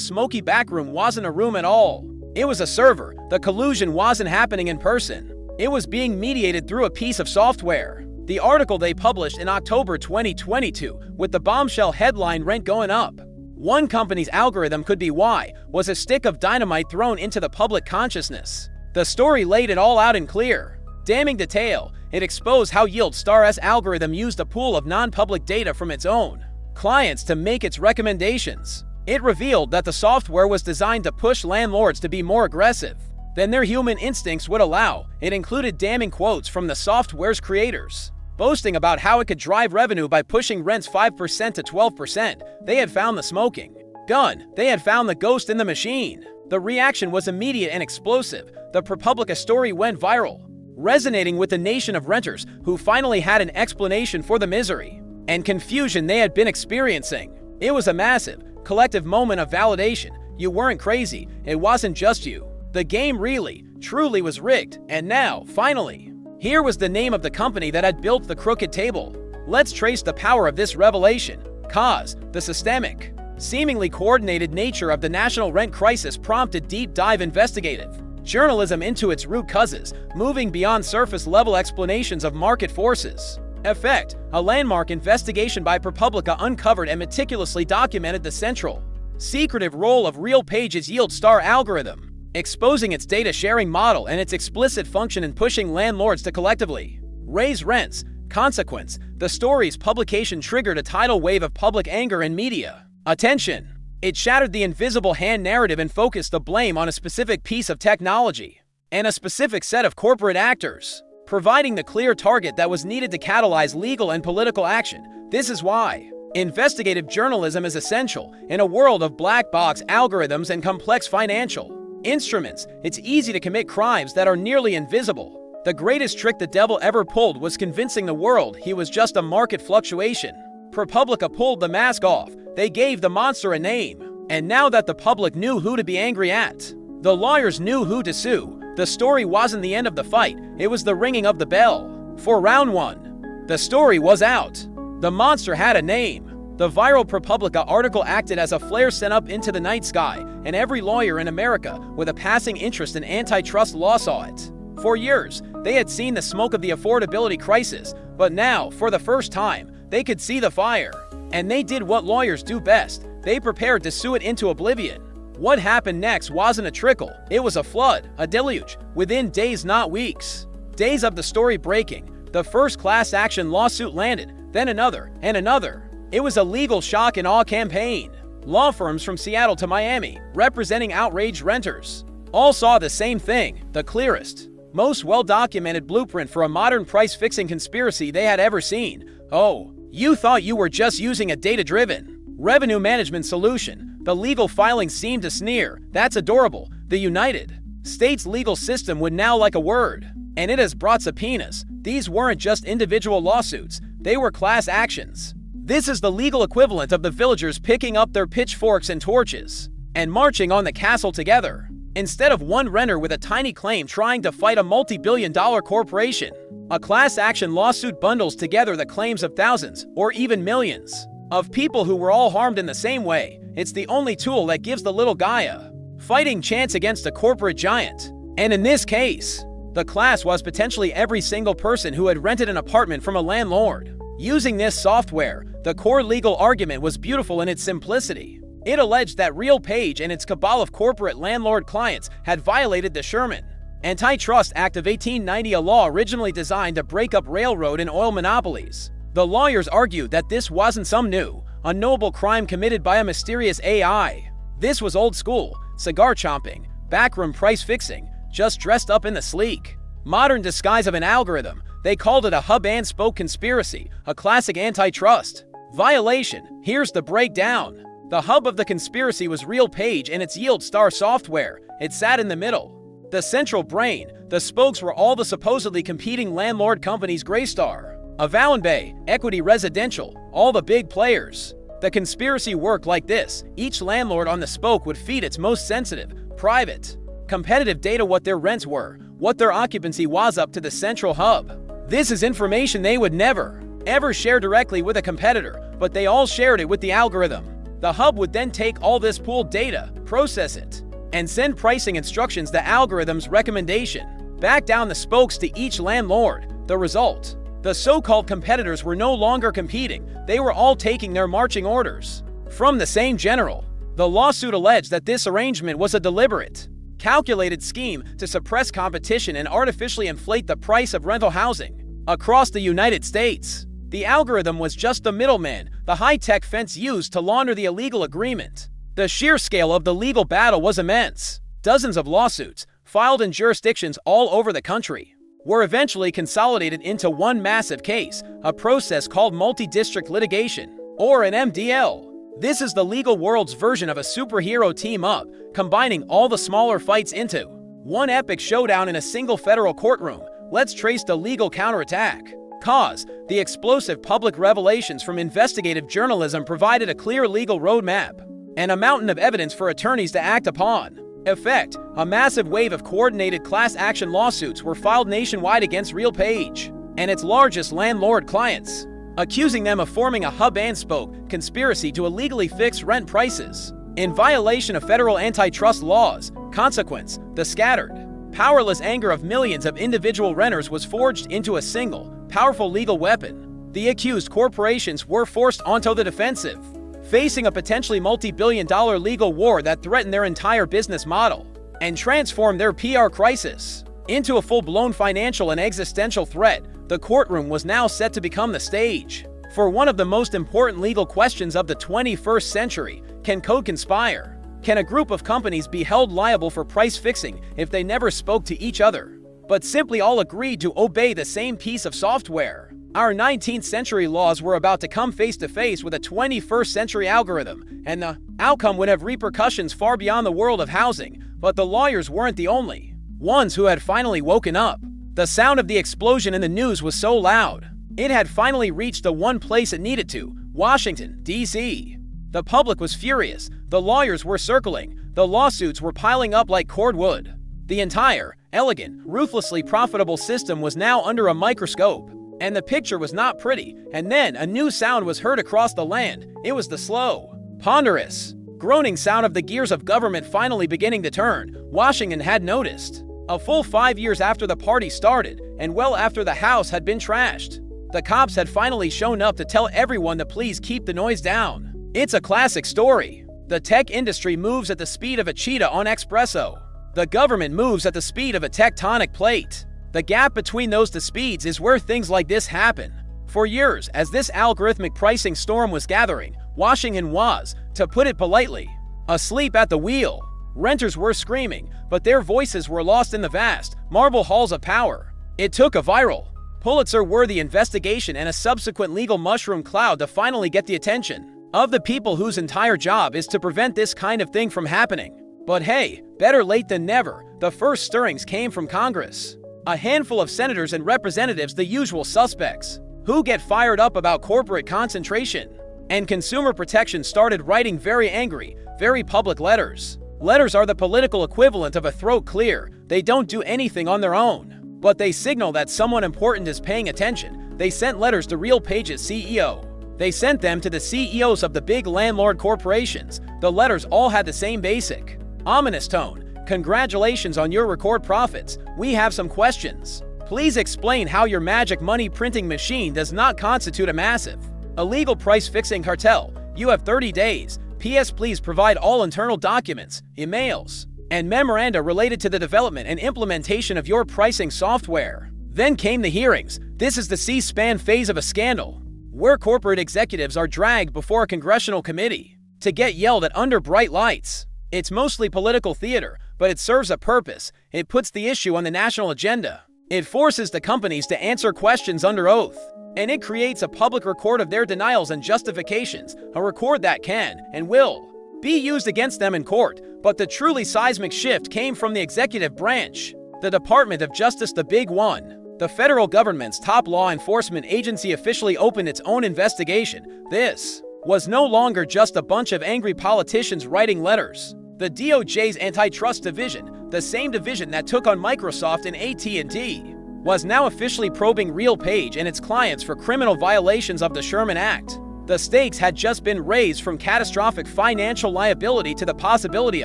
smoky backroom wasn't a room at all. It was a server. The collusion wasn't happening in person. It was being mediated through a piece of software. The article they published in October 2022 with the bombshell headline "Rent Going Up. One company's algorithm could be why" was a stick of dynamite thrown into the public consciousness. The story laid it all out in clear, damning detail. It exposed how YieldStar's algorithm used a pool of non-public data from its own clients to make its recommendations. It revealed that the software was designed to push landlords to be more aggressive than their human instincts would allow. It included damning quotes from the software's creators, boasting about how it could drive revenue by pushing rents 5% to 12%. They had found the smoking gun. They had found the ghost in the machine. The reaction was immediate and explosive. The ProPublica story went viral, resonating with the nation of renters who finally had an explanation for the misery and confusion they had been experiencing. It was a massive, collective moment of validation. You weren't crazy. It wasn't just you. The game really, truly was rigged. And now, finally, here was the name of the company that had built the crooked table. Let's trace the power of this revelation. Cause, the systemic, seemingly coordinated nature of the national rent crisis prompted deep dive investigative journalism into its root causes, moving beyond surface-level explanations of market forces. Effect, a landmark investigation by ProPublica uncovered and meticulously documented the central, secretive role of RealPage's YieldStar algorithm, exposing its data-sharing model and its explicit function in pushing landlords to collectively raise rents. Consequence, the story's publication triggered a tidal wave of public anger and media attention. It shattered the invisible hand narrative and focused the blame on a specific piece of technology and a specific set of corporate actors, providing the clear target that was needed to catalyze legal and political action. This is why investigative journalism is essential. In a world of black box algorithms and complex financial instruments, it's easy to commit crimes that are nearly invisible. The greatest trick the devil ever pulled was convincing the world he was just a market fluctuation. ProPublica pulled the mask off. They gave the monster a name. And now that the public knew who to be angry at, the lawyers knew who to sue. The story wasn't the end of the fight. It was the ringing of the bell. For round one, the story was out. The monster had a name. The viral ProPublica article acted as a flare sent up into the night sky, and every lawyer in America with a passing interest in antitrust law saw it. For years, they had seen the smoke of the affordability crisis, but now, for the first time, they could see the fire. And they did what lawyers do best. They prepared to sue it into oblivion. What happened next wasn't a trickle. It was a flood, a deluge, within days, not weeks. Days of the story breaking. The first class action lawsuit landed, then another, and another. It was a legal shock and awe campaign. Law firms from Seattle to Miami, representing outraged renters, all saw the same thing, the clearest, most well-documented blueprint for a modern price-fixing conspiracy they had ever seen. Oh, you thought you were just using a data-driven revenue management solution. The legal filings seemed to sneer. That's adorable. The United States legal system would now like a word. And it has brought subpoenas. These weren't just individual lawsuits. They were class actions. This is the legal equivalent of the villagers picking up their pitchforks and torches and marching on the castle together, instead of one renter with a tiny claim trying to fight a multi-billion-dollar corporation. A class action lawsuit bundles together the claims of thousands, or even millions, of people who were all harmed in the same way. It's the only tool that gives the little guy a fighting chance against a corporate giant. And in this case, the class was potentially every single person who had rented an apartment from a landlord. Using this software, the core legal argument was beautiful in its simplicity. It alleged that RealPage and its cabal of corporate landlord clients had violated the Sherman Antitrust Act of 1890, a law originally designed to break up railroad and oil monopolies. The lawyers argued that this wasn't some new, unknowable crime committed by a mysterious AI. This was old school, cigar chomping, backroom price fixing, just dressed up in the sleek, modern disguise of an algorithm. They called it a hub-and-spoke conspiracy, a classic antitrust violation. Here's the breakdown. The hub of the conspiracy was RealPage and its YieldStar software. It sat in the middle. The central brain, the spokes were all the supposedly competing landlord companies: Greystar, Avaloonbay, Equity Residential, all the big players. The conspiracy worked like this. Each landlord on the spoke would feed its most sensitive, private, competitive data, what their rents were, what their occupancy was, up to the central hub. This is information they would never, ever share directly with a competitor, but they all shared it with the algorithm. The hub would then take all this pooled data, process it, and send pricing instructions, the algorithm's recommendation, back down the spokes to each landlord. The result: the so-called competitors were no longer competing, they were all taking their marching orders from the same general. The lawsuit alleged that this arrangement was a deliberate, calculated scheme to suppress competition and artificially inflate the price of rental housing across the United States. The algorithm was just the middleman, the high-tech fence used to launder the illegal agreement. The sheer scale of the legal battle was immense. Dozens of lawsuits, filed in jurisdictions all over the country, were eventually consolidated into one massive case, a process called multi-district litigation, or an MDL. This is the legal world's version of a superhero team-up, combining all the smaller fights into one epic showdown in a single federal courtroom. Let's trace the legal counterattack. Cause: the explosive public revelations from investigative journalism provided a clear legal roadmap and a mountain of evidence for attorneys to act upon. Effect: a massive wave of coordinated class action lawsuits were filed nationwide against RealPage and its largest landlord clients, accusing them of forming a hub-and-spoke conspiracy to illegally fix rent prices in violation of federal antitrust laws. Consequence: the scattered, powerless anger of millions of individual renters was forged into a single, powerful legal weapon. The accused corporations were forced onto the defensive, facing a potentially multi-billion-dollar legal war that threatened their entire business model and transformed their PR crisis into a full-blown financial and existential threat. The courtroom was now set to become the stage for one of the most important legal questions of the 21st century. Can code conspire? Can a group of companies be held liable for price fixing if they never spoke to each other, but simply all agreed to obey the same piece of software? Our 19th century laws were about to come face to face with a 21st century algorithm, and the outcome would have repercussions far beyond the world of housing. But the lawyers weren't the only ones who had finally woken up. The sound of the explosion in the news was so loud, it had finally reached the one place it needed to: Washington, D.C. The public was furious. The lawyers were circling. The lawsuits were piling up like cordwood. The entire, elegant, ruthlessly profitable system was now under a microscope. And the picture was not pretty. And then a new sound was heard across the land. It was the slow, ponderous, groaning sound of the gears of government finally beginning to turn. Washington had noticed. A full 5 years after the party started, and well after the house had been trashed, the cops had finally shown up to tell everyone to please keep the noise down. It's a classic story. The tech industry moves at the speed of a cheetah on espresso. The government moves at the speed of a tectonic plate. The gap between those two speeds is where things like this happen. For years, as this algorithmic pricing storm was gathering, Washington was, to put it politely, asleep at the wheel. Renters were screaming, but their voices were lost in the vast, marble halls of power. It took a viral, Pulitzer-worthy investigation and a subsequent legal mushroom cloud to finally get the attention of the people whose entire job is to prevent this kind of thing from happening. But hey, better late than never. The first stirrings came from Congress. A handful of senators and representatives, the usual suspects, who get fired up about corporate concentration and consumer protection, started writing very angry, very public letters. Letters are the political equivalent of a throat clear. They don't do anything on their own, but they signal that someone important is paying attention. They sent letters to RealPage's CEO. They sent them to the CEOs of the big landlord corporations. The letters all had the same basic, ominous tone. Congratulations on your record profits. We have some questions. Please explain how your magic money printing machine does not constitute a massive, illegal price-fixing cartel. You have 30 days. P.S. Please provide all internal documents, emails, and memoranda related to the development and implementation of your pricing software. Then came the hearings. This is the C-SPAN phase of a scandal. where corporate executives are dragged before a congressional committee to get yelled at under bright lights. It's mostly political theater, but it serves a purpose. It puts the issue on the national agenda. It forces the companies to answer questions under oath. And it creates a public record of their denials and justifications, a record that can and will be used against them in court. But the truly seismic shift came from the executive branch, the Department of Justice, the big one. The federal government's top law enforcement agency officially opened its own investigation. This was no longer just a bunch of angry politicians writing letters. The DOJ's antitrust division, the same division that took on Microsoft and AT&T, was now officially probing RealPage and its clients for criminal violations of the Sherman Act. The stakes had just been raised from catastrophic financial liability to the possibility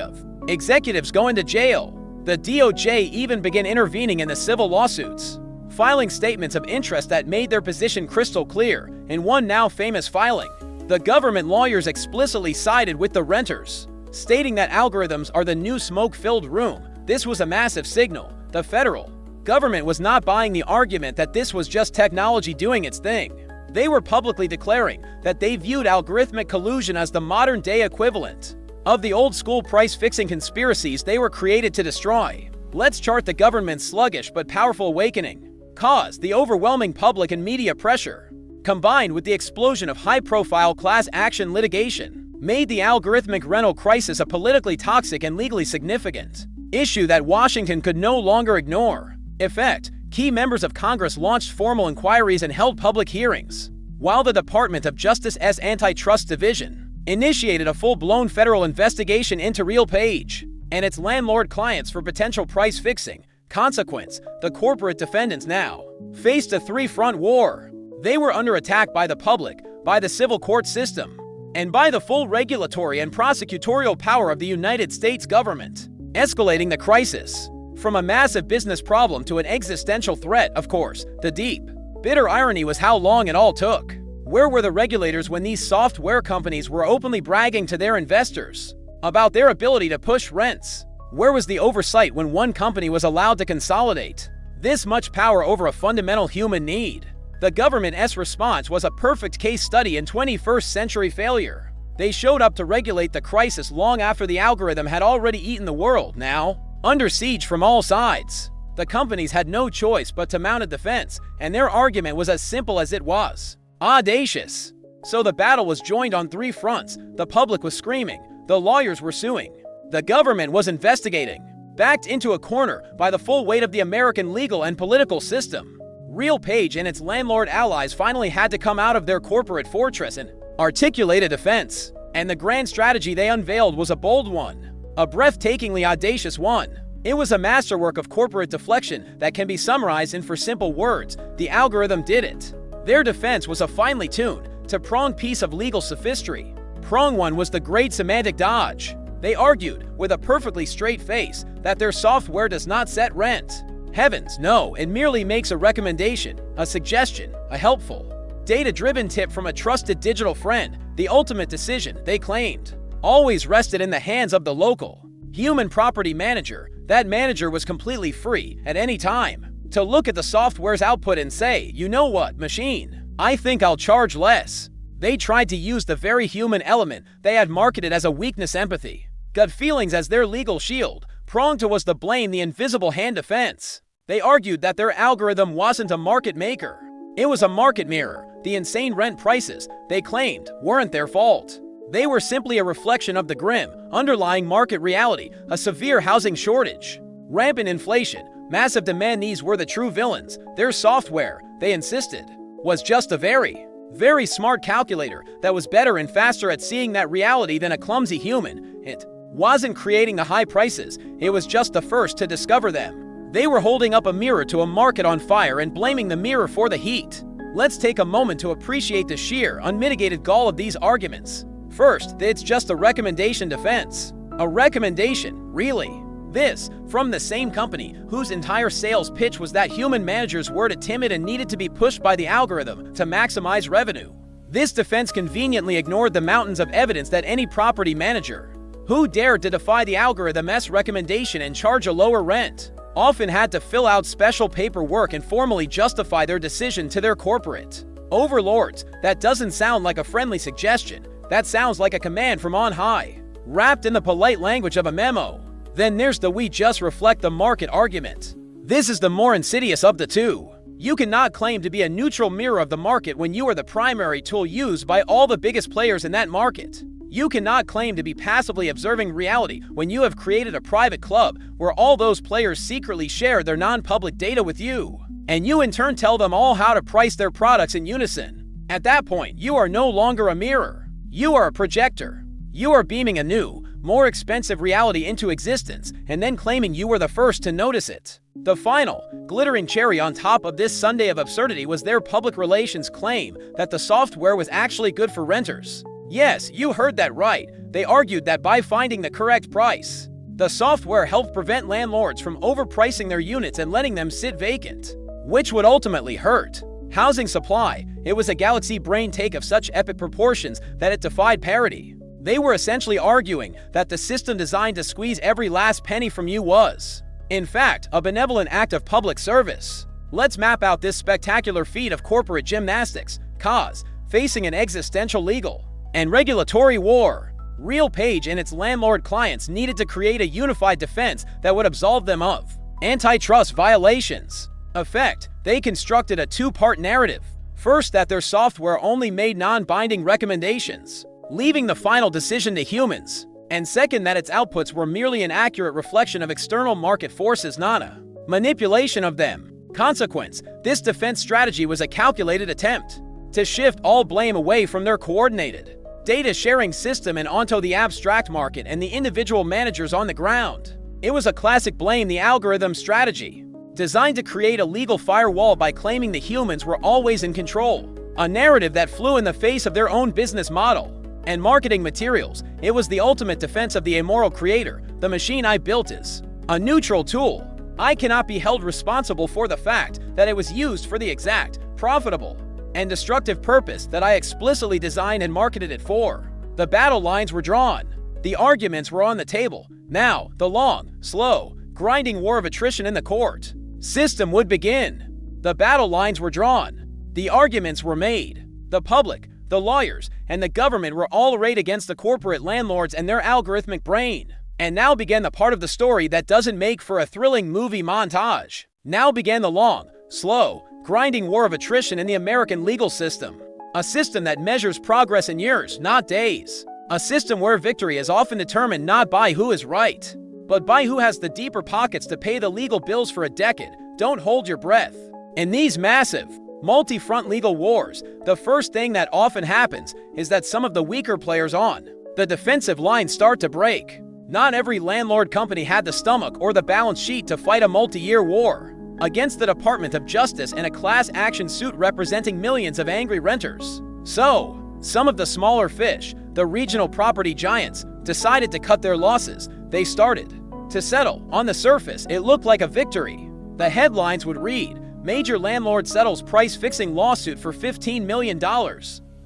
of executives going to jail. The DOJ even began intervening in the civil lawsuits, filing statements of interest that made their position crystal clear. In one now famous filing, the government lawyers explicitly sided with the renters, stating that algorithms are the new smoke-filled room. This was a massive signal. The federal government was not buying the argument that this was just technology doing its thing. They were publicly declaring that they viewed algorithmic collusion as the modern-day equivalent of the old-school price-fixing conspiracies they were created to destroy. Let's chart the government's sluggish but powerful awakening. Cause: the overwhelming public and media pressure, combined with the explosion of high-profile class action litigation, made the algorithmic rental crisis a politically toxic and legally significant issue that Washington could no longer ignore. Effect: key members of Congress launched formal inquiries and held public hearings, while the Department of Justice's Antitrust Division initiated a full-blown federal investigation into RealPage and its landlord clients for potential price fixing. Consequence: the corporate defendants now faced a three-front war. They were under attack by the public, by the civil court system, and by the full regulatory and prosecutorial power of the United States government, escalating the crisis from a massive business problem to an existential threat. Of course, the deep, bitter irony was how long it all took. Where were the regulators when these software companies were openly bragging to their investors about their ability to push rents? Where was the oversight when one company was allowed to consolidate this much power over a fundamental human need? The government's response was a perfect case study in 21st century failure. They showed up to regulate the crisis long after the algorithm had already eaten the world. Now, under siege from all sides, the companies had no choice but to mount a defense, and their argument was as simple as it was audacious. So the battle was joined on three fronts. The public was screaming, the lawyers were suing, the government was investigating. Backed into a corner by the full weight of the American legal and political system, RealPage and its landlord allies finally had to come out of their corporate fortress and articulate a defense. And the grand strategy they unveiled was a bold one, a breathtakingly audacious one. It was a masterwork of corporate deflection that can be summarized in four simple words: the algorithm did it. Their defense was a finely tuned, two-pronged piece of legal sophistry. Prong one was the great semantic dodge. They argued, with a perfectly straight face, that their software does not set rent. Heavens, no, it merely makes a recommendation, a suggestion, a helpful, data-driven tip from a trusted digital friend. The ultimate decision, they claimed, always rested in the hands of the local human property manager. That manager was completely free, at any time, to look at the software's output and say, you know what, machine, I think I'll charge less. They tried to use the very human element they had marketed as a weakness, empathy, gut feelings, as their legal shield. Prong two was the blame the invisible hand defense. They argued that their algorithm wasn't a market maker. It was a market mirror. The insane rent prices, they claimed, weren't their fault. They were simply a reflection of the grim, underlying market reality: a severe housing shortage, rampant inflation, massive demand. These were the true villains. Their software, they insisted, was just a very, very smart calculator that was better and faster at seeing that reality than a clumsy human. It wasn't creating the high prices, it was just the first to discover them. They were holding up a mirror to a market on fire and blaming the mirror for the heat. Let's take a moment to appreciate the sheer, unmitigated gall of these arguments. First, it's just a recommendation defense. A recommendation, really? This, from the same company whose entire sales pitch was that human managers were too timid and needed to be pushed by the algorithm to maximize revenue. This defense conveniently ignored the mountains of evidence that any property manager who dared to defy the algorithm's recommendation and charge a lower rent often had to fill out special paperwork and formally justify their decision to their corporate Overlords, that doesn't sound like a friendly suggestion. That sounds like a command from on high, wrapped in the polite language of a memo. Then there's the "we just reflect the market" argument. This is the more insidious of the two. You cannot claim to be a neutral mirror of the market when you are the primary tool used by all the biggest players in that market. You cannot claim to be passively observing reality when you have created a private club where all those players secretly share their non-public data with you, and you in turn tell them all how to price their products in unison. At that point, you are no longer a mirror. You are a projector. You are beaming a new, more expensive reality into existence and then claiming you were the first to notice it. The final, glittering cherry on top of this sundae of absurdity was their public relations claim that the software was actually good for renters. Yes, you heard that right. They argued that by finding the correct price, the software helped prevent landlords from overpricing their units and letting them sit vacant, which would ultimately hurt housing supply. It was a galaxy brain take of such epic proportions that it defied parody. They were essentially arguing that the system designed to squeeze every last penny from you was, in fact, a benevolent act of public service. Let's map out this spectacular feat of corporate gymnastics, cause facing an existential legal and regulatory war. RealPage and its landlord clients needed to create a unified defense that would absolve them of antitrust violations. Effect, they constructed a two-part narrative. First, that their software only made non-binding recommendations, leaving the final decision to humans. And second, that its outputs were merely an accurate reflection of external market forces, not a manipulation of them. Consequence, this defense strategy was a calculated attempt to shift all blame away from their coordinated data sharing system and onto the abstract market and the individual managers on the ground. It was a classic blame the algorithm strategy, designed to create a legal firewall by claiming the humans were always in control, a narrative that flew in the face of their own business model and marketing materials. It was the ultimate defense of the amoral creator. The machine I built is a neutral tool. I cannot be held responsible for the fact that it was used for the exact, profitable, and destructive purpose that I explicitly designed and marketed it for. The battle lines were drawn. The arguments were on the table. Now, the long, slow, grinding war of attrition in the court system would begin. The battle lines were drawn. The arguments were made. The public, the lawyers, and the government were all arrayed against the corporate landlords and their algorithmic brain. And now began the part of the story that doesn't make for a thrilling movie montage. Now began the long, slow, grinding war of attrition in the American legal system. A system that measures progress in years, not days. A system where victory is often determined not by who is right, but by who has the deeper pockets to pay the legal bills for a decade. Don't hold your breath. In these massive, multi-front legal wars, the first thing that often happens is that some of the weaker players on the defensive line start to break. Not every landlord company had the stomach or the balance sheet to fight a multi-year war against the Department of Justice in a class action suit representing millions of angry renters. So, some of the smaller fish, the regional property giants, decided to cut their losses. They started to settle. On the surface, it looked like a victory. The headlines would read, "Major landlord settles price-fixing lawsuit for $15 million.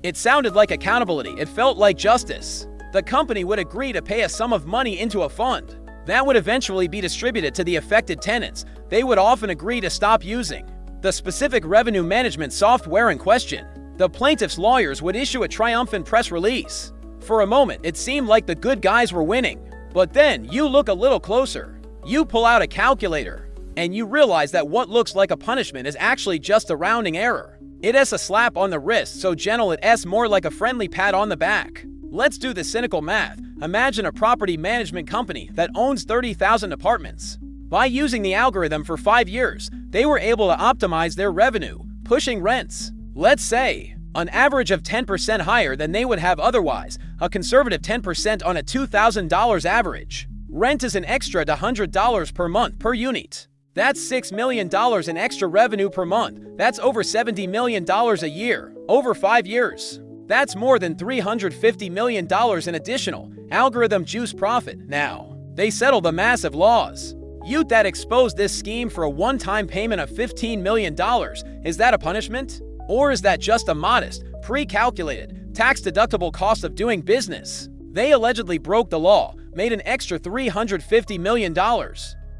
It sounded like accountability. It felt like justice. The company would agree to pay a sum of money into a fund that would eventually be distributed to the affected tenants. They would often agree to stop using the specific revenue management software in question. The plaintiff's lawyers would issue a triumphant press release. For a moment, it seemed like the good guys were winning. But then, you look a little closer. You pull out a calculator, and you realize that what looks like a punishment is actually just a rounding error. It is a slap on the wrist, so gentle it is more like a friendly pat on the back. Let's do the cynical math. Imagine a property management company that owns 30,000 apartments. By using the algorithm for 5 years, they were able to optimize their revenue, pushing rents, let's say, an average of 10% higher than they would have otherwise, a conservative 10% on a $2,000 average. Rent is an extra $100 per month per unit. That's $6 million in extra revenue per month. That's over $70 million a year, over 5 years. That's more than $350 million in additional algorithm juice profit. Now, they settle the massive laws. Youth that exposed this scheme for a one-time payment of $15 million. Is that a punishment? Or is that just a modest, pre-calculated, tax-deductible cost of doing business? They allegedly broke the law, made an extra $350 million,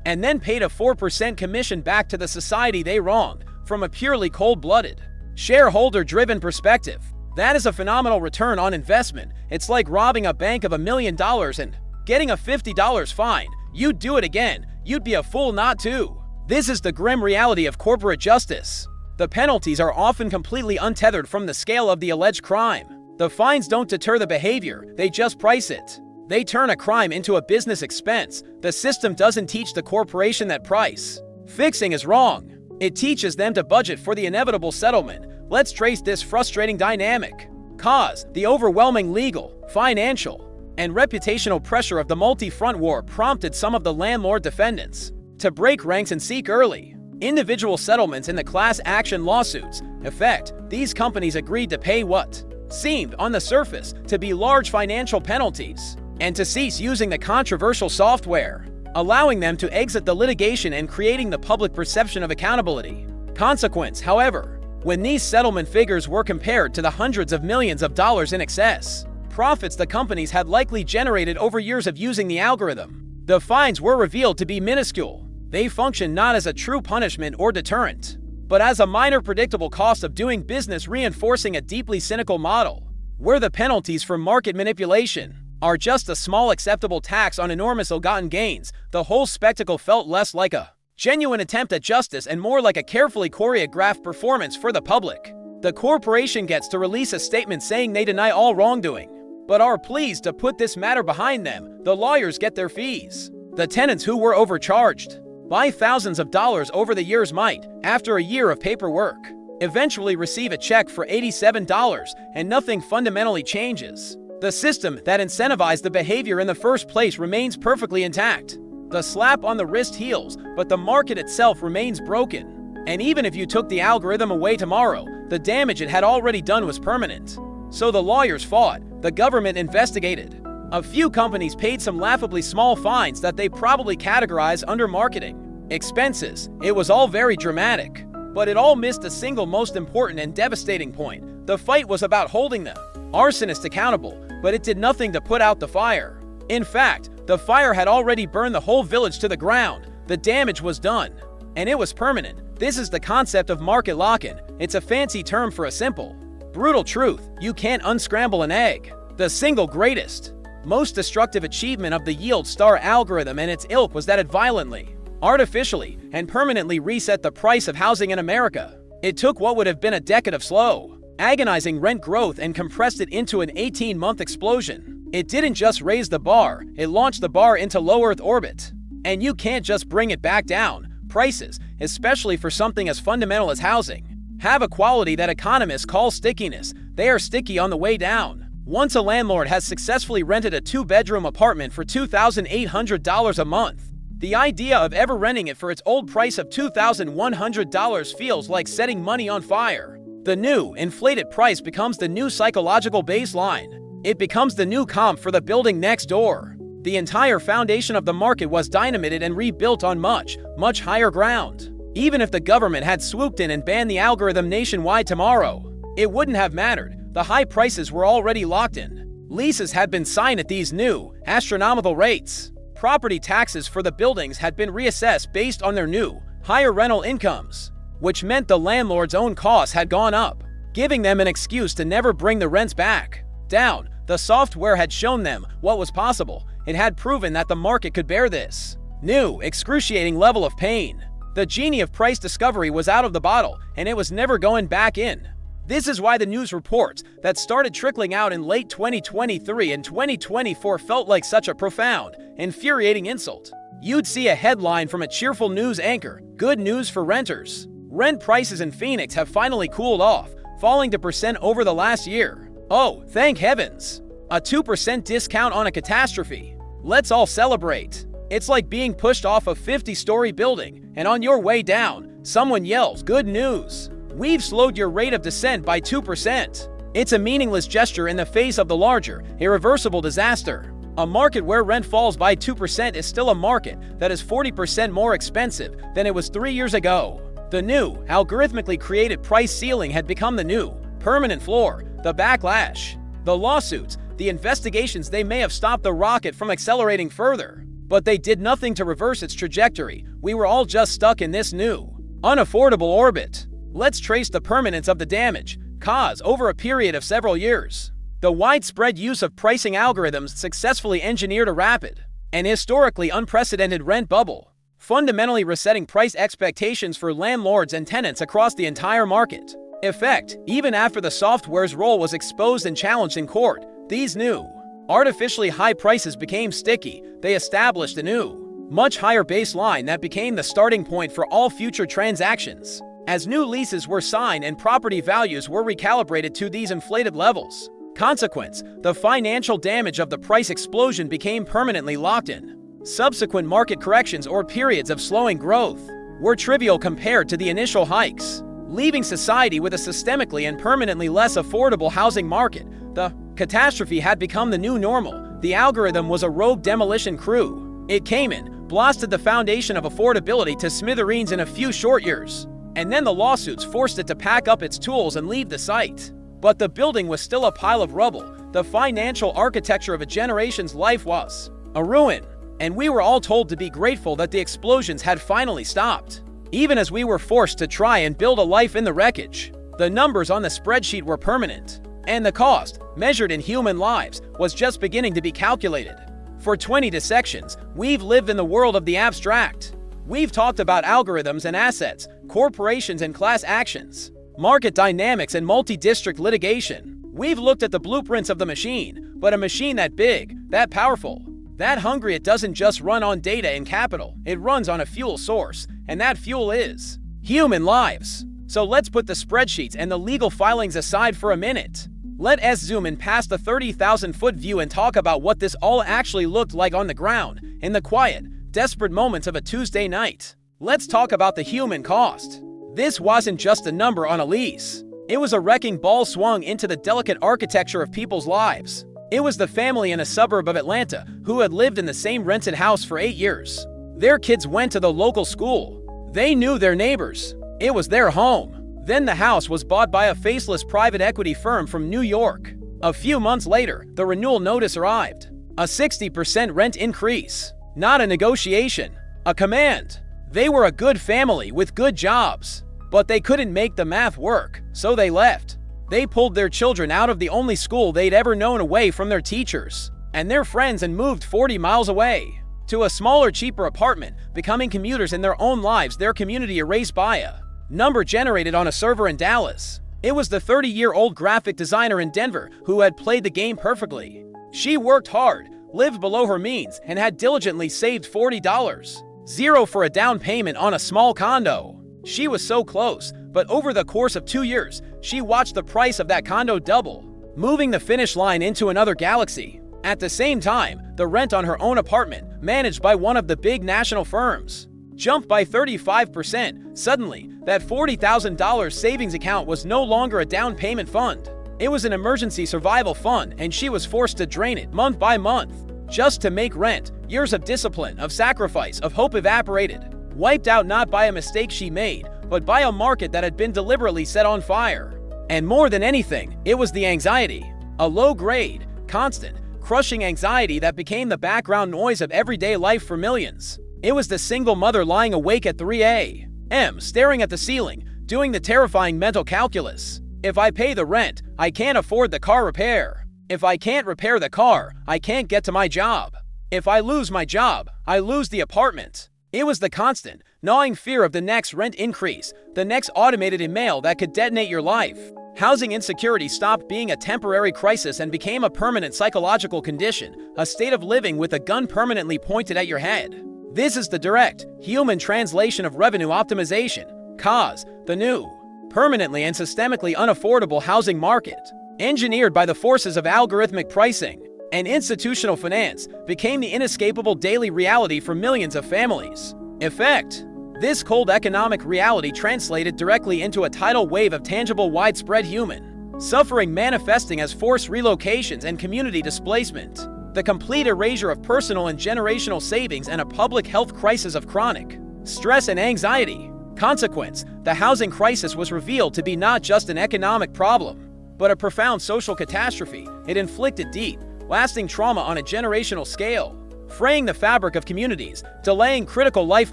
and then paid a 4% commission back to the society they wronged from a purely cold-blooded Shareholder-driven perspective. That is a phenomenal return on investment. It's like robbing a bank of $1 million and getting a $50 fine. You'd do it again. You'd be a fool not to. This is the grim reality of corporate justice. The penalties are often completely untethered from the scale of the alleged crime. The fines don't deter the behavior, they just price it. They turn a crime into a business expense. The system doesn't teach the corporation that price fixing is wrong. It teaches them to budget for the inevitable settlement. Let's trace this frustrating dynamic. Cause: the overwhelming legal, financial, and reputational pressure of the multi-front war prompted some of the landlord defendants to break ranks and seek early individual settlements in the class action lawsuits. Effect: these companies agreed to pay what seemed on the surface to be large financial penalties and to cease using the controversial software, allowing them to exit the litigation and creating the public perception of accountability. Consequence, however, when these settlement figures were compared to the hundreds of millions of dollars in excess profits the companies had likely generated over years of using the algorithm, the fines were revealed to be minuscule. They function not as a true punishment or deterrent, but as a minor predictable cost of doing business, reinforcing a deeply cynical model, where the penalties for market manipulation are just a small acceptable tax on enormous ill-gotten gains. The whole spectacle felt less like a genuine attempt at justice and more like a carefully choreographed performance for the public. The corporation gets to release a statement saying they deny all wrongdoing, but are pleased to put this matter behind them. The lawyers get their fees. The tenants who were overcharged by thousands of dollars over the years might, after a year of paperwork, eventually receive a check for $87, and nothing fundamentally changes. The system that incentivized the behavior in the first place remains perfectly intact. The slap on the wrist heals, but the market itself remains broken. And even if you took the algorithm away tomorrow, the damage it had already done was permanent. So the lawyers fought, the government investigated. A few companies paid some laughably small fines that they probably categorize under marketing expenses. It was all very dramatic, but it all missed the single most important and devastating point. The fight was about holding the arsonist accountable, but it did nothing to put out the fire. In fact, the fire had already burned the whole village to the ground. The damage was done, and it was permanent. This is the concept of market lock-in. It's a fancy term for a simple, brutal truth. You can't unscramble an egg. The single greatest, most destructive achievement of the yield star algorithm and its ilk was that it violently, artificially, and permanently reset the price of housing in America. It took what would have been a decade of slow, agonizing rent growth and compressed it into an 18-month explosion. It didn't just raise the bar, it launched the bar into low Earth orbit. And you can't just bring it back down. Prices, especially for something as fundamental as housing, have a quality that economists call stickiness. They are sticky on the way down. Once a landlord has successfully rented a 2-bedroom apartment for $2,800 a month, the idea of ever renting it for its old price of $2,100 feels like setting money on fire. The new, inflated price becomes the new psychological baseline. It becomes the new comp for the building next door. The entire foundation of the market was dynamited and rebuilt on much, much higher ground. Even if the government had swooped in and banned the algorithm nationwide tomorrow, it wouldn't have mattered. The high prices were already locked in. Leases had been signed at these new, astronomical rates. Property taxes for the buildings had been reassessed based on their new, higher rental incomes, which meant the landlord's own costs had gone up, giving them an excuse to never bring the rents back down. The software had shown them what was possible. It had proven that the market could bear this new, excruciating level of pain. The genie of price discovery was out of the bottle, and it was never going back in. This is why the news reports that started trickling out in late 2023 and 2024 felt like such a profound, infuriating insult. You'd see a headline from a cheerful news anchor: "Good news for renters. Rent prices in Phoenix have finally cooled off, falling 2% over the last year. Oh, thank heavens. A 2% discount on a catastrophe. Let's all celebrate." It's like being pushed off a 50-story building, and on your way down, someone yells, "Good news. We've slowed your rate of descent by 2%. It's a meaningless gesture in the face of the larger, irreversible disaster. A market where rent falls by 2% is still a market that is 40% more expensive than it was 3 years ago. The new, algorithmically created price ceiling had become the new, permanent floor. The backlash, the lawsuits, the investigations, they may have stopped the rocket from accelerating further, but they did nothing to reverse its trajectory. We were all just stuck in this new, unaffordable orbit. Let's trace the permanence of the damage caused over a period of several years. The widespread use of pricing algorithms successfully engineered a rapid and historically unprecedented rent bubble, fundamentally resetting price expectations for landlords and tenants across the entire market. Effect, even after the software's role was exposed and challenged in court, these new, artificially high prices became sticky. They established a new, much higher baseline that became the starting point for all future transactions. As new leases were signed and property values were recalibrated to these inflated levels. Consequence, the financial damage of the price explosion became permanently locked in. Subsequent market corrections or periods of slowing growth were trivial compared to the initial hikes, leaving society with a systemically and permanently less affordable housing market. The catastrophe had become the new normal. The algorithm was a rogue demolition crew. It came in, blasted the foundation of affordability to smithereens in a few short years, and then the lawsuits forced it to pack up its tools and leave the site. But the building was still a pile of rubble. The financial architecture of a generation's life was a ruin, and we were all told to be grateful that the explosions had finally stopped. Even as we were forced to try and build a life in the wreckage, the numbers on the spreadsheet were permanent, and the cost, measured in human lives, was just beginning to be calculated. For 20 dissections, we've lived in the world of the abstract. We've talked about algorithms and assets, corporations and class actions, market dynamics and multi-district litigation. We've looked at the blueprints of the machine, but a machine that big, that powerful, that hungry, it doesn't just run on data and capital. It runs on a fuel source, and that fuel is human lives. So let's put the spreadsheets and the legal filings aside for a minute. Let's zoom in past the 30,000-foot view and talk about what this all actually looked like on the ground, in the quiet, desperate moments of a Tuesday night. Let's talk about the human cost. This wasn't just a number on a lease. It was a wrecking ball swung into the delicate architecture of people's lives. It was the family in a suburb of Atlanta who had lived in the same rented house for 8 years. Their kids went to the local school. They knew their neighbors. It was their home. Then the house was bought by a faceless private equity firm from New York. A few months later, the renewal notice arrived. A 60% rent increase. Not a negotiation, a command. They were a good family with good jobs. But they couldn't make the math work, so they left. They pulled their children out of the only school they'd ever known, away from their teachers and their friends, and moved 40 miles away to a smaller, cheaper apartment, becoming commuters in their own lives, their community erased by a number generated on a server in Dallas. It was the 30-year-old graphic designer in Denver who had played the game perfectly. She worked hard, lived below her means, and had diligently saved $40.00 for a down payment on a small condo. She was so close, but over the course of 2 years, she watched the price of that condo double, moving the finish line into another galaxy. At the same time, the rent on her own apartment, managed by one of the big national firms, jumped by 35%. Suddenly, that $40,000 savings account was no longer a down payment fund. It was an emergency survival fund, and she was forced to drain it month by month, just to make rent. Years of discipline, of sacrifice, of hope evaporated. Wiped out not by a mistake she made, but by a market that had been deliberately set on fire. And more than anything, it was the anxiety. A low-grade, constant, crushing anxiety that became the background noise of everyday life for millions. It was the single mother lying awake at 3 a.m., staring at the ceiling, doing the terrifying mental calculus. If I pay the rent, I can't afford the car repair. If I can't repair the car, I can't get to my job. If I lose my job, I lose the apartment. It was the constant, gnawing fear of the next rent increase, the next automated email that could detonate your life. Housing insecurity stopped being a temporary crisis and became a permanent psychological condition, a state of living with a gun permanently pointed at your head. This is the direct, human translation of revenue optimization, cause, the new, permanently and systemically unaffordable housing market, engineered by the forces of algorithmic pricing and institutional finance, became the inescapable daily reality for millions of families. Effect: this cold economic reality translated directly into a tidal wave of tangible widespread human suffering, manifesting as forced relocations and community displacement, the complete erasure of personal and generational savings, and a public health crisis of chronic stress and anxiety. Consequence: the housing crisis was revealed to be not just an economic problem, but a profound social catastrophe. It inflicted deep, lasting trauma on a generational scale, fraying the fabric of communities, delaying critical life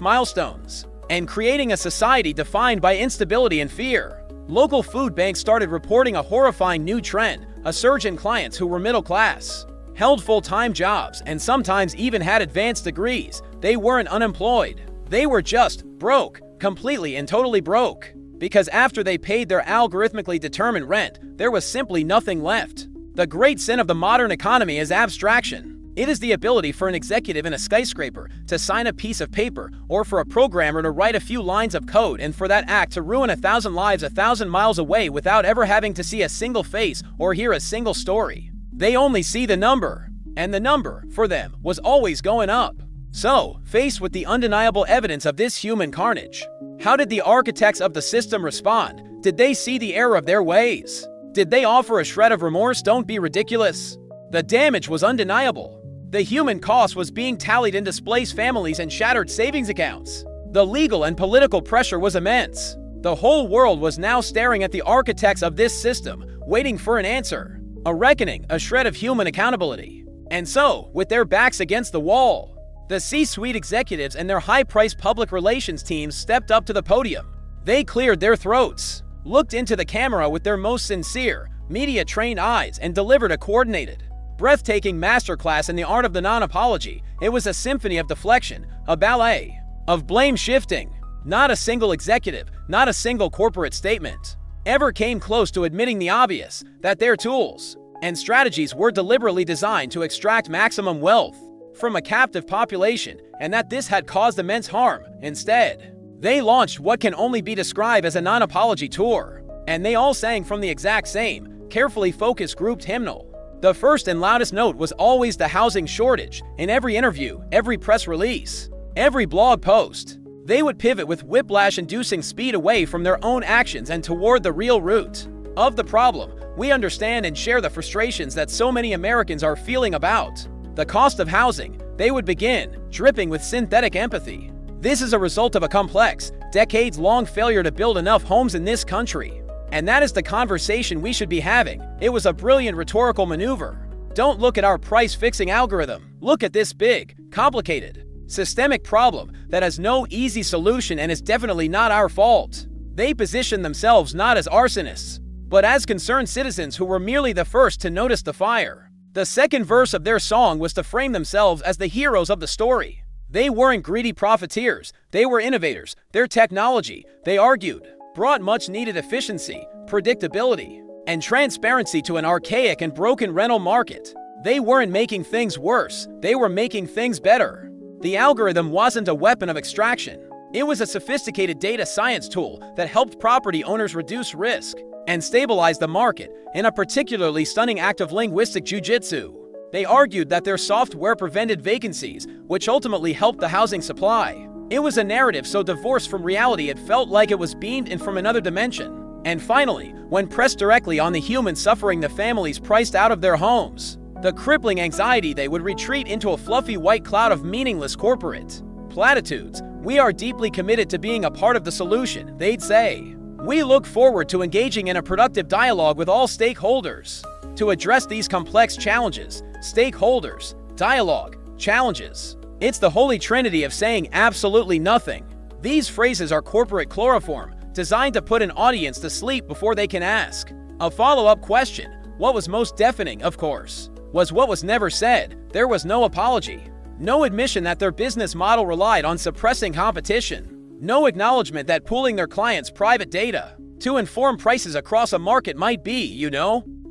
milestones, and creating a society defined by instability and fear. Local food banks started reporting a horrifying new trend: a surge in clients who were middle class, held full-time jobs, and sometimes even had advanced degrees. They weren't unemployed. They were just broke, completely and totally broke. Because after they paid their algorithmically determined rent, there was simply nothing left. The great sin of the modern economy is abstraction. It is the ability for an executive in a skyscraper to sign a piece of paper, or for a programmer to write a few lines of code, and for that act to ruin 1,000 lives 1,000 miles away without ever having to see a single face or hear a single story. They only see the number, and the number, for them, was always going up. So, faced with the undeniable evidence of this human carnage, how did the architects of the system respond? Did they see the error of their ways? Did they offer a shred of remorse? Don't be ridiculous. The damage was undeniable. The human cost was being tallied in displaced families and shattered savings accounts. The legal and political pressure was immense. The whole world was now staring at the architects of this system, waiting for an answer, a reckoning, a shred of human accountability. And so, with their backs against the wall, the C-suite executives and their high-priced public relations teams stepped up to the podium. They cleared their throats, looked into the camera with their most sincere, media-trained eyes, and delivered a coordinated, breathtaking masterclass in the art of the non-apology. It was a symphony of deflection, a ballet of blame shifting. Not a single executive, not a single corporate statement ever came close to admitting the obvious, that their tools and strategies were deliberately designed to extract maximum wealth from a captive population, and that this had caused immense harm. Instead, they launched what can only be described as a non-apology tour, and they all sang from the exact same, carefully focused grouped hymnal. The first and loudest note was always the housing shortage. In every interview, every press release, every blog post, they would pivot with whiplash-inducing speed away from their own actions and toward the real root of the problem. We understand and share the frustrations that so many Americans are feeling about the cost of housing. They would begin, dripping with synthetic empathy. This is a result of a complex, decades-long failure to build enough homes in this country. And that is the conversation we should be having. It was a brilliant rhetorical maneuver. Don't look at our price-fixing algorithm. Look at this big, complicated, systemic problem that has no easy solution and is definitely not our fault. They position themselves not as arsonists, but as concerned citizens who were merely the first to notice the fire. The second verse of their song was to frame themselves as the heroes of the story. They weren't greedy profiteers. They were innovators. Their technology, they argued, brought much-needed efficiency, predictability, and transparency to an archaic and broken rental market. They weren't making things worse. They were making things better. The algorithm wasn't a weapon of extraction. It was a sophisticated data science tool that helped property owners reduce risk and stabilize the market in a particularly stunning act of linguistic jujitsu. They argued that their software prevented vacancies, which ultimately helped the housing supply. It was a narrative so divorced from reality it felt like it was beamed in from another dimension. And finally, when pressed directly on the human suffering the families priced out of their homes, the crippling anxiety, they would retreat into a fluffy white cloud of meaningless corporate platitudes. We are deeply committed to being a part of the solution, they'd say. We look forward to engaging in a productive dialogue with all stakeholders to address these complex challenges. Stakeholders, dialogue, challenges. It's the holy trinity of saying absolutely nothing. These phrases are corporate chloroform, designed to put an audience to sleep before they can ask a follow-up question. What was most deafening, of course, was what was never said. There was no apology, no admission that their business model relied on suppressing competition, no acknowledgement that pooling their clients' private data to inform prices across a market might be,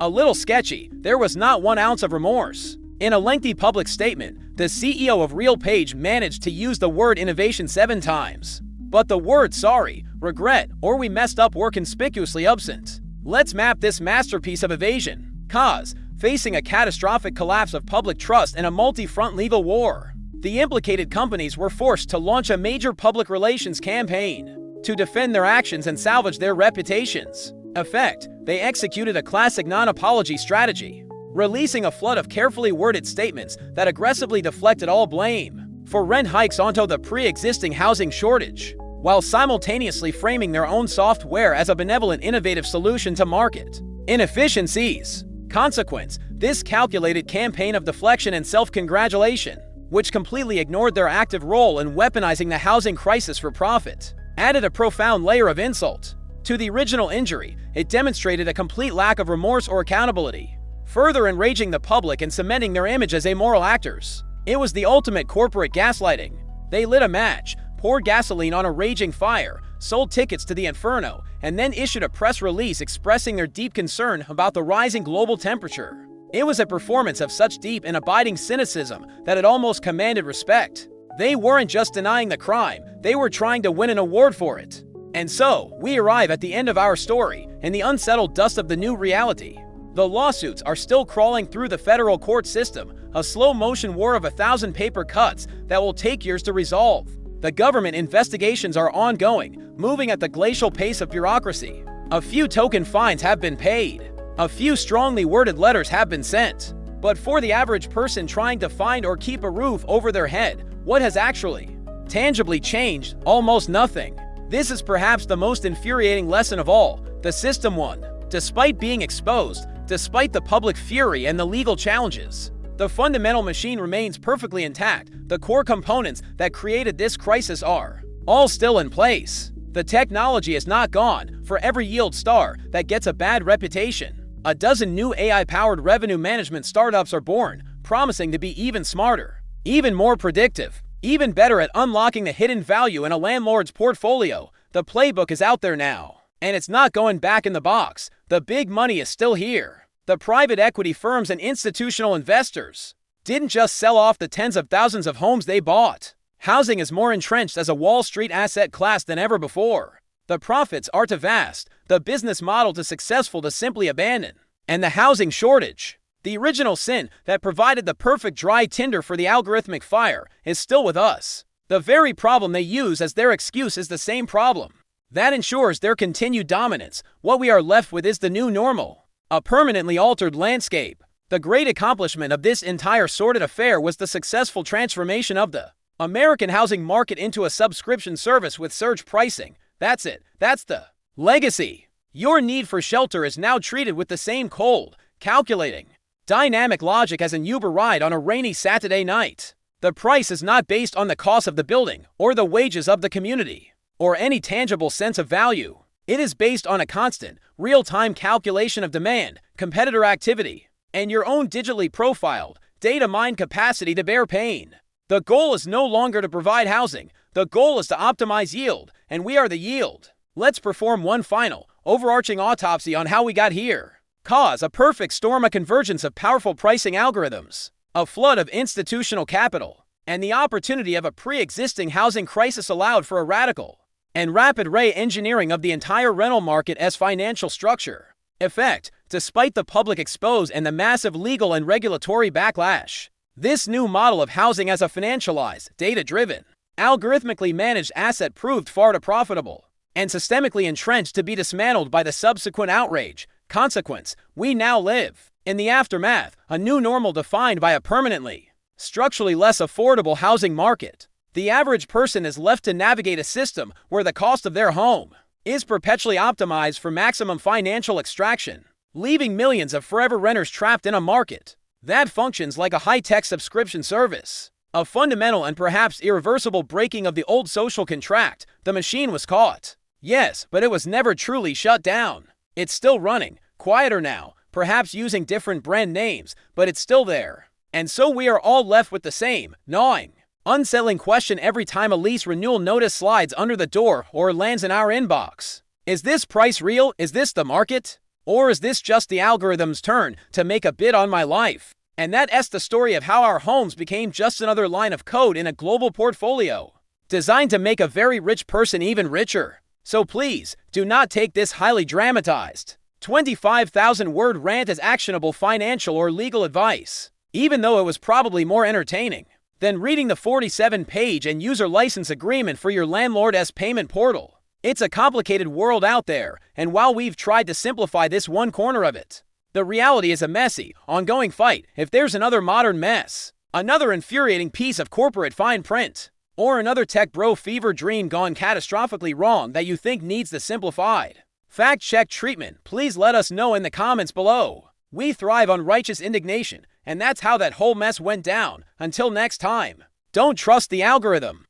a little sketchy. There was not 1 ounce of remorse. In a lengthy public statement, the CEO of RealPage managed to use the word innovation 7 times. But the words sorry, regret, or we messed up were conspicuously absent. Let's map this masterpiece of evasion. Cause: facing a catastrophic collapse of public trust and a multi-front legal war. The implicated companies were forced to launch a major public relations campaign to defend their actions and salvage their reputations. Effect: they executed a classic non-apology strategy, releasing a flood of carefully worded statements that aggressively deflected all blame for rent hikes onto the pre-existing housing shortage, while simultaneously framing their own software as a benevolent, innovative solution to market inefficiencies. Consequence: this calculated campaign of deflection and self-congratulation which completely ignored their active role in weaponizing the housing crisis for profit, added a profound layer of insult to the original injury. It demonstrated a complete lack of remorse or accountability, further enraging the public and cementing their image as amoral actors. It was the ultimate corporate gaslighting. They lit a match, poured gasoline on a raging fire, sold tickets to the inferno, and then issued a press release expressing their deep concern about the rising global temperature. It was a performance of such deep and abiding cynicism that it almost commanded respect. They weren't just denying the crime, they were trying to win an award for it. And so, we arrive at the end of our story, in the unsettled dust of the new reality. The lawsuits are still crawling through the federal court system, a slow-motion war of 1,000 paper cuts that will take years to resolve. The government investigations are ongoing, moving at the glacial pace of bureaucracy. A few token fines have been paid. A few strongly worded letters have been sent. But for the average person trying to find or keep a roof over their head, what has actually tangibly changed? Almost nothing. This is perhaps the most infuriating lesson of all. The system won. Despite being exposed, despite the public fury and the legal challenges, the fundamental machine remains perfectly intact. The core components that created this crisis are all still in place. The technology is not gone. For every yield star that gets a bad reputation, a dozen new AI-powered revenue management startups are born, promising to be even smarter, even more predictive, even better at unlocking the hidden value in a landlord's portfolio. The playbook is out there now, and it's not going back in the box. The big money is still here. The private equity firms and institutional investors didn't just sell off the tens of thousands of homes they bought. Housing is more entrenched as a Wall Street asset class than ever before. The profits are too vast, the business model too successful to simply abandon. And the housing shortage, the original sin that provided the perfect dry tinder for the algorithmic fire, is still with us. The very problem they use as their excuse is the same problem that ensures their continued dominance. What we are left with is the new normal, a permanently altered landscape. The great accomplishment of this entire sordid affair was the successful transformation of the American housing market into a subscription service with surge pricing. That's it. That's the legacy. Your need for shelter is now treated with the same cold, calculating, dynamic logic as an Uber ride on a rainy Saturday night. The price is not based on the cost of the building, or the wages of the community, or any tangible sense of value. It is based on a constant, real-time calculation of demand, competitor activity, and your own digitally profiled, data-mined capacity to bear pain. The goal is no longer to provide housing. The goal is to optimize yield, and we are the yield. Let's perform one final, overarching autopsy on how we got here. Cause: a perfect storm, a convergence of powerful pricing algorithms, a flood of institutional capital, and the opportunity of a pre-existing housing crisis allowed for a radical and rapid re-engineering of the entire rental market as financial structure. Effect: despite the public expose and the massive legal and regulatory backlash, this new model of housing as a financialized, data-driven, algorithmically managed asset proved far too profitable and systemically entrenched to be dismantled by the subsequent outrage. Consequence: we now live in the aftermath, a new normal defined by a permanently, structurally less affordable housing market. The average person is left to navigate a system where the cost of their home is perpetually optimized for maximum financial extraction, leaving millions of forever renters trapped in a market that functions like a high-tech subscription service. A fundamental and perhaps irreversible breaking of the old social contract. The machine was caught. Yes, but it was never truly shut down. It's still running, quieter now, perhaps using different brand names, but it's still there. And so we are all left with the same, gnawing, unsettling question every time a lease renewal notice slides under the door or lands in our inbox. Is this price real? Is this the market? Or is this just the algorithm's turn to make a bid on my life? And that's the story of how our homes became just another line of code in a global portfolio, designed to make a very rich person even richer. So please, do not take this highly dramatized 25,000-word rant as actionable financial or legal advice, even though it was probably more entertaining than reading the 47-page and user license agreement for your landlord's payment portal. It's a complicated world out there, and while we've tried to simplify this one corner of it, the reality is a messy, ongoing fight. If there's another modern mess, another infuriating piece of corporate fine print, or another tech bro fever dream gone catastrophically wrong that you think needs the simplified, fact-check treatment, please let us know in the comments below. We thrive on righteous indignation, and that's how that whole mess went down. Until next time, don't trust the algorithm.